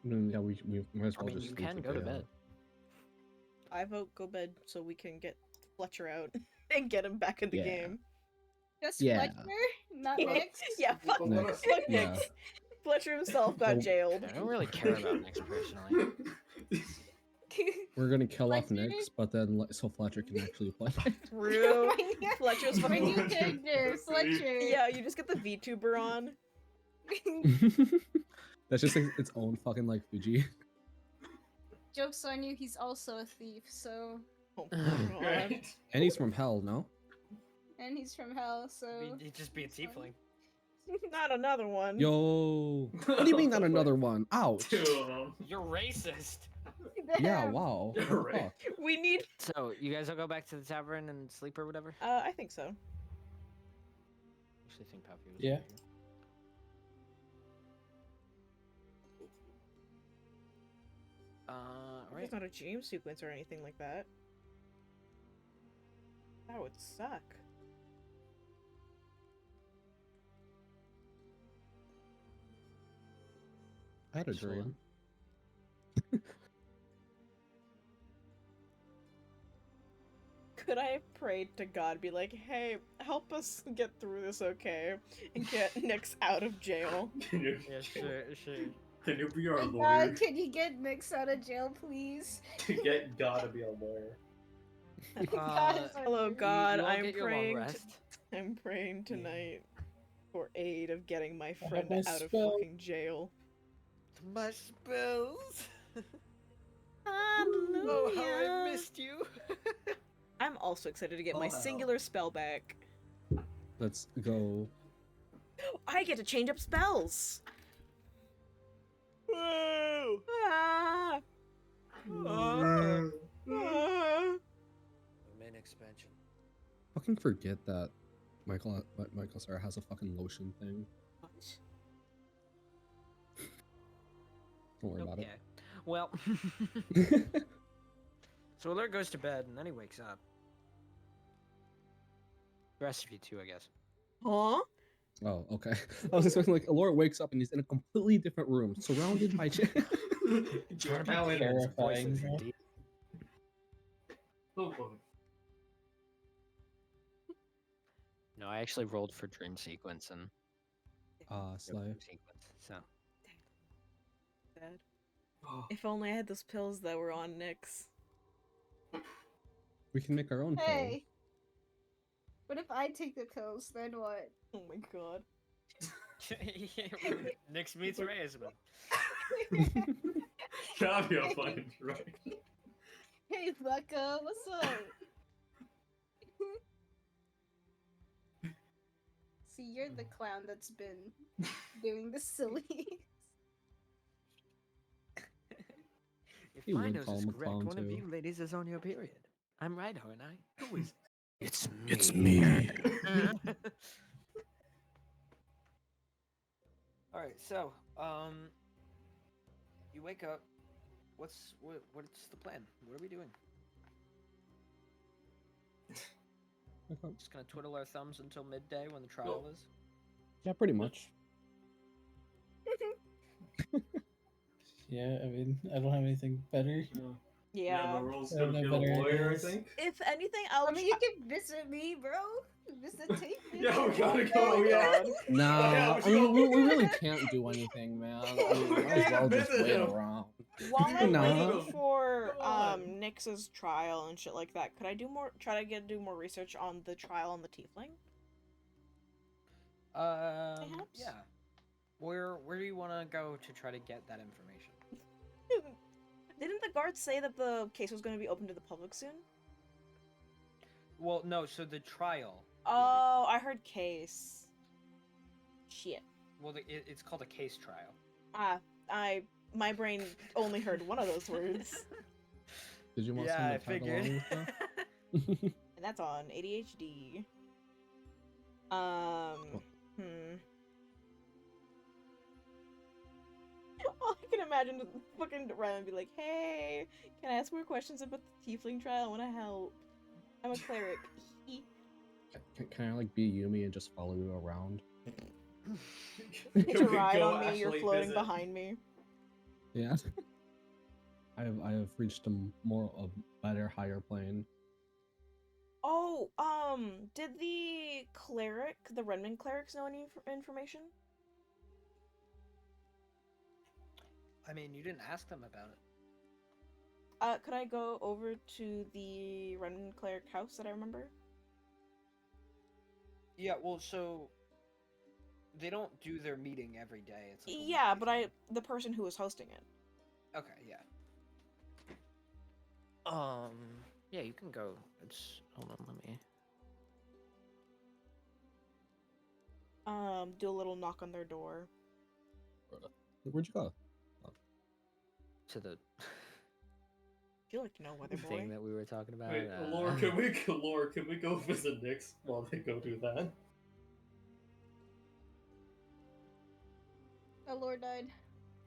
Yeah, we might as I well mean, just you sleep can the go to day bed. out. I vote go bed so we can get Fletcher out and get him back in the Yeah. game. Just Yeah. Fletcher, not Yeah. Nix. Yeah, fuck Next. fuck Yeah. Nix. Fletcher himself got Well- jailed. I don't really care about Nix personally. We're gonna kill off Fletcher? Nix, but then so Fletcher can actually play. True. Fletcher's My fucking. new character, Fletcher. Yeah, you just get the VTuber on. That's just like, its own fucking like Fuji. Joke's on you, he's also a thief, so. Oh my god. Right. And he's from hell, no? And he's from hell, so. He'd just be a tiefling. Not another one. Yo, what do you mean not another one? Ouch. Two of them. You're racist. Yeah, Damn. wow. You're What the right. fuck? We need. So you guys will go back to the tavern and sleep or whatever. I think so. actually think Palpy was. Yeah. over here. Alright. It's not a dream sequence or anything like that. That would suck. I had a Sure. dream. Could I have prayed to God, be like, hey, help us get through this, okay? And get Nyx out of jail. Can you, Yeah, sure. can you be our My lawyer? God, can you get Nyx out of jail, please? To get God to be a lawyer. God, Hello, You- God, you all I'm get your long praying. rest. I'm praying tonight for aid of getting my have friend my out of spell. fucking jail. My spells. Hallelujah. Oh, how I missed you. I'm also excited to get my Oh, hell. singular spell back. Let's go. I get to change up spells. Whoa! Ah, ah, The main expansion. Fucking forget that Michael Sarah has a fucking lotion thing. What? Don't worry about Okay. Well, it. so Alert goes to bed and then he wakes up. The rest of you too, I guess. Huh? Oh, okay. I was expecting like Alora wakes up and he's in a completely different room, surrounded by Terrifying, bro. Oh, boy. No, I actually rolled for dream sequence and Slay. dream sequence. So Dad. Oh. If only I had those pills that were on Nyx. We can make our own pill. Hey. What if I take the pills? Then what? Oh my god. Nyx meets Raisman. That'd be a fucking drug. Hey, Becca, what's up? See, you're the clown that's been doing the silly. If You my would nose call is him a correct, clown, one of too. you ladies is on your period. I'm right, aren't I? Who is? It's me. All right, so you wake up. What's the plan? What are we doing? Just gonna twiddle our thumbs until midday when the trial is. Yeah, pretty much. Yeah, I mean, I don't have anything better. Yeah. Moral's I gonna don't be know a better lawyer, I ideas. think. If anything, I'll. I mean, you can visit me, bro. Visitation. Yeah, we gotta Oh go, my yeah. God. Nah, Yeah, I mean, we really can't do anything, man. I mean, we might as well just Visit wait him. around. While I'm Nah. waiting for Come on. Nyx's trial and shit like that, could I do more research on the trial on the tiefling? Perhaps? Yeah. Where do you want to go to try to get that information? Didn't the guards say that the case was going to be open to the public soon? Well, no. So the trial. Oh, I heard case. Shit. Well, it's called a case trial. My brain only heard one of those words, Did you want Yeah, someone I to tag figured. along with that? and that's on ADHD. All I can imagine is fucking Ryan be like, "Hey, can I ask more questions about the tiefling trial? I want to help. I'm a cleric." Can I like be Yumi and just follow you around? To Can we ride go on me, you're actually floating visit? behind me. Yeah. I have reached a better, higher plane. Oh, did the cleric, the Renman clerics, know any information? I mean, you didn't ask them about it. Could I go over to the Renman cleric house that I remember? Yeah. Well, so they don't do their meeting every day. It's like a Yeah, weekly but thing. the person who was hosting it. Okay. Yeah. Yeah, you can go. It's hold on, let me. Do a little knock on their door. Where'd you go? To the Do you like to know, weather boy? thing that we were talking about. Wait, Laura, can we go visit Nyx while they go do that? Aelor died.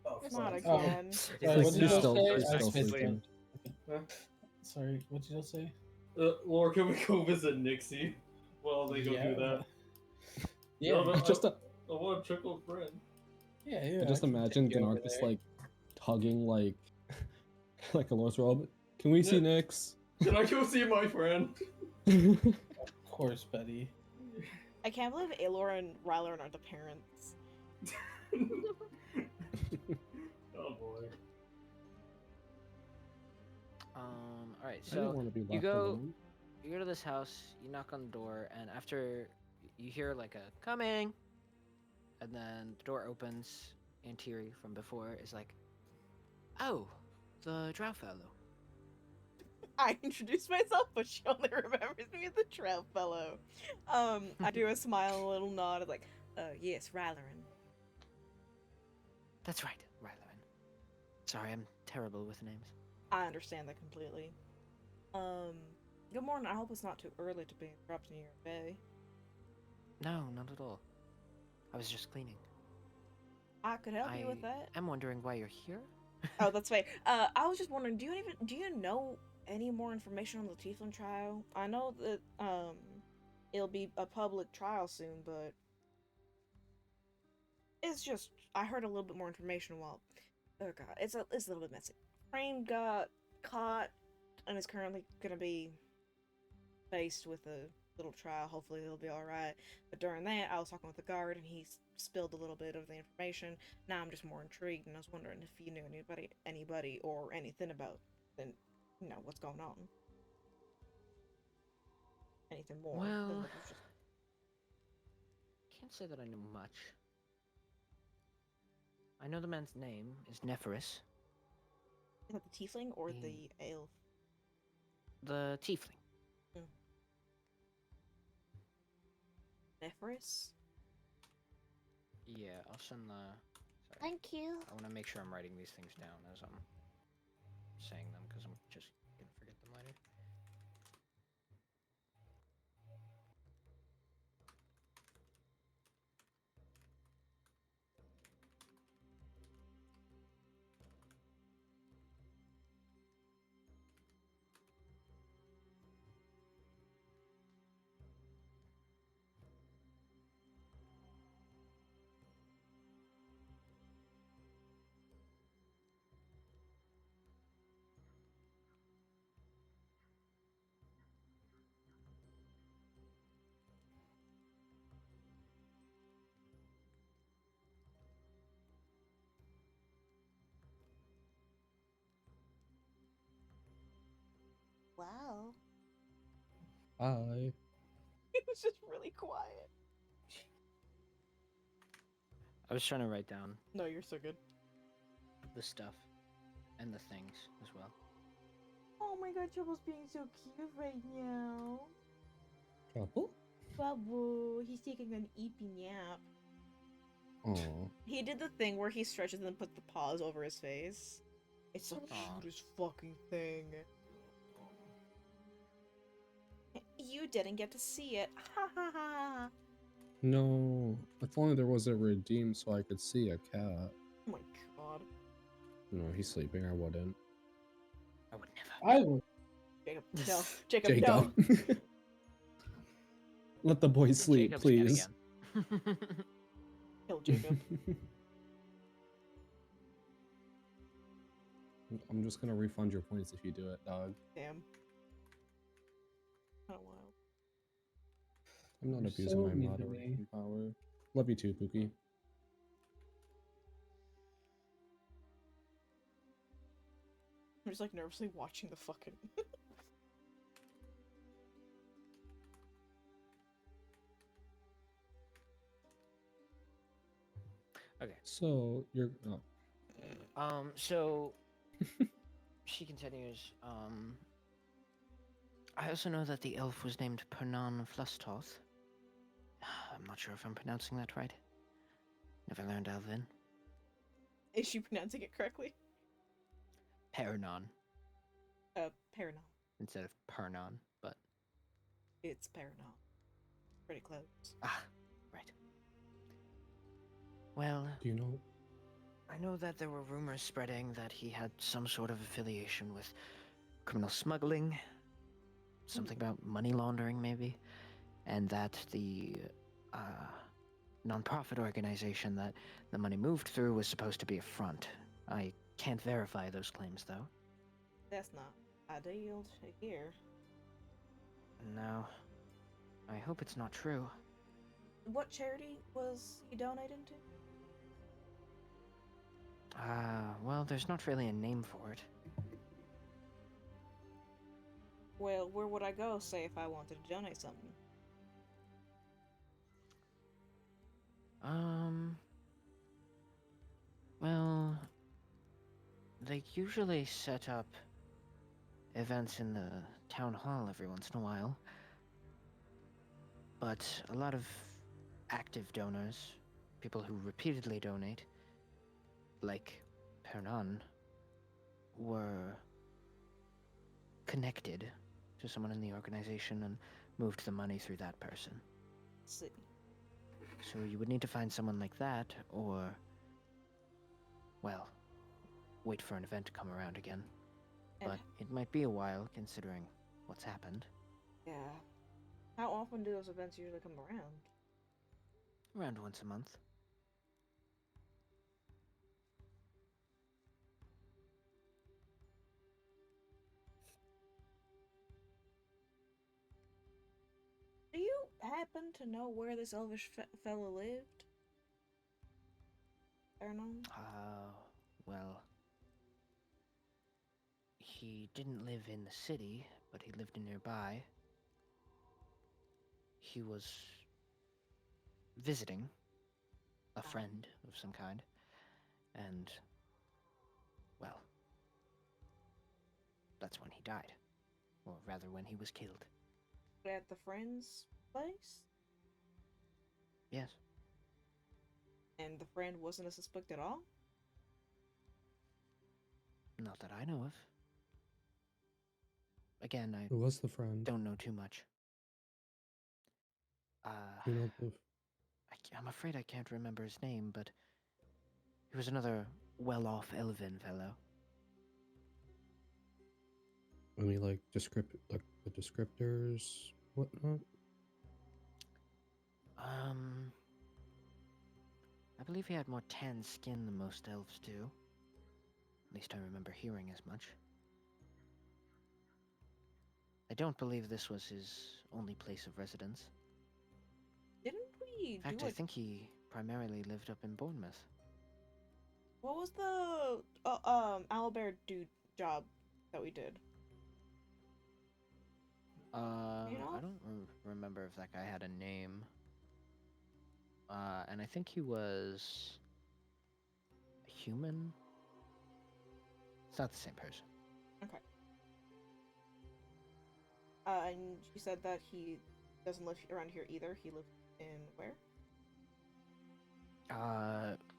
Oh, Not fuck. Oh. again. Sorry, Like, what did you you're just still- say? you're I still spaced sleeping. out. Huh? Sorry, what did you just say? Laura, can we go visit Nixie while they go do that? Yeah, but I just I want to check on friend. yeah. I just can take imagine you over Denark just there. like tugging like like a Lord's robe. Can we see Yeah. Nyx? Can I go see my friend? Of course, buddy. I can't believe Aelor and Rylan are the parents. Oh boy. All right. I didn't So want to be left you go. alone. You go to this house. You knock on the door, and after you hear like a coming, and then the door opens. And Tiri from before is like, "Oh, the drow fellow." I introduced myself, but she only remembers me as the Trout Fellow. I do a smile and a little nod, like, yes, Rylan. That's right, Rylan. Sorry, I'm terrible with names. I understand that completely. Good morning. I hope it's not too early to be interrupting your day. No, not at all. I was just cleaning. I could help you with that. I'm wondering why you're here. Oh, that's fine. I was just wondering, do you know any more information on the Tiefling trial? I know that it'll be a public trial soon, but it's just I heard a little bit more information while oh god, it's a little bit messy. Frame got caught and is currently gonna be faced with a little trial. Hopefully he'll be alright. But during that, I was talking with the guard and he spilled a little bit of the information. Now I'm just more intrigued and I was wondering if you knew anybody or anything about then what's going on. Anything more than Well, what was just can't say that I know much. I know the man's name is Nephris, is that the tiefling or Mm. the elf? the tiefling. Nephris? Yeah, I'll send the. Sorry, Thank you. I want to make sure I'm writing these things down as I'm saying them because I'm just gonna forget them later. Wow. Bye. It was just really quiet. I was trying to write down No, you're so good. the stuff and the things as well. Oh my god, Trouble's being so cute right now. Trouble? Babu, he's taking an eepy nap. Oh. He did the thing where he stretches and then puts the paws over his face. It's the Aw. cutest fucking thing. You didn't get to see it. Ha ha ha. No. If only there was a redeem so I could see a cat. Oh my god. No, he's sleeping. I wouldn't. I would never. I will. Jacob, no. Jacob, no. Jacob. Let the boy sleep, Jacob's cat please. again. Kill Jacob. I'm just gonna refund your points if you do it, dog. Damn. Oh wow. I'm not You're abusing so my mean to moderation power. Love you too, Pookie. I'm just like nervously watching the fucking. Okay. So you're. Oh. So she continues. I also know that the elf was named Pernan Flustoth. I'm not sure if I'm pronouncing that right. Never learned Elven. Is she pronouncing it correctly? Pernan Paranon. instead of Pernan, but It's Paranon. Pretty close. right. Well, Do you know? I know that there were rumors spreading that he had some sort of affiliation with criminal smuggling, something about money laundering, maybe, and that the uh, nonprofit organization that the money moved through was supposed to be a front. I can't verify those claims, though. That's not ideal to hear. No, I hope it's not true. What charity was he donating to? Well, there's not really a name for it. Well, where would I go, say, if I wanted to donate something? Well, they usually set up events in the town hall every once in a while. But a lot of active donors, people who repeatedly donate, like Hernan, were connected to someone in the organization and moved the money through that person. Let's see. So you would need to find someone like that, or, well, wait for an event to come around again. And But it might be a while, considering what's happened. yeah. How often do those events usually come around? Around once a month. Do you happen to know where this elvish fella lived? Ernon? Well, he didn't live in the city, but he lived nearby. He was visiting a friend of some kind, and, well, that's when he died. Or rather, when he was killed. At the friend's place? Yes. And the friend wasn't a suspect at all? Not that I know of. Again, I Who was the friend? don't know too much. You know the I'm afraid I can't remember his name, but he was another well-off elven fellow. any like the descriptors, whatnot? I believe he had more tan skin than most elves do. At least I remember hearing as much. I don't believe this was his only place of residence. Didn't we In fact, do I think he primarily lived up in Bournemouth. What was the owlbear dude job that we did? You know? I don't remember if that guy had a name. And I think he was a human. It's not the same person. Okay. And you said that he doesn't live around here either. He lived in where?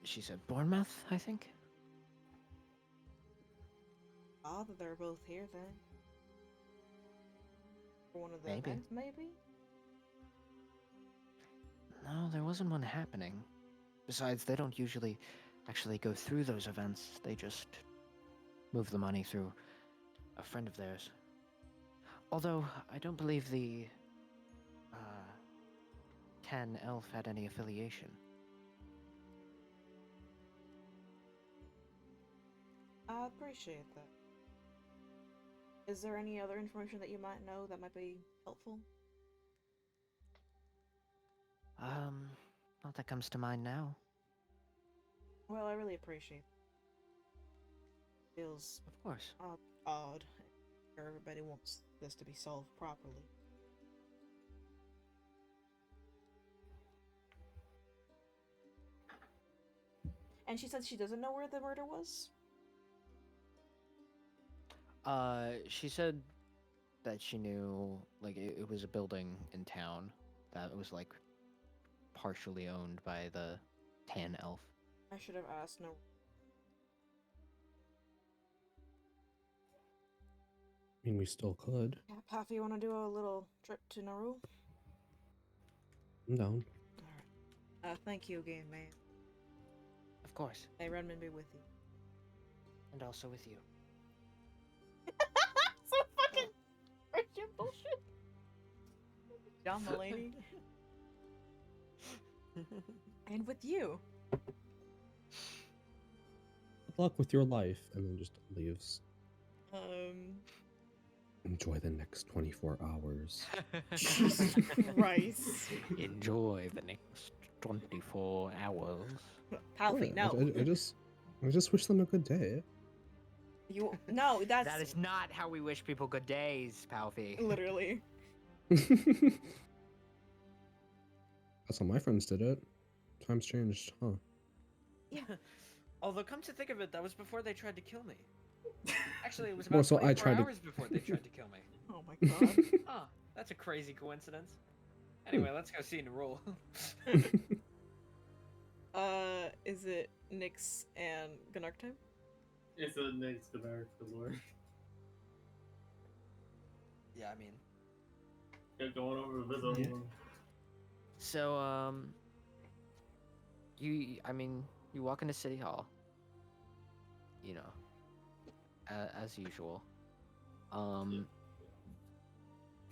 She said Bournemouth, I think. Ah, that they're both here then. For one of the Maybe. events, maybe? No, there wasn't one happening. Besides, they don't usually actually go through those events. They just move the money through a friend of theirs. Although, I don't believe the, 10 elf had any affiliation. I appreciate that. Is there any other information that you might know that might be helpful? Not that comes to mind now. Well, I really appreciate it. Feels Of course. odd. Everybody wants this to be solved properly. And she said she doesn't know where the murder was? She said that she knew, like, it was a building in town that was, like, partially owned by the tan elf. I should have asked. No. I mean, we still could. Yeah, Paffy, you want to do a little trip to Naru? I'm down. Alright. Thank you again, man. Of course. May Redmond be with you. And also with you. So fucking friendship bullshit. John Mulaney. And with you. Good luck with your life, and then just leaves. Enjoy the next 24 hours. Jesus Christ. Enjoy the next 24 hours. Palpy, Yeah, no. I just wish them a good day. No, that's That is not how we wish people good days, Palpy. literally. That's how my friends did it. Times changed, huh? Although, come to think of it, that was before they tried to kill me. Actually, it was Well, about so I 24 tried to- hours before they tried to kill me. Oh my god. Oh, that's a crazy coincidence. Anyway, let's go see and roll. Is it Nyx and Gunark time? It's a next to America, Lord. Yeah, I mean, Kept going over to visit Yeah. them. So, you walk into City Hall. You know, as usual.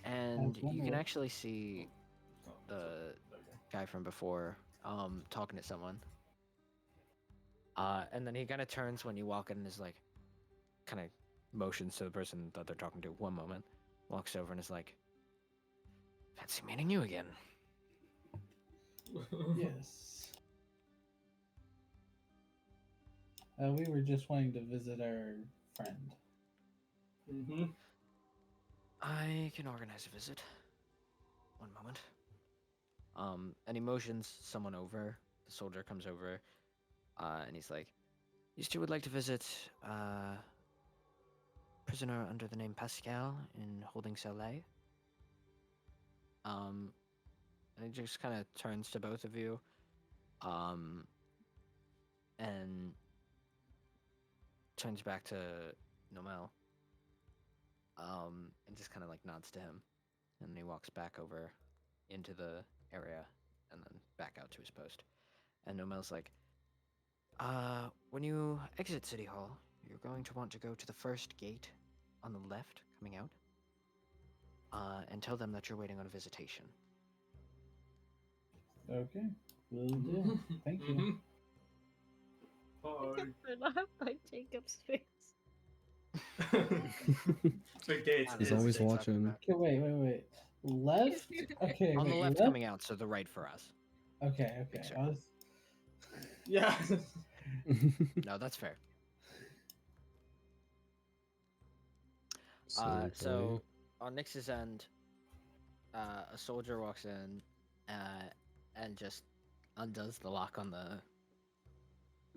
And you can actually see the guy from before, talking to someone. And then he kind of turns when you walk in and is like, kind of motions to the person that they're talking to one moment, walks over and is like, fancy meeting you again. Yes. We were just wanting to visit our friend. Mm-hmm. I can organize a visit. One moment. And he motions someone over. The soldier comes over, and he's like, "You two would like to visit prisoner under the name Pascal in holding cell A." And he just kind of turns to both of you, and turns back to Nomel, and just kind of like nods to him, and then he walks back over into the area and then back out to his post. And Nomel's like, when you exit City Hall, you're going to want to go to the first gate on the left coming out, and tell them that you're waiting on a visitation. Okay, will do. Thank you. Bye. They're not by Jacob's face. The gates. I don't He's know what always you're talking watching. about. Okay, wait. Left? Okay, On the wait, left coming out, so the right for us. Okay, Big okay. circle. I was... Yeah. No, that's fair. Silly So boy. on Nyx's end, a soldier walks in, and just undoes the lock on the.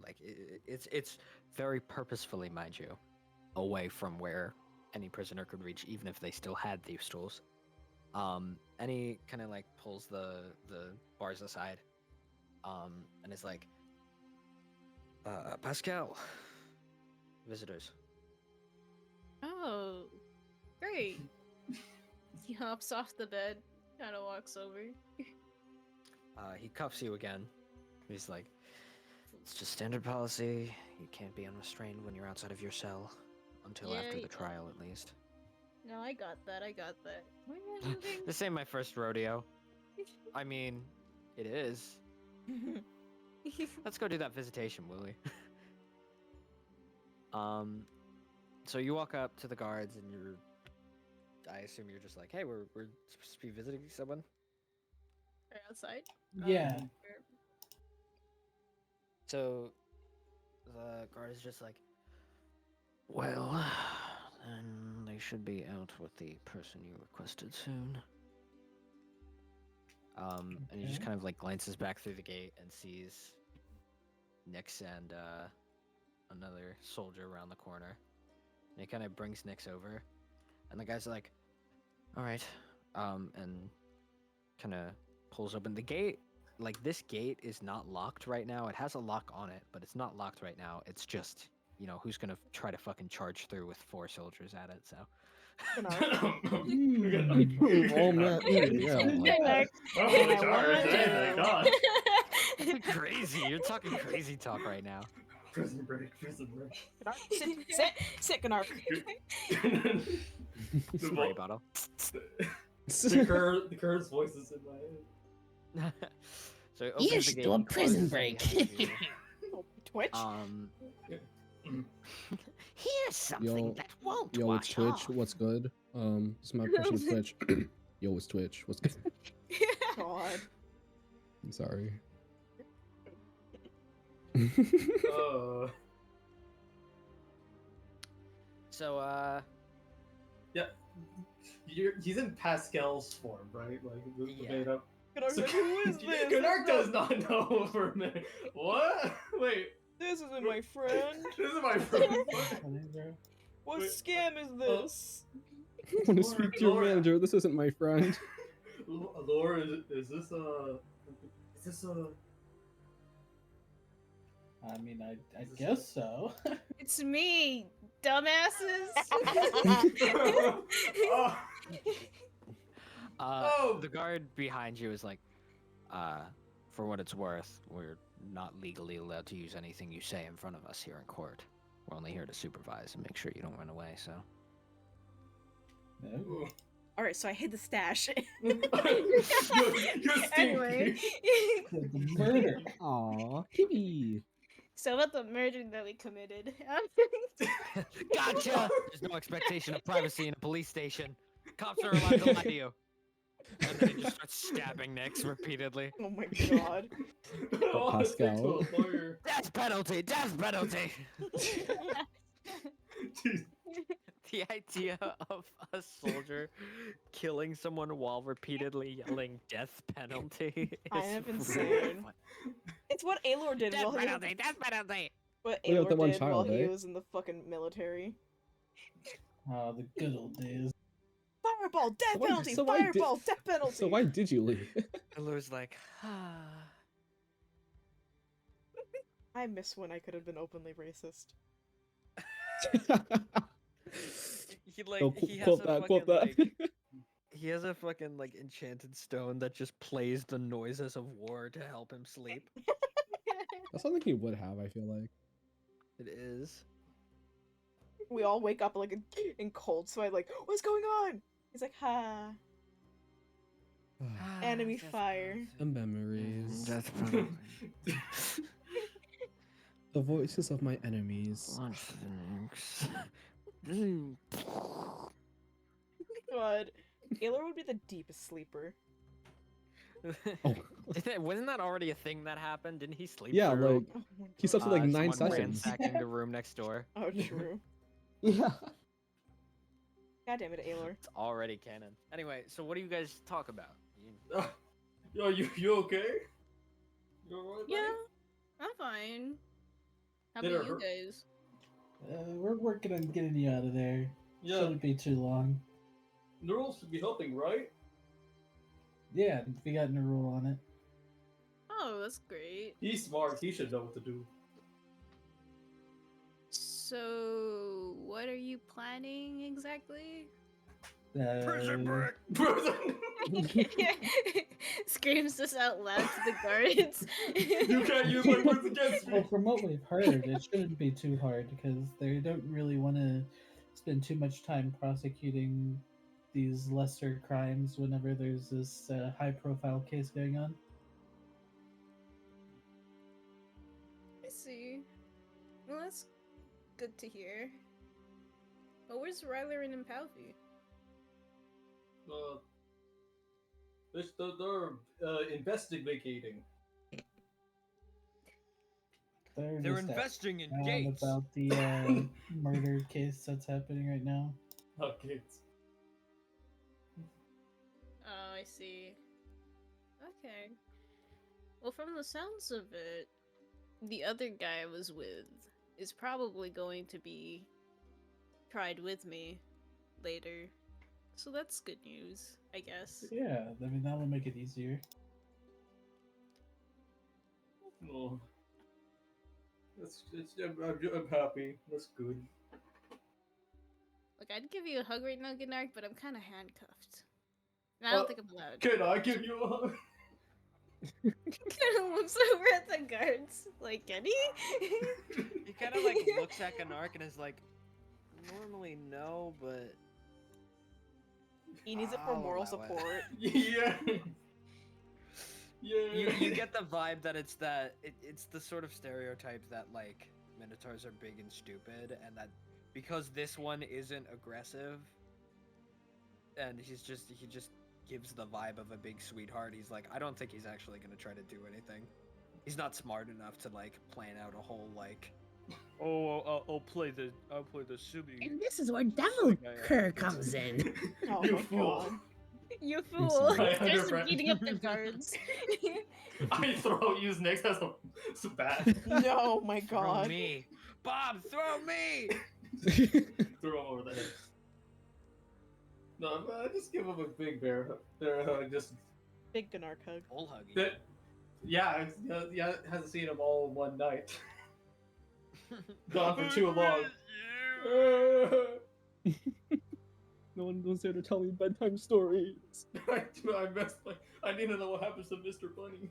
Like it's very purposefully, mind you, away from where any prisoner could reach, even if they still had these tools. And he kind of like pulls the bars aside, and is like, Pascal, visitors. Oh, great. He hops off the bed, kind of walks over. He cuffs you again. He's like, it's just standard policy. You can't be unrestrained when you're outside of your cell until Yeah, after the yeah. trial, at least. No, I got that. Where am I moving? This ain't my first rodeo. I mean, it is. Let's go do that visitation, will we? So you walk up to the guards, and I assume you're just like, hey, we're supposed to be visiting someone. Right outside. Yeah. Where- So the guard is just like, well, then they should be out with the person you requested soon. And he just Okay. kind of like glances back through the gate and sees Nyx and another soldier around the corner. And he kind of brings Nyx over, and the guy's like, all right, and kind of pulls open the gate. Like, this gate is not locked right now. It has a lock on it, but it's not locked right now. It's just, you know, who's gonna try to fucking charge through with 4 soldiers at it, so. Oh, man, yeah. And I Oh, wanna charge! Hey, know. thank God. Crazy. You're talking crazy talk right now. Prison break, prison break. Sit, Gnark. Spray bottle. The Kurt's voice is in my head. So it opens You the should gate do a and prison closes it break. behind you. Twitch. Here's something Yo, that won't Yo, it's wash Twitch. off. What's good? This is my impression of Twitch. Yo, it's Twitch. What's good? God. I'm sorry. So, Yeah. He's in Pascal's form, right? Like the Yeah. made up. Gnark's like, who is this? Gnark does not know for a minute. What? Wait. This isn't my friend. This is my friend. Funny, bro. What Wait, scam is this? I want to speak to your Laura. manager. This isn't my friend. Laura, is this a? Is this a? I mean, I guess so. It's me, dumbasses. Oh. the guard behind you is like, for what it's worth, we're not legally allowed to use anything you say in front of us here in court. We're only here to supervise and make sure you don't run away, so. No. All right, so I hid the stash. You're Anyway, The murder. Aw, Kitty. so about the murder that we committed. Gotcha! There's no expectation of privacy in a police station. Cops are allowed to lie to you. And then he just starts stabbing Nix repeatedly. Oh my god. Pascal. Death penalty! Death penalty! The idea of a soldier killing someone while repeatedly yelling death penalty is I am really insane. fun. It's what Aelor did Death while he penalty! Death penalty! what What about Aelor that one did while child, he eh? was in the fucking military. Oh, the good old days. Fireball, death So why- penalty, so why did- fireball, death penalty. So why did you leave? Elor's like, I miss when I could have been openly racist. he like Oh, he has quote a that, fucking quote that. like he has a fucking like enchanted stone that just plays the noises of war to help him sleep. That's something he would have, I feel like. It is. We all wake up like in cold sweat, like, what's going on? He's like, ha. Enemy Death fire. penalty. The memories. Death penalty. The voices of my enemies. Launch the nukes. God. Aelor would be the deepest sleeper. Oh. Wasn't that already a thing that happened? Didn't he sleep? Yeah, through, like, he slept for like 9 someone sessions. ransacking the room next door? Oh, true. Yeah. God damn it, Aelor. It's already canon. Anyway, so what do you guys talk about? You- Yo, you okay? You alright? Yeah, I'm fine. How Did about it you hurt? guys? We're working on getting you out of there. Yeah, Shouldn't be too long. Neural should be helping, right? Yeah, we got a rule on it. Oh, that's great. He's smart. He should know what to do. So, what are you planning exactly? Uh, Screams this out loud to the guards. You can't use my words against Well, me. from what we've heard, it shouldn't be too hard because they don't really want to spend too much time prosecuting these lesser crimes whenever there's this high-profile case going on. I see. Well, that's good to hear. But where's Ryler and Palpy? They're investigating. They're They're just investing in asking gates. about the murder case that's happening right now. Okay. Oh, I see. Okay. Well, from the sounds of it, the other guy I was with is probably going to be tried with me later. So that's good news, I guess. Yeah, I mean that will make it easier. No. I'm happy. That's good. Look, I'd give you a hug right now, Gnark, but I'm kind of handcuffed. And I don't think I'm allowed. Can I give you a hug? Kind of looks over at the guards, like, Kenny? He kind of like looks at Ganark and is like, normally no, but He needs it for I'll moral allow it." support. Yeah. Yeah. You get the vibe that it's the sort of stereotype that like minotaurs are big and stupid, and that because this one isn't aggressive, and he just gives the vibe of a big sweetheart. He's like, I don't think he's actually gonna try to do anything. He's not smart enough to like plan out a whole like. Oh, I'll play the Subi. And this is where Devil Cur comes in. Oh You my fool. god. You I'm fool! sorry. I Just understand. beating up the guards. I use next as a bat. No, my Throw god. me, Bob! Throw me! Throw him over the head. No, I just give him a big bear hug. Just Big Gnark hug. Bull huggy. that. Yeah, hasn't seen him all in one night. Gone for too long. No one was there to tell me bedtime stories. I messed. I need to know what happens to Mr. Bunny.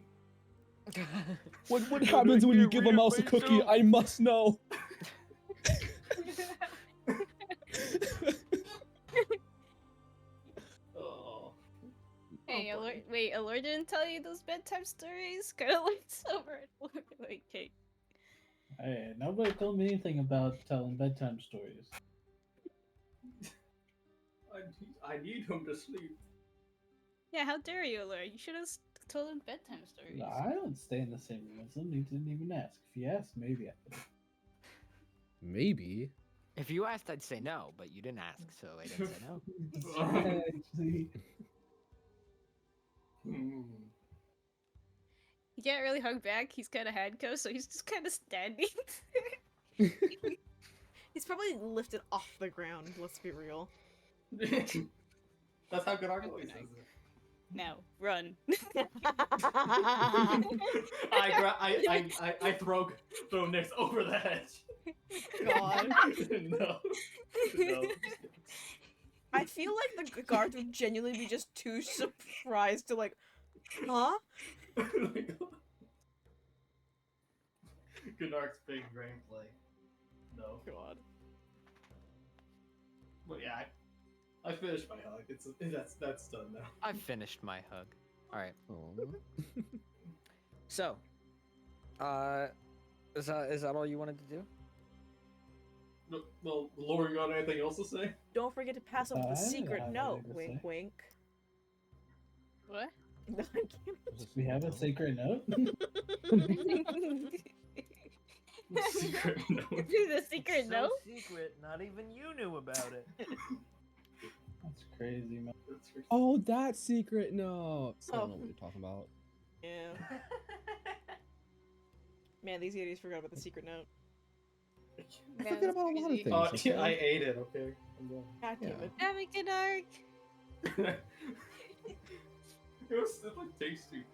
What happens when you give a mouse a cookie? I must know. Oh. Hey, Oh, boy. Allure, wait, Allure didn't tell you those bedtime stories? Kind of looks over at Allure like, hey. Hey, nobody told me anything about telling bedtime stories. I need him to sleep. Yeah, how dare you, Allure? You should have told him bedtime stories. I don't stay in the same room as them. You didn't even ask. If you asked, maybe I could. Maybe. If you asked, I'd say no, but you didn't ask, so I didn't say no. Actually, Hmm. He can't really hug back. He's kind of handcuffed, so he's just kind of standing. He's probably lifted off the ground, let's be real. That's how good our voice is. Now, run. I throw Nix over the hedge. God. No. I feel like the guards would genuinely be just too surprised to like, huh? Gunark's big brain play. No. God. But yeah, I finished my hug. That's done now. I've finished my hug. All right. Aw. So, is that all you wanted to do? No, well, Laura, you got anything else to say? Don't forget to pass over I the don't secret have note. anything to Wink, say. wink. What? No, I can't. we have a secret note. Secret note. The secret note? secret, not even you knew about it. That's crazy, man. That's for- Oh, that secret note. I don't know Oh. what you're talking about. Yeah. Man, these idiots forgot about the secret note. I Yeah, forget that's about a lot of crazy. things. Oh, okay? I ate it. Okay. I'm done. God damn Yeah. it. Have a good arc. It was like tasty.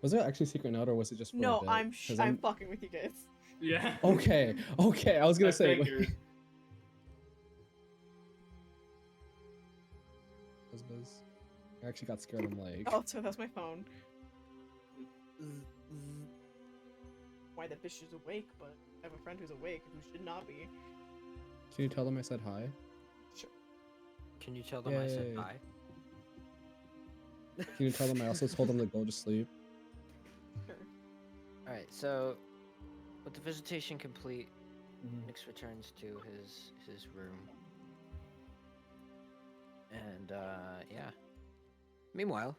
Was it actually secret note or was it just for a No, bit? I'm 'Cause I'm fucking with you guys. Yeah. Okay, okay. I was gonna I say. figured. Buzz. I actually got scared. I'm like, Oh, so that's my phone. Why that bitch is awake, but I have a friend who's awake who should not be. can you tell them I said hi? Can you tell them I said Yay. bye? Can you tell them I also told them to go to sleep? Sure. All right. So, with the visitation complete, Mhm. Nyx returns to his room, and yeah. Meanwhile,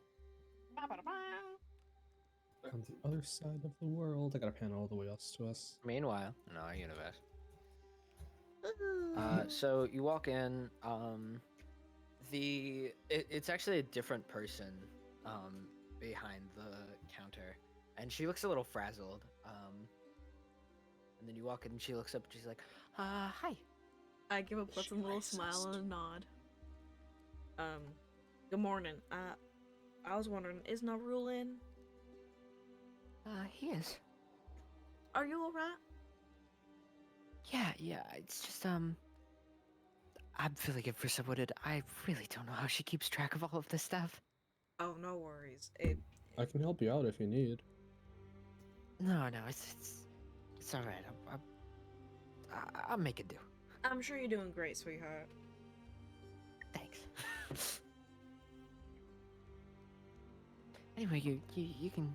On the other side of the world, I got a panel all the way else to us. in our universe. So you walk in. It's actually a different person behind the counter, and she looks a little frazzled. And then you walk in, and she looks up, and she's like, "Hi." I give a pleasant little smile and a nod. Good morning. I was wondering, is Narul in? He is. Are you alright? Yeah. It's just I'm feeling it for someone. I really don't know how she keeps track of all of this stuff. Oh, no worries. I can help you out if you need. No, it's all right. I'll make it do. I'm sure you're doing great, sweetheart. Thanks. Anyway, you can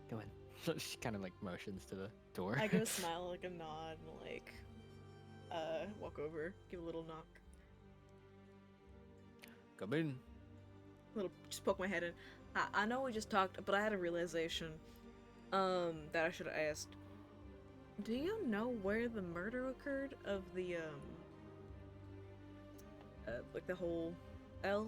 go in. She kind of like motions to the door. I give a smile, like a nod, and like, walk over, give a little knock, Come in. just poke my head in. I know we just talked, but I had a realization, that I should have asked. Do you know where the murder occurred of the, like the whole elf?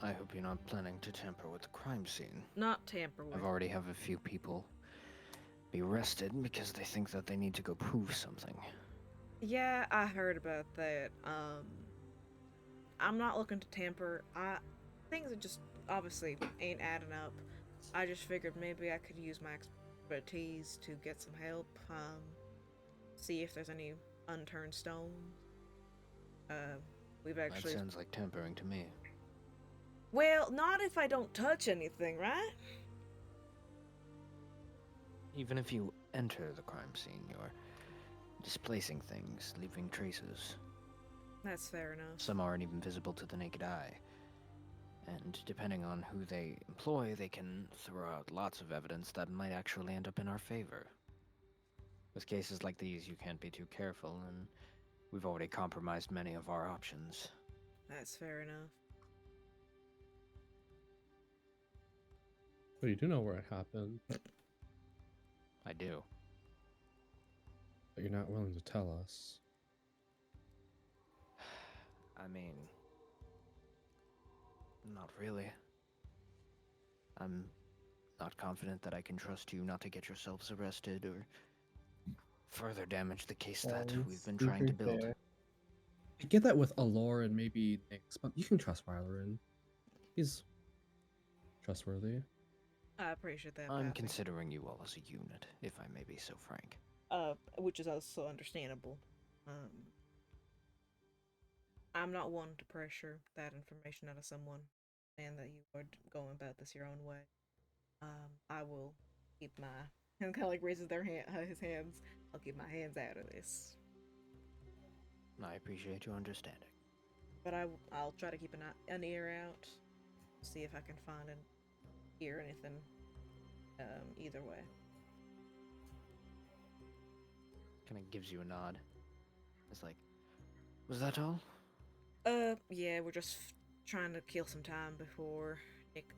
I hope you're not planning to tamper with the crime scene. Not tamper with. I've already have a few people be arrested because they think that they need to go prove something. Yeah, I heard about that. I'm not looking to tamper. Things are just obviously ain't adding up. I just figured maybe I could use my expertise to get some help. See if there's any unturned stones. We've actually. That sounds like tampering to me. Well, not if I don't touch anything, right? Even if you enter the crime scene, you're displacing things, leaving traces. That's fair enough. Some aren't even visible to the naked eye. And depending on who they employ, they can throw out lots of evidence that might actually end up in our favor. With cases like these, you can't be too careful, and we've already compromised many of our options. That's fair enough. But you do know where it happened, I do. but you're not willing to tell us. I mean, not really. I'm not confident that I can trust you not to get yourselves arrested or further damage the case that we've been trying to build. I get that with Allure and maybe Nyx, but you can trust Rylerin. He's trustworthy. I appreciate that. I'm Pappy. considering you all as a unit, if I may be so frank. Which is also understandable. I'm not one to pressure that information out of someone, and that you are going about this your own way. I will keep my and kind of like raises his hands. I'll keep my hands out of this, I appreciate your understanding. but I'll try to keep an ear out, see if I can find and hear anything. Either way. Kind of gives you a nod. It's like, was that all? Yeah, we're just trying to kill some time before Nick's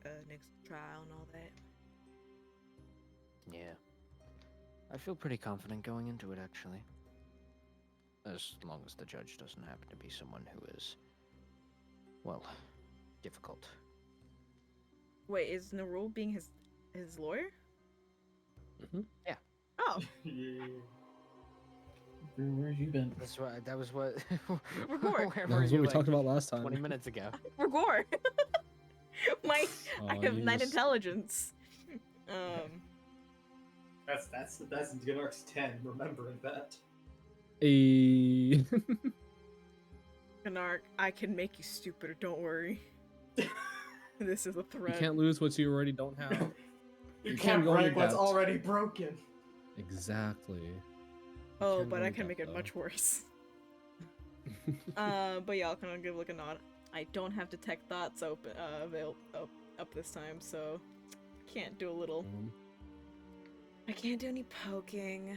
trial and all that. Yeah. I feel pretty confident going into it, actually. As long as the judge doesn't happen to be someone who is, well, difficult. Wait, is Narul being his lawyer? Mm-hmm. Yeah. Oh, Yeah. Where have you been? That was what. Record. Where That were was you, what we like, talked about last time. 20 minutes ago. Rigor. I Oh, have you 9 just- intelligence. That's Gnark's 10. Remembering that. A Gnark, I can make you stupider. Don't worry. This is a you threat. can't lose what you already don't have. You You can't can't go break into what's that. already broken. Exactly. You Oh, can't but go I into can that, make it though. much worse. But yeah, I'll kind of give like a nod. I don't have detect thoughts up this time, so can't do a little. I can't do any poking.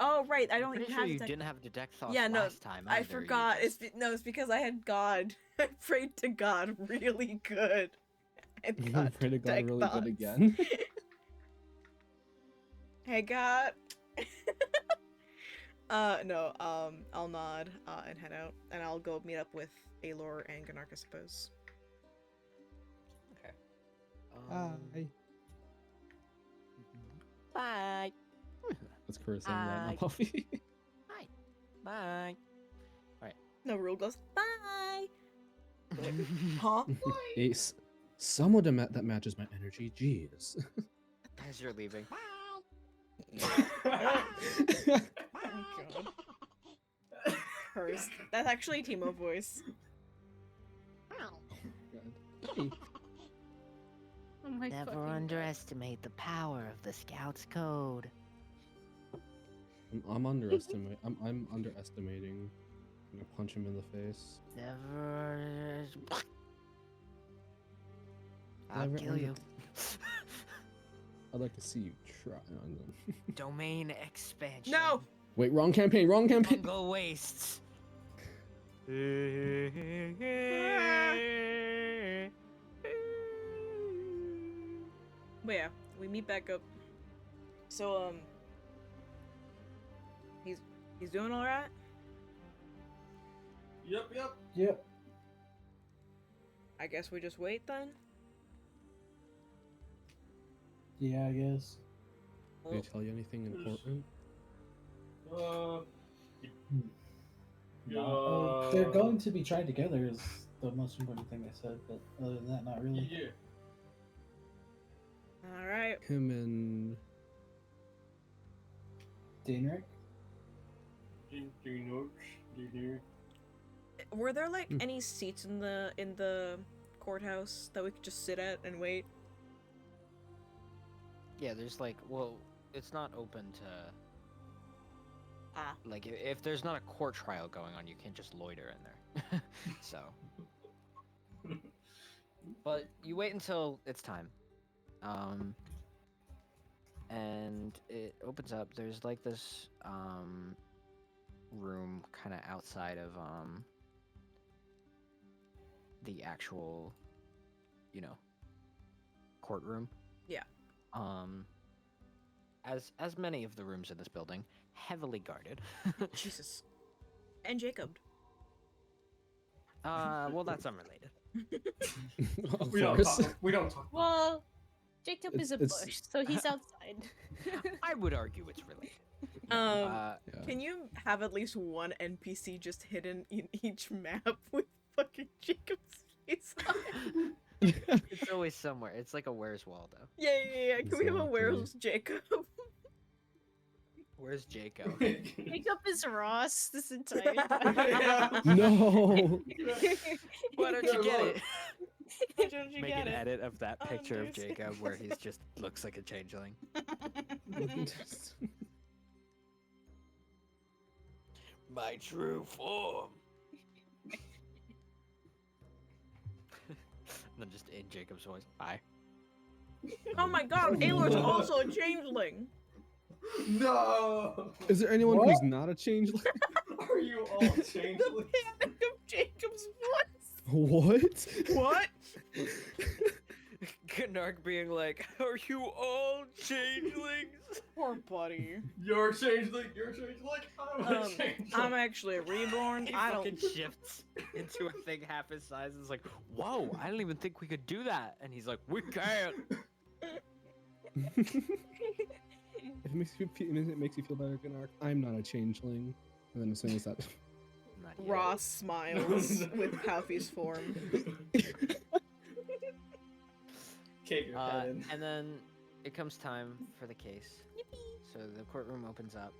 Oh right, I don't Pretty even sure have you detect. didn't have detect thoughts Yeah, no, last time. I either. You forgot. just- It's because I had God. I prayed to God really good. And I'm got afraid it got detect really thoughts. good again. Hey God. No, I'll nod and head out, and I'll go meet up with Aelor and Gnark, I suppose. Okay. Hi. Bye. That's Chris saying that, Hi. not Puffy. Hi. Bye. No, Rule goes, bye! Huh? Ace. Someone that matches my energy. Jeez. As you're leaving. Oh, God. cursed. That's actually a Timo voice. God. Hey, Oh my Never fucking God. underestimate the power of the Scouts Code. I'm underestimating. I'm underestimating. I'm gonna punch him in the face. Never. I'll Never kill you. I'd like to see you try. Domain expansion. No! Wait, wrong campaign. Wrong campaign. Jungle wastes. But yeah, we meet back up. So he's doing all right. Yep. Yep. I guess we just wait then. Yeah, I guess. Did he tell you anything important? They're going to be tried together is the most important thing I said, but other than that, not really. Yeah. All right. Him and Daenric? Do you know? Were there like Hmm. any seats in the courthouse that we could just sit at and wait? Yeah, there's like, well, it's not open to. Ah. Like, if there's not a court trial going on, you can't just loiter in there. So. But you wait until it's time. And it opens up. There's like this room kind of outside of the actual, courtroom. Yeah. As many of the rooms in this building, heavily guarded. Jesus. And Jacob. Well, that's unrelated. of We don't course. talk. We don't talk. Well, Jacob is a It's- bush, so he's outside. I would argue it's related. Yeah. Can you have at least one NPC just hidden in each map with fucking Jacob's face on it? It's always somewhere. It's like a Where's Waldo. Yeah. Can we have a Exactly. Where's Jacob? Where's Jacob? Jacob is Ross this entire Yeah. time. No. Why don't you get it? Why don't you Make get an it? edit of that picture of Understand. Jacob where he's just looks like a changeling. My true form. And then just in Jacob's voice. Hi. Oh my god, Aylor's also a changeling! No. Is there anyone What? who's not a changeling? Are you all The changelings? panic of Jacob's voice! What? What? Gnark being like, are you all changelings? Poor buddy. You're changeling. You're changeling. I'm a changeling. I'm actually a reborn. He I fucking don't. shifts into a thing half his size. It's like, whoa, I didn't even think we could do that. And he's like, we can't. If it makes you feel better, Gnark, I'm not a changeling. And then as soon as that, Not yet. Ross smiles with Palfy's form. Cake your head in. And then it comes time for the case. So the courtroom opens up.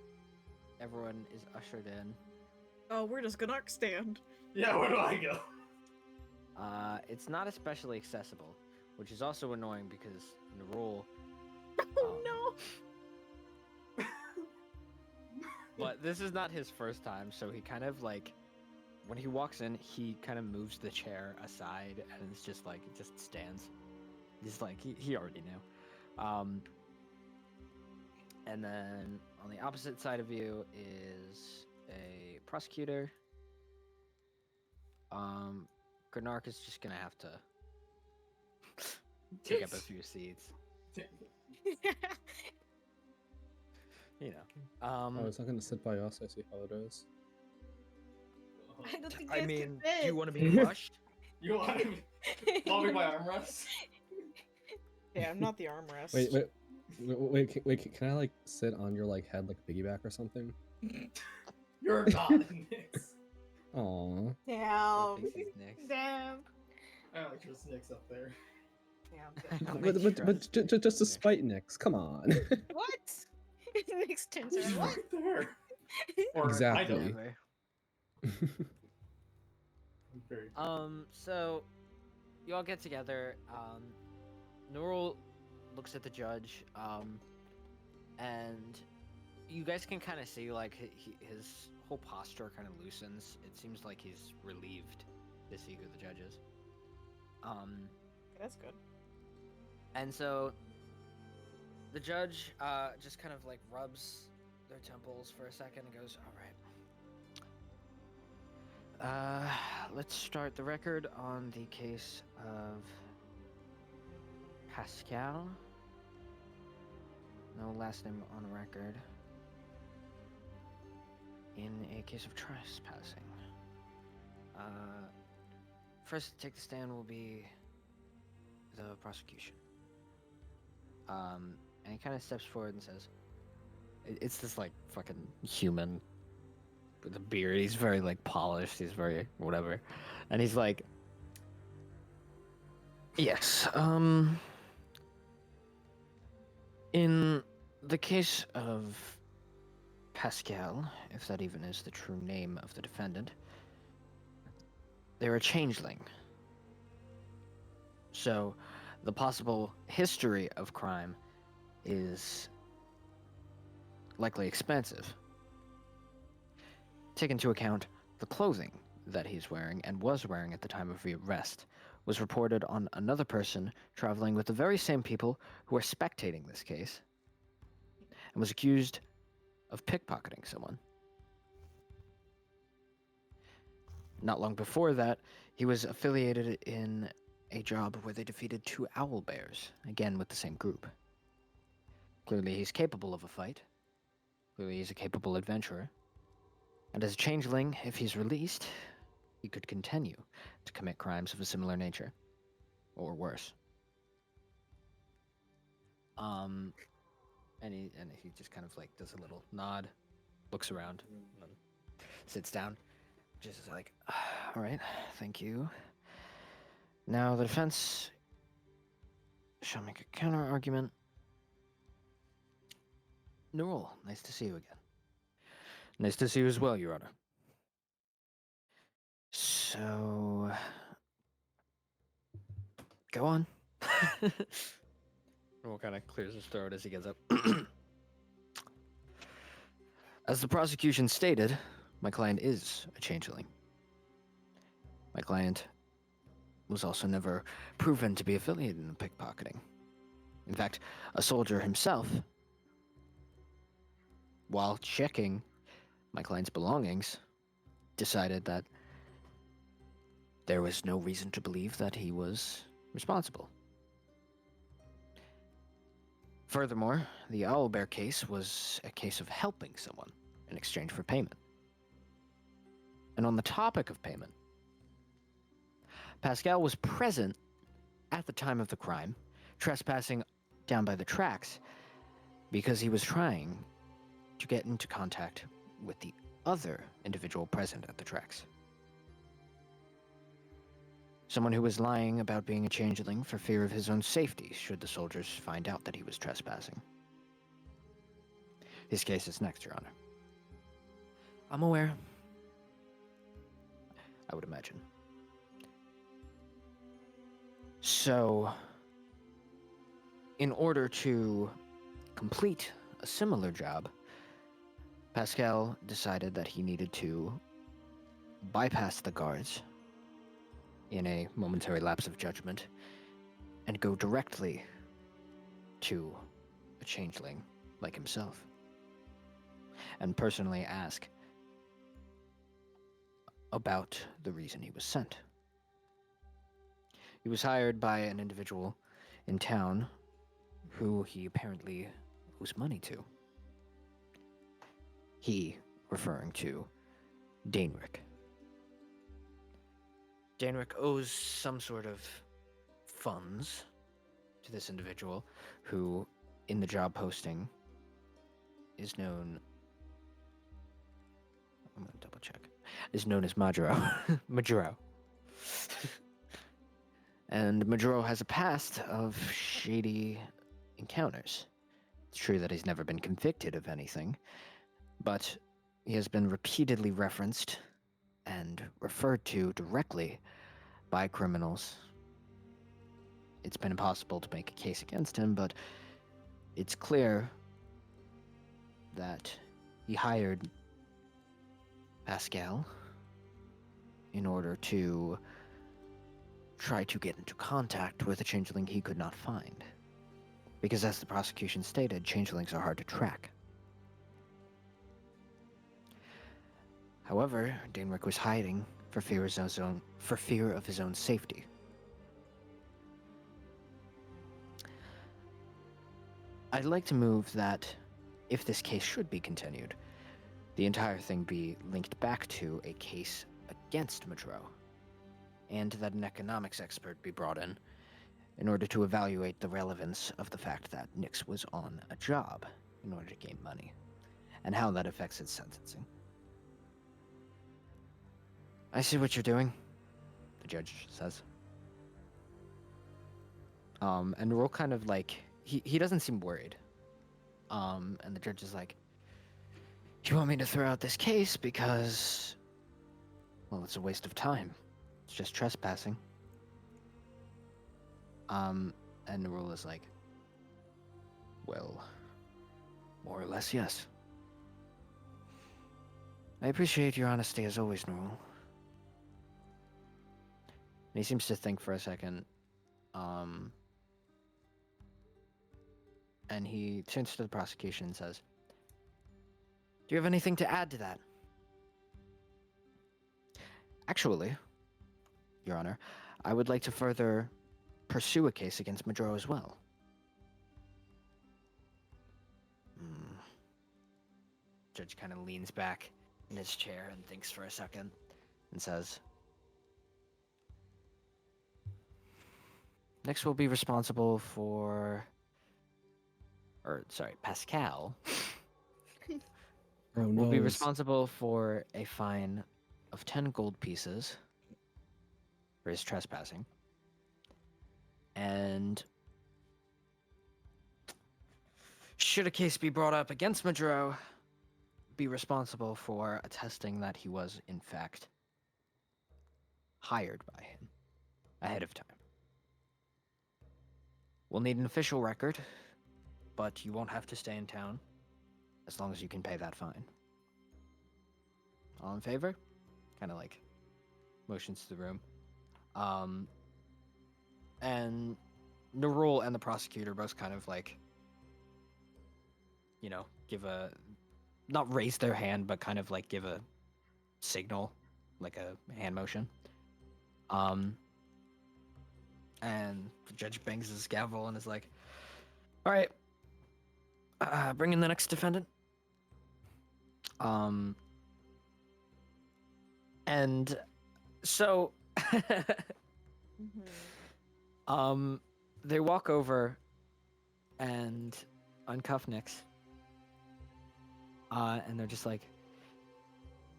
Everyone is ushered in. Oh, where does Gnark stand? Yeah, where do I go? It's not especially accessible, which is also annoying because in the rule. Oh no! But this is not his first time, so he kind of like, when he walks in, he kind of moves the chair aside, and it's just like it just stands. He's like he already knew. And then on the opposite side of you is a prosecutor. Granark is just gonna have to take up a few seats. You know. oh, it's not gonna sit by us. I see how it is. I don't think I you mean, have to do you fit. want to be crushed? You want me my armrest? Yeah, I'm not the armrest. Wait, can I like sit on your like head like a piggyback or something? You're not Nix. Aw. Damn. Damn. I like your Nix up there. But just to spite Nix, come on. What? Next turns He's around. right there. Or I Exactly. don't. Very So you all get together. Nurul looks at the judge, and you guys can kind of see like his whole posture kind of loosens. It seems like he's relieved to see who the judge is. That's good. And so the judge just kind of like rubs their temples for a second and goes, "All right. Let's start the record on the case of Pascal. No last name on record. In a case of trespassing. First to take the stand will be the prosecution. And he kind of steps forward and says, it's this like fucking human with a beard. He's very like polished. He's very whatever. And he's like, yes, in the case of Pascal, if that even is the true name of the defendant, they're a changeling. So, the possible history of crime is likely expansive. Take into account the clothing that he's wearing and was wearing at the time of the arrest was reported on another person traveling with the very same people who are spectating this case and was accused of pickpocketing someone. Not long before that, he was affiliated in a job where they defeated 2 owl bears, again with the same group. Clearly he's capable of a fight. Clearly he's a capable adventurer. And as a changeling, if he's released, he could continue to commit crimes of a similar nature. Or worse. And he just kind of like does a little nod, looks around, and then sits down. Just is like, all right, thank you. Now the defense shall make a counter argument. Nurul, nice to see you again. Nice to see you as well, Your Honor. So, go on. Nurul kind of clears his throat as he gets up. As the prosecution stated, my client is a changeling. My client was also never proven to be affiliated in pickpocketing. In fact, a soldier himself, while checking my client's belongings, decided that there was no reason to believe that he was responsible. Furthermore, the owlbear case was a case of helping someone in exchange for payment. And on the topic of payment, Pascal was present at the time of the crime, trespassing down by the tracks, because he was trying to get into contact with the other individual present at the tracks. Someone who was lying about being a changeling for fear of his own safety should the soldiers find out that he was trespassing. His case is next, Your Honor. I'm aware. I would imagine. So, in order to complete a similar job, Pascal decided that he needed to bypass the guards in a momentary lapse of judgment and go directly to a changeling like himself and personally ask about the reason he was sent. He was hired by an individual in town who he apparently owes money to. He, referring to Daenric. Daenric owes some sort of funds to this individual who, in the job posting, is known... I'm gonna double check. Is known as Majuro. Majuro. And Majuro has a past of shady encounters. It's true that he's never been convicted of anything, but he has been repeatedly referenced and referred to directly by criminals. It's been impossible to make a case against him, but it's clear that he hired Pascal in order to try to get into contact with a changeling he could not find. Because as the prosecution stated, changelings are hard to track. However, Dainrick was hiding for fear of his own safety. I'd like to move that, if this case should be continued, the entire thing be linked back to a case against Madro, and that an economics expert be brought in order to evaluate the relevance of the fact that Nix was on a job in order to gain money, and how that affects his sentencing. I see what you're doing, the judge says. And Nurul kind of like, he doesn't seem worried. And the judge is like, do you want me to throw out this case because, well, it's a waste of time. It's just trespassing. And Nurul is like, well, more or less, yes. I appreciate your honesty as always, Nurul. And he seems to think for a second. And he turns to the prosecution and says, do you have anything to add to that? Actually, Your Honor, I would like to further pursue a case against Madro as well. Judge kind of leans back in his chair and thinks for a second and says, Nix will be responsible for... Pascal will be responsible for a fine of 10 gold pieces for his trespassing. And should a case be brought up against Madro, be responsible for attesting that he was, in fact, hired by him ahead of time. We'll need an official record, but you won't have to stay in town as long as you can pay that fine. All in favor? Kind of like motions to the room. And Nurul and the prosecutor both kind of like, you know, give a, not raise their hand, but kind of like give a signal, like a hand motion. And the judge bangs his gavel and is like, all right, bring in the next defendant. And so, they walk over and uncuff Nix. And they're just like,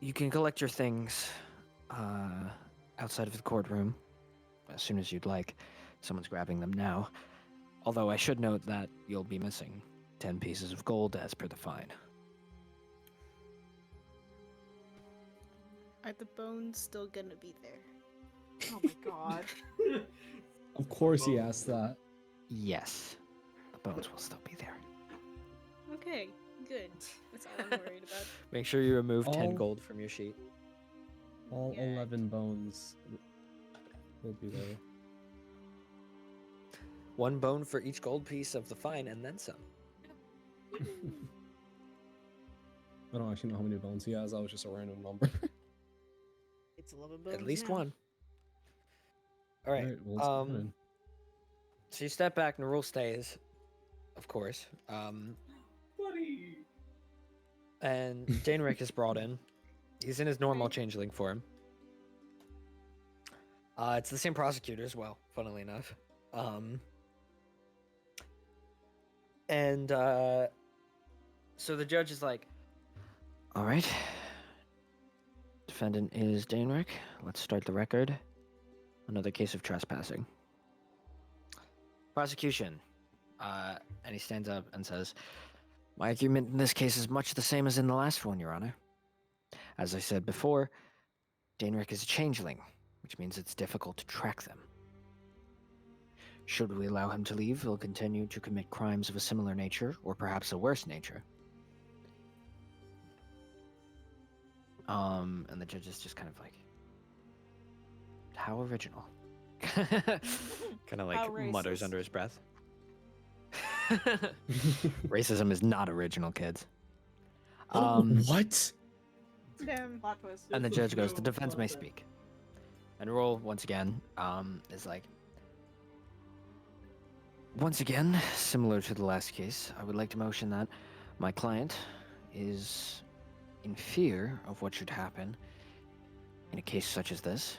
you can collect your things outside of the courtroom as soon as you'd like. Someone's grabbing them now. Although I should note that you'll be missing 10 pieces of gold as per the fine. Are the bones still gonna be there? Oh my god. Of course he asked that. Yes, the bones will still be there. Okay, good. That's all I'm worried about. Make sure you remove 10 All- gold from your sheet. All Yeah. 11 bones will be there. 1 bone for each gold piece of the fine, and then some. I don't actually know how many bones he has. That was just a random number. It's 11 bones At least now. 1. All right. Alright, well, let's go ahead. So you step back, and the rule stays, of course. Buddy. And Dainrick is brought in. He's in his normal changeling form. It's the same prosecutor as well, funnily enough. So the judge is like, All right. Defendant is Dainrick. Let's start the record. Another case of trespassing. Prosecution. And he stands up and says, my argument in this case is much the same as in the last one, Your Honor. As I said before, Daenric is a changeling, which means it's difficult to track them. Should we allow him to leave, he'll continue to commit crimes of a similar nature, or perhaps a worse nature. And the judge is just kind of like, how original. Kind of like How mutters racist. under his breath. Racism is not original, kids. What? Damn. Plot twist. And the This is judge goes, the no defense may context. speak. And Roll, once again, is like, once again, similar to the last case, I would like to motion that my client is in fear of what should happen in a case such as this.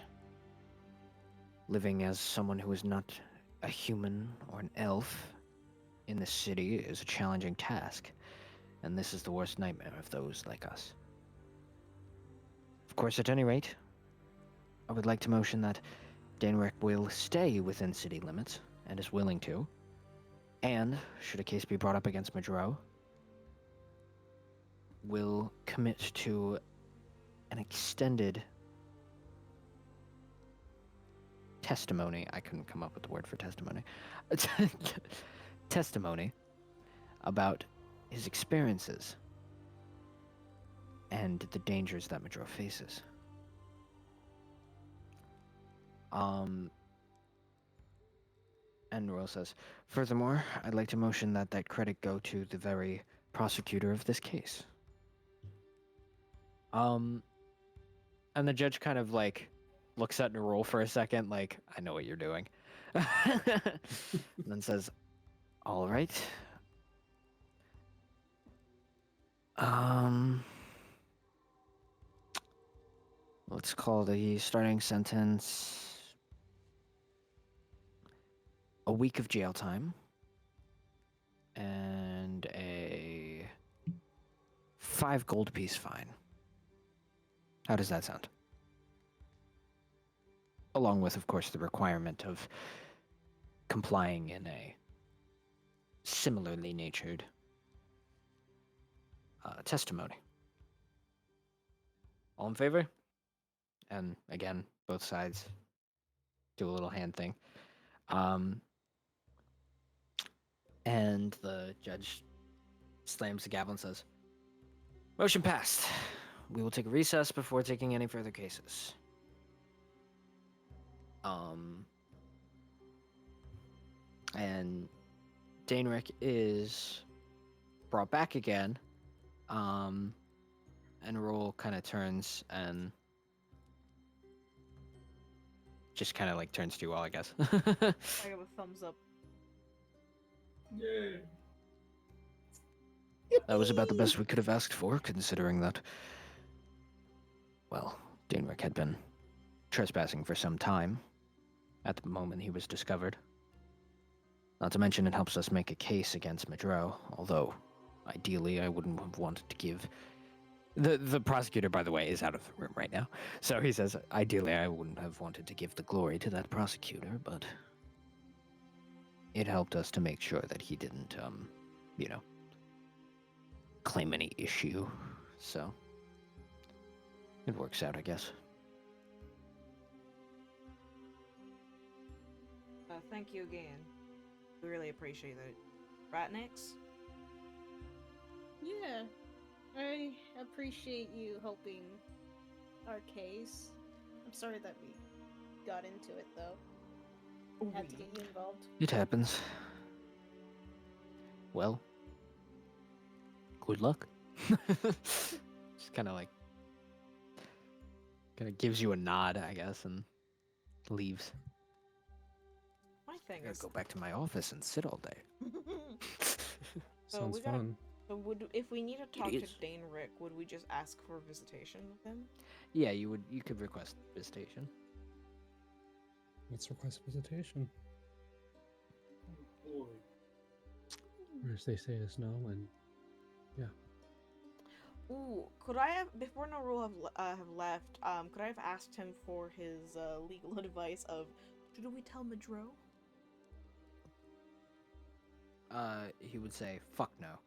Living as someone who is not a human or an elf in this city is a challenging task, and this is the worst nightmare of those like us. Of course, at any rate, I would like to motion that Daenric will stay within city limits, and is willing to, and, should a case be brought up against Madro, will commit to an extended testimony. I couldn't come up with the word for testimony. Testimony about his experiences and the dangers that Madro faces. And Royal says, furthermore, I'd like to motion that that credit go to the very prosecutor of this case. And the judge kind of like looks at Nerul for a second, like, I know what you're doing. And then says, all right. Let's call the starting sentence a week of jail time and a 5 gold piece fine. How does that sound? Along with, of course, the requirement of complying in a similarly natured testimony. All in favor? And again, both sides do a little hand thing. And the judge slams the gavel and says, motion passed. We will take a recess before taking any further cases. And Daenric is brought back again. And Roll kind of turns and just kind of like turns to you all, I guess. I give a thumbs up. Yay. That was about the best we could have asked for, considering that, well, Daenric had been trespassing for some time at the moment he was discovered. Not to mention it helps us make a case against Madro, although, ideally, I wouldn't have wanted to give... The prosecutor, by the way, is out of the room right now. So he says, ideally, I wouldn't have wanted to give the glory to that prosecutor, but it helped us to make sure that he didn't, claim any issue. So it works out, I guess. Thank you again. We really appreciate it. Right, Nix? Yeah, I appreciate you helping our case. I'm sorry that we got into it, though. Had to get you involved. It happens. Well, good luck. Just kind of gives you a nod, I guess, and leaves. My thing I is... gotta go back to my office and sit all day. Sounds we gotta- fun. So if we need to talk to is. Daenric, would we just ask for visitation with him? Yeah, you could request visitation. Let's request visitation. Boy. Or as they say is no, and Ooh, could I have, before No Rule have left, could I have asked him for his legal advice of, should we tell Madro? He would say, fuck no.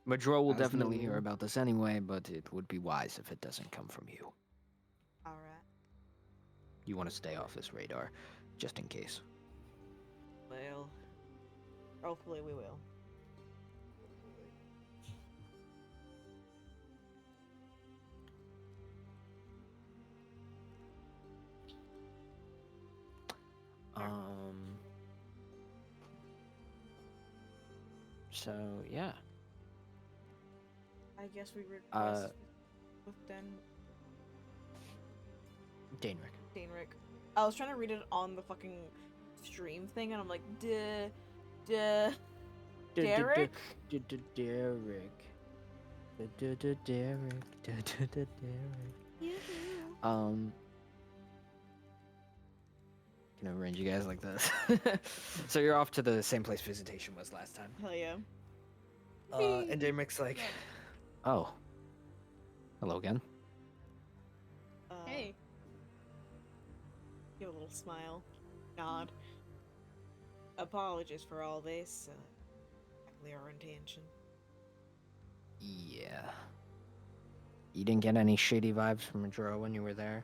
Madro will As definitely hear normal. about this anyway, but it would be wise if it doesn't come from you. All right. You want to stay off his radar, just in case. Well, hopefully we will. So yeah. I guess we request with Dainrick. Dainrick. I was trying to read it on the fucking stream thing, and I'm like, Derek. Derek. Derek. Can I arrange you guys like this? So you're off to the same place visitation was last time. Hell yeah. And Dainrick's like, Oh. Hello again. Hey. Give a little smile. Nod. Apologies for all this. Exactly our intention. Yeah. You didn't get any shady vibes from Madro when you were there?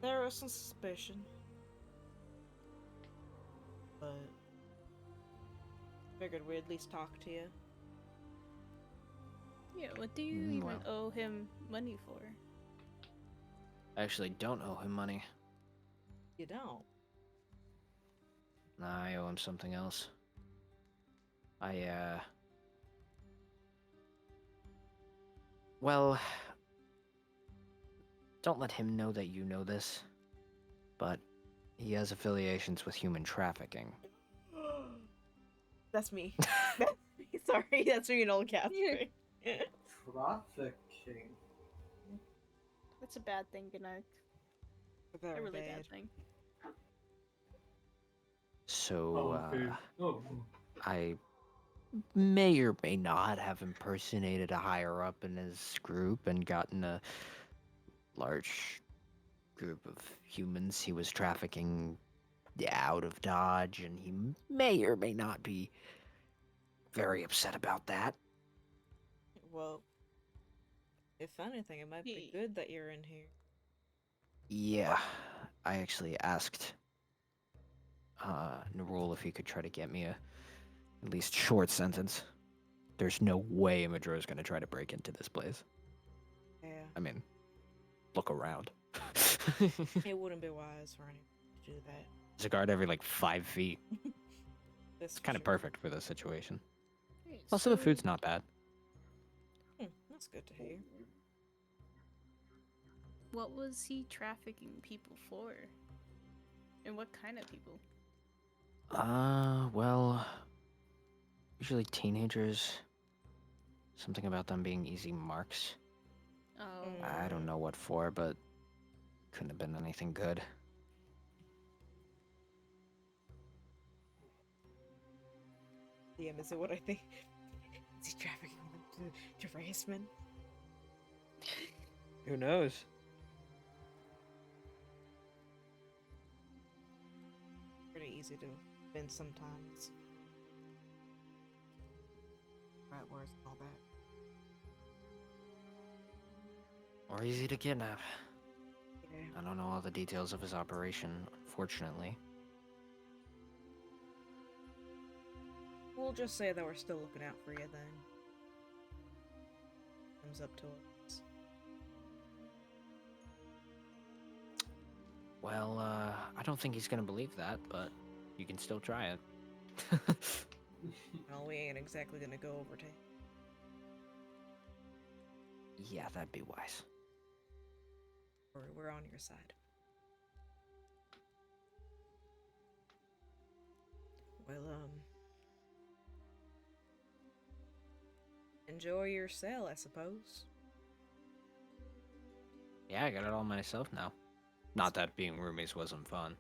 There was some suspicion. But figured we'd at least talk to you. Yeah, what do you even owe him money for? I actually don't owe him money. You don't. Nah, I owe him something else. Well, don't let him know that you know this, but he has affiliations with human trafficking. That's me. Sorry, that's me, an old cat. Trafficking. That's a bad thing, Gennard. Very A really bad thing. So, okay. I may or may not have impersonated a higher up in his group and gotten a large group of humans he was trafficking out of Dodge, and he may or may not be very upset about that. Well, if anything, it might be good that you're in here. Yeah, I actually asked Narul if he could try to get me a at least short sentence. There's no way Madro's gonna try to break into this place. Yeah. I mean, look around. It wouldn't be wise for anyone to do that. There's a guard every like 5 feet. That's It's kind of true. perfect for this situation. Hey, Also, the so- food's not bad. That's good to hear. What was he trafficking people for? And what kind of people? Well, usually teenagers. Something about them being easy marks. Oh. I don't know what for, but couldn't have been anything good. DM, is it what I think? Is he trafficking them to racemen? who knows? Pretty easy to win sometimes. Right words and all that. Or easy to kidnap. Yeah. I don't know all the details of his operation, unfortunately. We'll just say that we're still looking out for you then. Comes up to us. Well, I don't think he's gonna believe that, but you can still try it. Well, we ain't exactly gonna go over to. Yeah, that'd be wise. We're on your side. Well, enjoy your sale, I suppose. Yeah, I got it all myself now. Not that being roomies wasn't fun.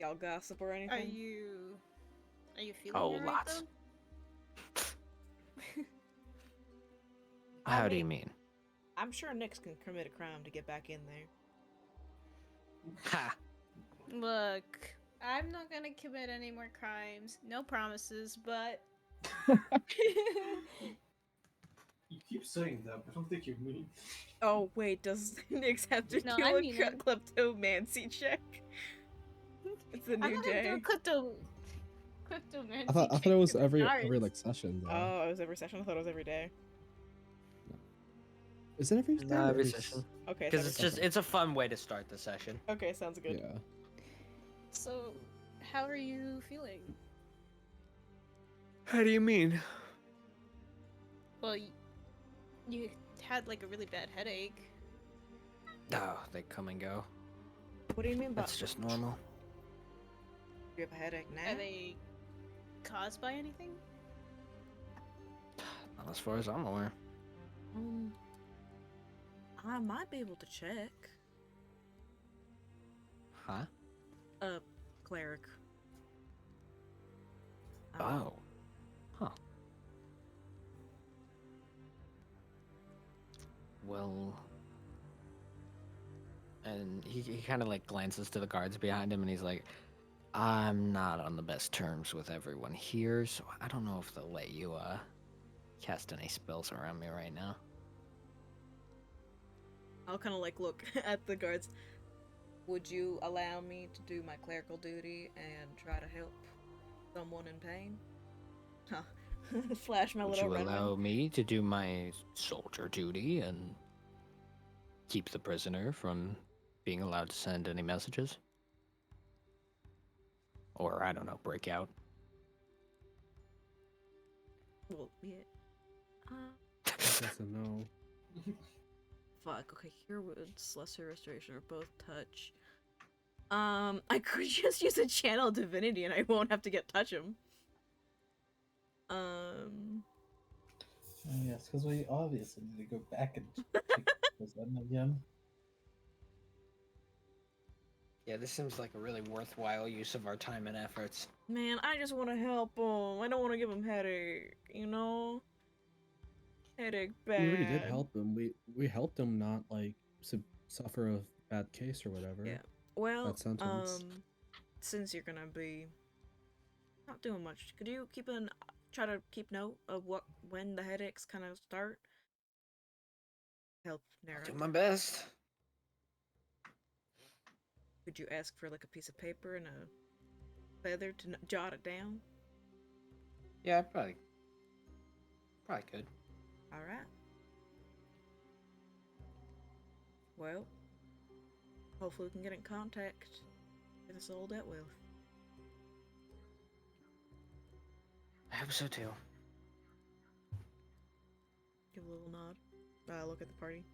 Y'all gossip or anything? Are you feeling Oh, alright, lots. though? How do you mean? I'm sure Nyx can commit a crime to get back in there. Ha! Look, I'm not gonna commit any more crimes. No promises, but You keep saying that, but I don't think you mean. Oh wait, does Nyx have to No, do I a mean it. kleptomancy check? It's a I'm new not gonna do day. a cryptomancy I thought check it was for the every guards. like session though. Oh, it was every session. I thought it was every day. Is it every day? Nah, or every s- session. Okay, Because it's it's just it's a fun way to start the session. okay. Sounds good. Yeah. So, how are you feeling? How do you mean? Well, you had like a really bad headache. Oh, they come and go. What do you mean by That's just normal. you have a headache now? Are they caused by anything? Not as far as I'm aware. I might be able to check. Huh? Cleric. Oh. Huh. Well. And he kind of like glances to the guards behind him and he's like, I'm not on the best terms with everyone here, so I don't know if they'll let you, cast any spells around me right now. I'll kind of like look at the guards. Would you allow me to do my clerical duty and try to help someone in pain? Huh. Flash my Would little you red allow one. me to do my soldier duty and keep the prisoner from being allowed to send any messages? Or, I don't know, break out? Well, yeah. I guess a no. Fuck. Okay, Cure Wounds, Lesser Restoration, or both touch. I could just use a Channel Divinity and I won't have to get touch him. Yes, because we obviously need to go back and check this out again. Yeah, this seems like a really worthwhile use of our time and efforts. Man, I just want to help him. I don't want to give him headache, you know? Headache bad. We already did help him. We helped him not like suffer a bad case or whatever. Yeah. Well, That sentence. since you're gonna be not doing much, could you try to keep note of when the headaches kind of start? Help narrow. Do my best. Could you ask for like a piece of paper and a feather to jot it down? Yeah, probably could. All right. Well, hopefully we can get in contact with this all dealt with. I hope so too. Give a little nod. Look at the party.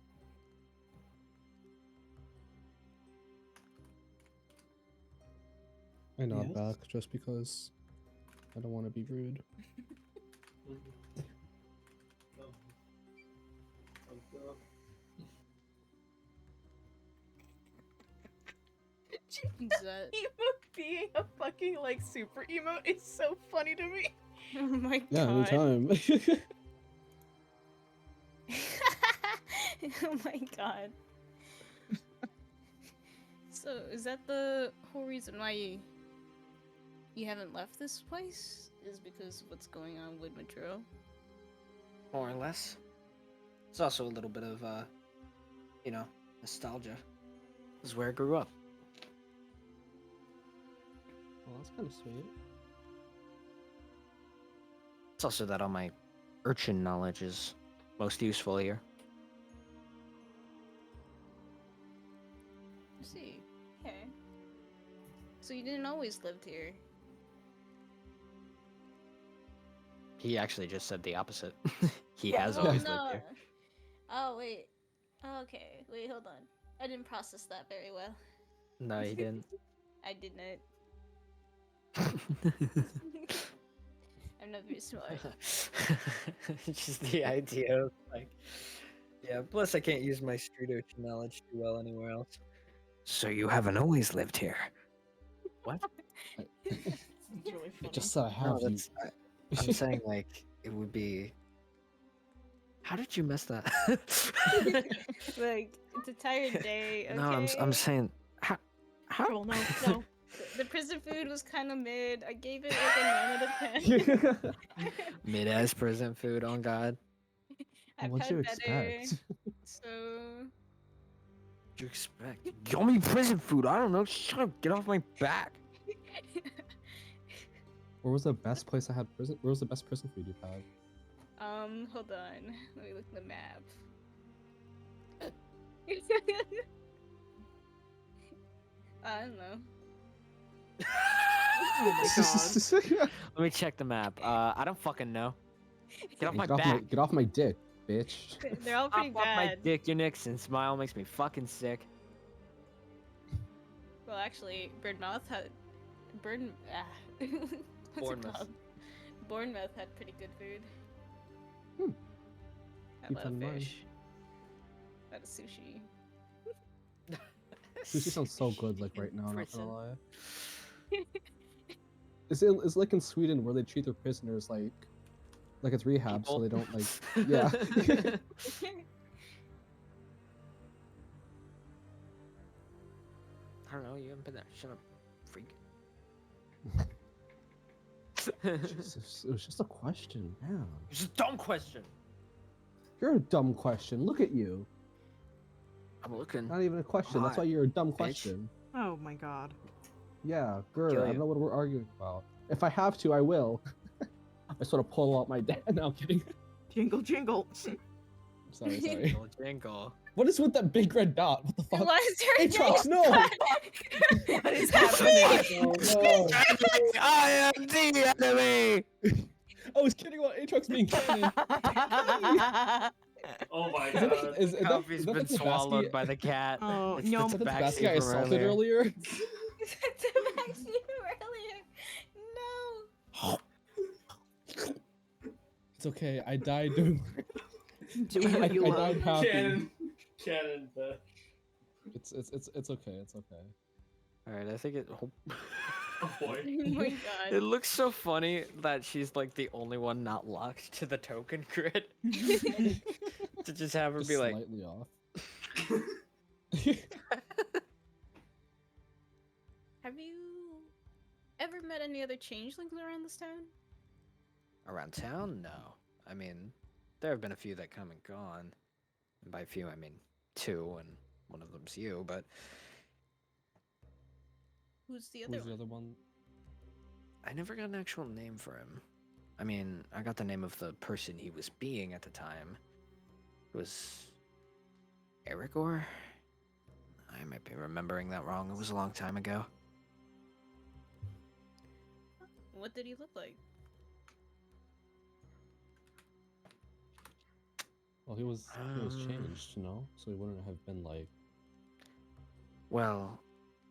I nod Yes. back just because I don't want to be rude. Is that... Emote being a fucking like super emote is so funny to me. Oh my Yeah, god. anytime. Oh my god. So, is that the whole reason why you haven't left this place? Is because of what's going on with Madro? More or less. It's also a little bit of, nostalgia. This is where I grew up. Well, that's kind of sweet. It's also that all my urchin knowledge is most useful here. I see. Okay. So you didn't always live here. He actually just said the opposite. He has always lived here. Oh, wait. Okay, wait, hold on. I didn't process that very well. No, he didn't. I didn't. I'm not very smart. Just the idea of like, yeah. Plus, I can't use my street urchin knowledge too well anywhere else. So you haven't always lived here. What? It's really funny. Just so I have No, you. that's. I'm saying like it would be. How did you mess that? Like, it's a tired day, okay? No, I'm saying how. Well, no, The prison food was kind of mid. I gave it like a 9 out of 10. Mid-ass prison food, on God. I've What'd had you better. expect? So What you expect? Yummy prison food. I don't know. Shut up. Get off my back. Where was the best place I had prison? Where was the best prison food you've had? hold on. Let me look at the map. I don't know. Oh my god. Let me check the map. I don't fucking know. Get off my Get off back. get off my dick, bitch. They're all pretty Off my bad. dick, your Nixon smile makes me fucking sick. Well, actually, Bournemouth had what's Bournemouth. it called? Bournemouth had pretty good food. Hmm. I Keep that love in mind. fish. That is sushi. Sushi sounds so good, like right now. I'm not Prison. gonna lie. It's like in Sweden where they treat their prisoners like it's rehab, so People. they don't like. Yeah. I don't know. You haven't been there. Shut up, freak. Jesus, it was just a question. Yeah. It's a dumb question. You're a dumb question. Look at you. I'm looking. Not even a question. That's why Why? you're a dumb Bitch. question. Oh my god. Yeah, grr. Kill I you. don't know what we're arguing about. If I have to, I will. I sort of pull out my dad. No, I'm kidding. Jingle jingle. Sorry. Jingle, jingle. What is with that big red dot? What the fuck? Why is there a Aatrox, giant no! bug? What is happening? Oh, no. I am the enemy. I was kidding about Aatrox being canon. Oh my Is that, god. is that, Coffee's is that been like the swallowed Tabasky- by the cat. Oh, It's no. the Is that the Tabaxi Tabasky I from assaulted earlier. earlier? Tabaxi earlier. No. It's okay. I died doing. Doing what you I love. died happy. Canon, It's okay. It's okay. All right, I think it. oh boy. Oh my It god. looks so funny that she's like the only one not locked to the token grid. To just have her Just be like, slightly off. Have you ever met any other changelings around this town? around town? No. I mean, there have been a few that come and gone. And by few, I mean 2, and one of them's you, but Who's the other Who's the one? other one? I never got an actual name for him. I mean, I got the name of the person he was being at the time. It was Erigor? I might be remembering that wrong. It was a long time ago. What did he look like? Well, he was changed, so he wouldn't have been like. Well,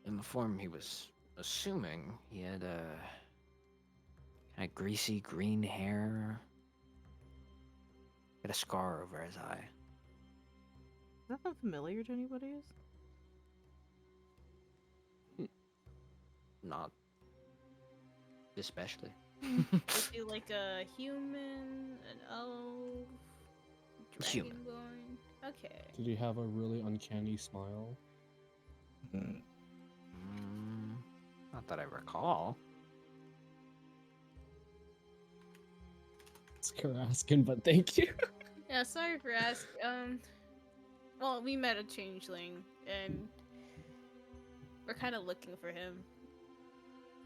in the form he was assuming, he had kind of greasy green hair. He had a scar over his eye. Does that sound familiar to anybody else? Not especially. Was he like a human, an elf, Human. dragonborn? Okay. Did he have a really uncanny smile? Not that I recall. It's asking, but thank you. Yeah, sorry for asking. Well, we met a changeling, and we're kind of looking for him.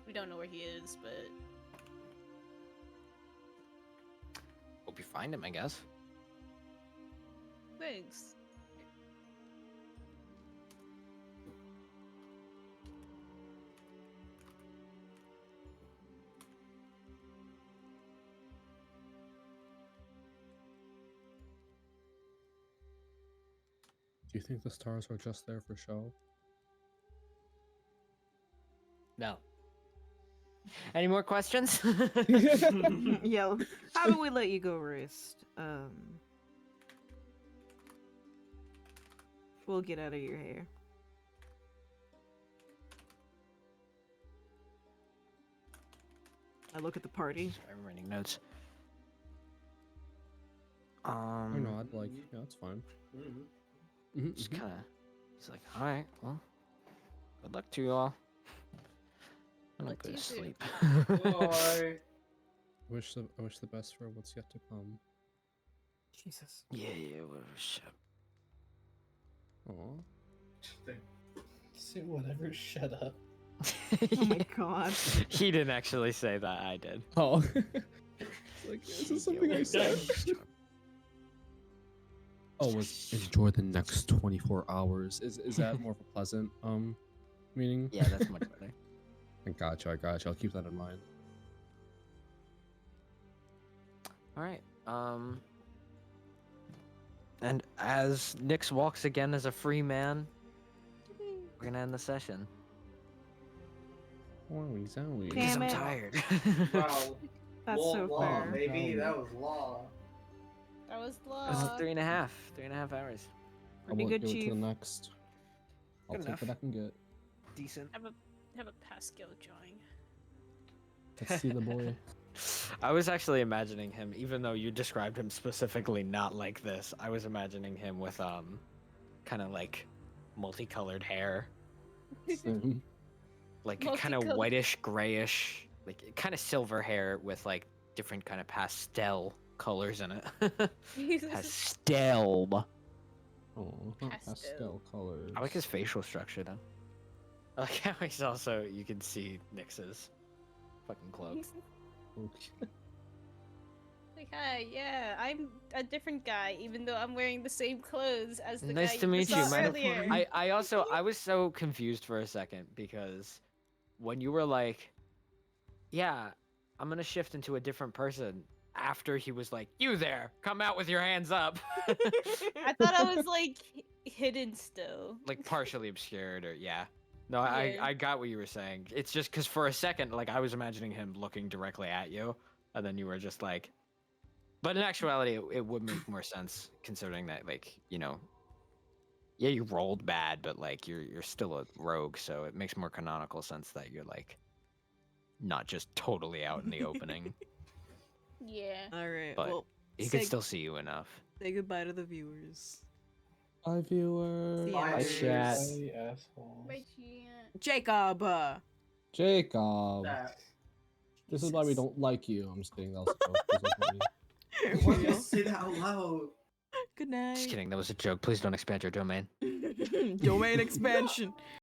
We don't know where he is, but Hope you find him, I guess. thanks. Do you think the stars are just there for show? No. Any more questions? Yo, how do we let you go rest? We'll get out of your hair. I look at the party. Sorry, I'm writing notes. I don't know. I'd like. Yeah, that's fine. Just kind of. He's like, all right, well, good luck to you all. I'm gonna What go do to you do? sleep. Bye. I wish the best for what's yet to come. Jesus. Yeah, whatever. Shut up. Aw. Say whatever. Shut up. Oh my god. He didn't actually say that. I did. Oh. Like, is this something I said? Oh, was enjoy the next 24 hours. Is that more of a pleasant meaning? Yeah, that's much better. I gotcha. I'll keep that in mind. All right. And as Nyx walks again as a free man, we're gonna end the session. Wowie zowie. Because Damn I'm it. tired. Wow. That's law, so law, fair. baby. Zowie. That was law. That was That's law. 3.5 hours. I Pretty won't good, do it to Chief. the next. I'll Good take enough. what I can get. Decent. Have a Pascal drawing. Let's see the boy. I was actually imagining him, even though you described him specifically not like this. I was imagining him with kind of like multicolored hair, Same. like kind of Multicolored. whitish, grayish, like kind of silver hair with like different kind of pastel colors in it. Pastel. Oh, Pastel. pastel colors. I like his facial structure though. I like how he's also, you can see Nyx's fucking cloak. Okay. Like, hi, yeah, I'm a different guy, even though I'm wearing the same clothes as the Nice guy to meet you. saw Mind if- earlier. I was so confused for a second because when you were like, yeah, I'm gonna shift into a different person after he was like, you there, come out with your hands up. I thought I was like hidden still. Like partially obscured or yeah. No, Yeah. I got what you were saying. It's just because for a second, like I was imagining him looking directly at you, and then you were just like, but in actuality, it would make more sense considering that, like, you know, yeah, you rolled bad, but like you're still a rogue, so it makes more canonical sense that you're like not just totally out in the opening. Yeah. All right. But well, He say, could still see you enough. say goodbye to the viewers. Bye, viewers. Yeah. Bye, chat. Hey, assholes. But yeah. Jacob. Jacob. That. This is why we don't like you. I'm just kidding. That was a joke. Please don't hurt me. Why you say that out loud? Good night. Just kidding. That was a joke. Please don't expand your domain. Domain expansion.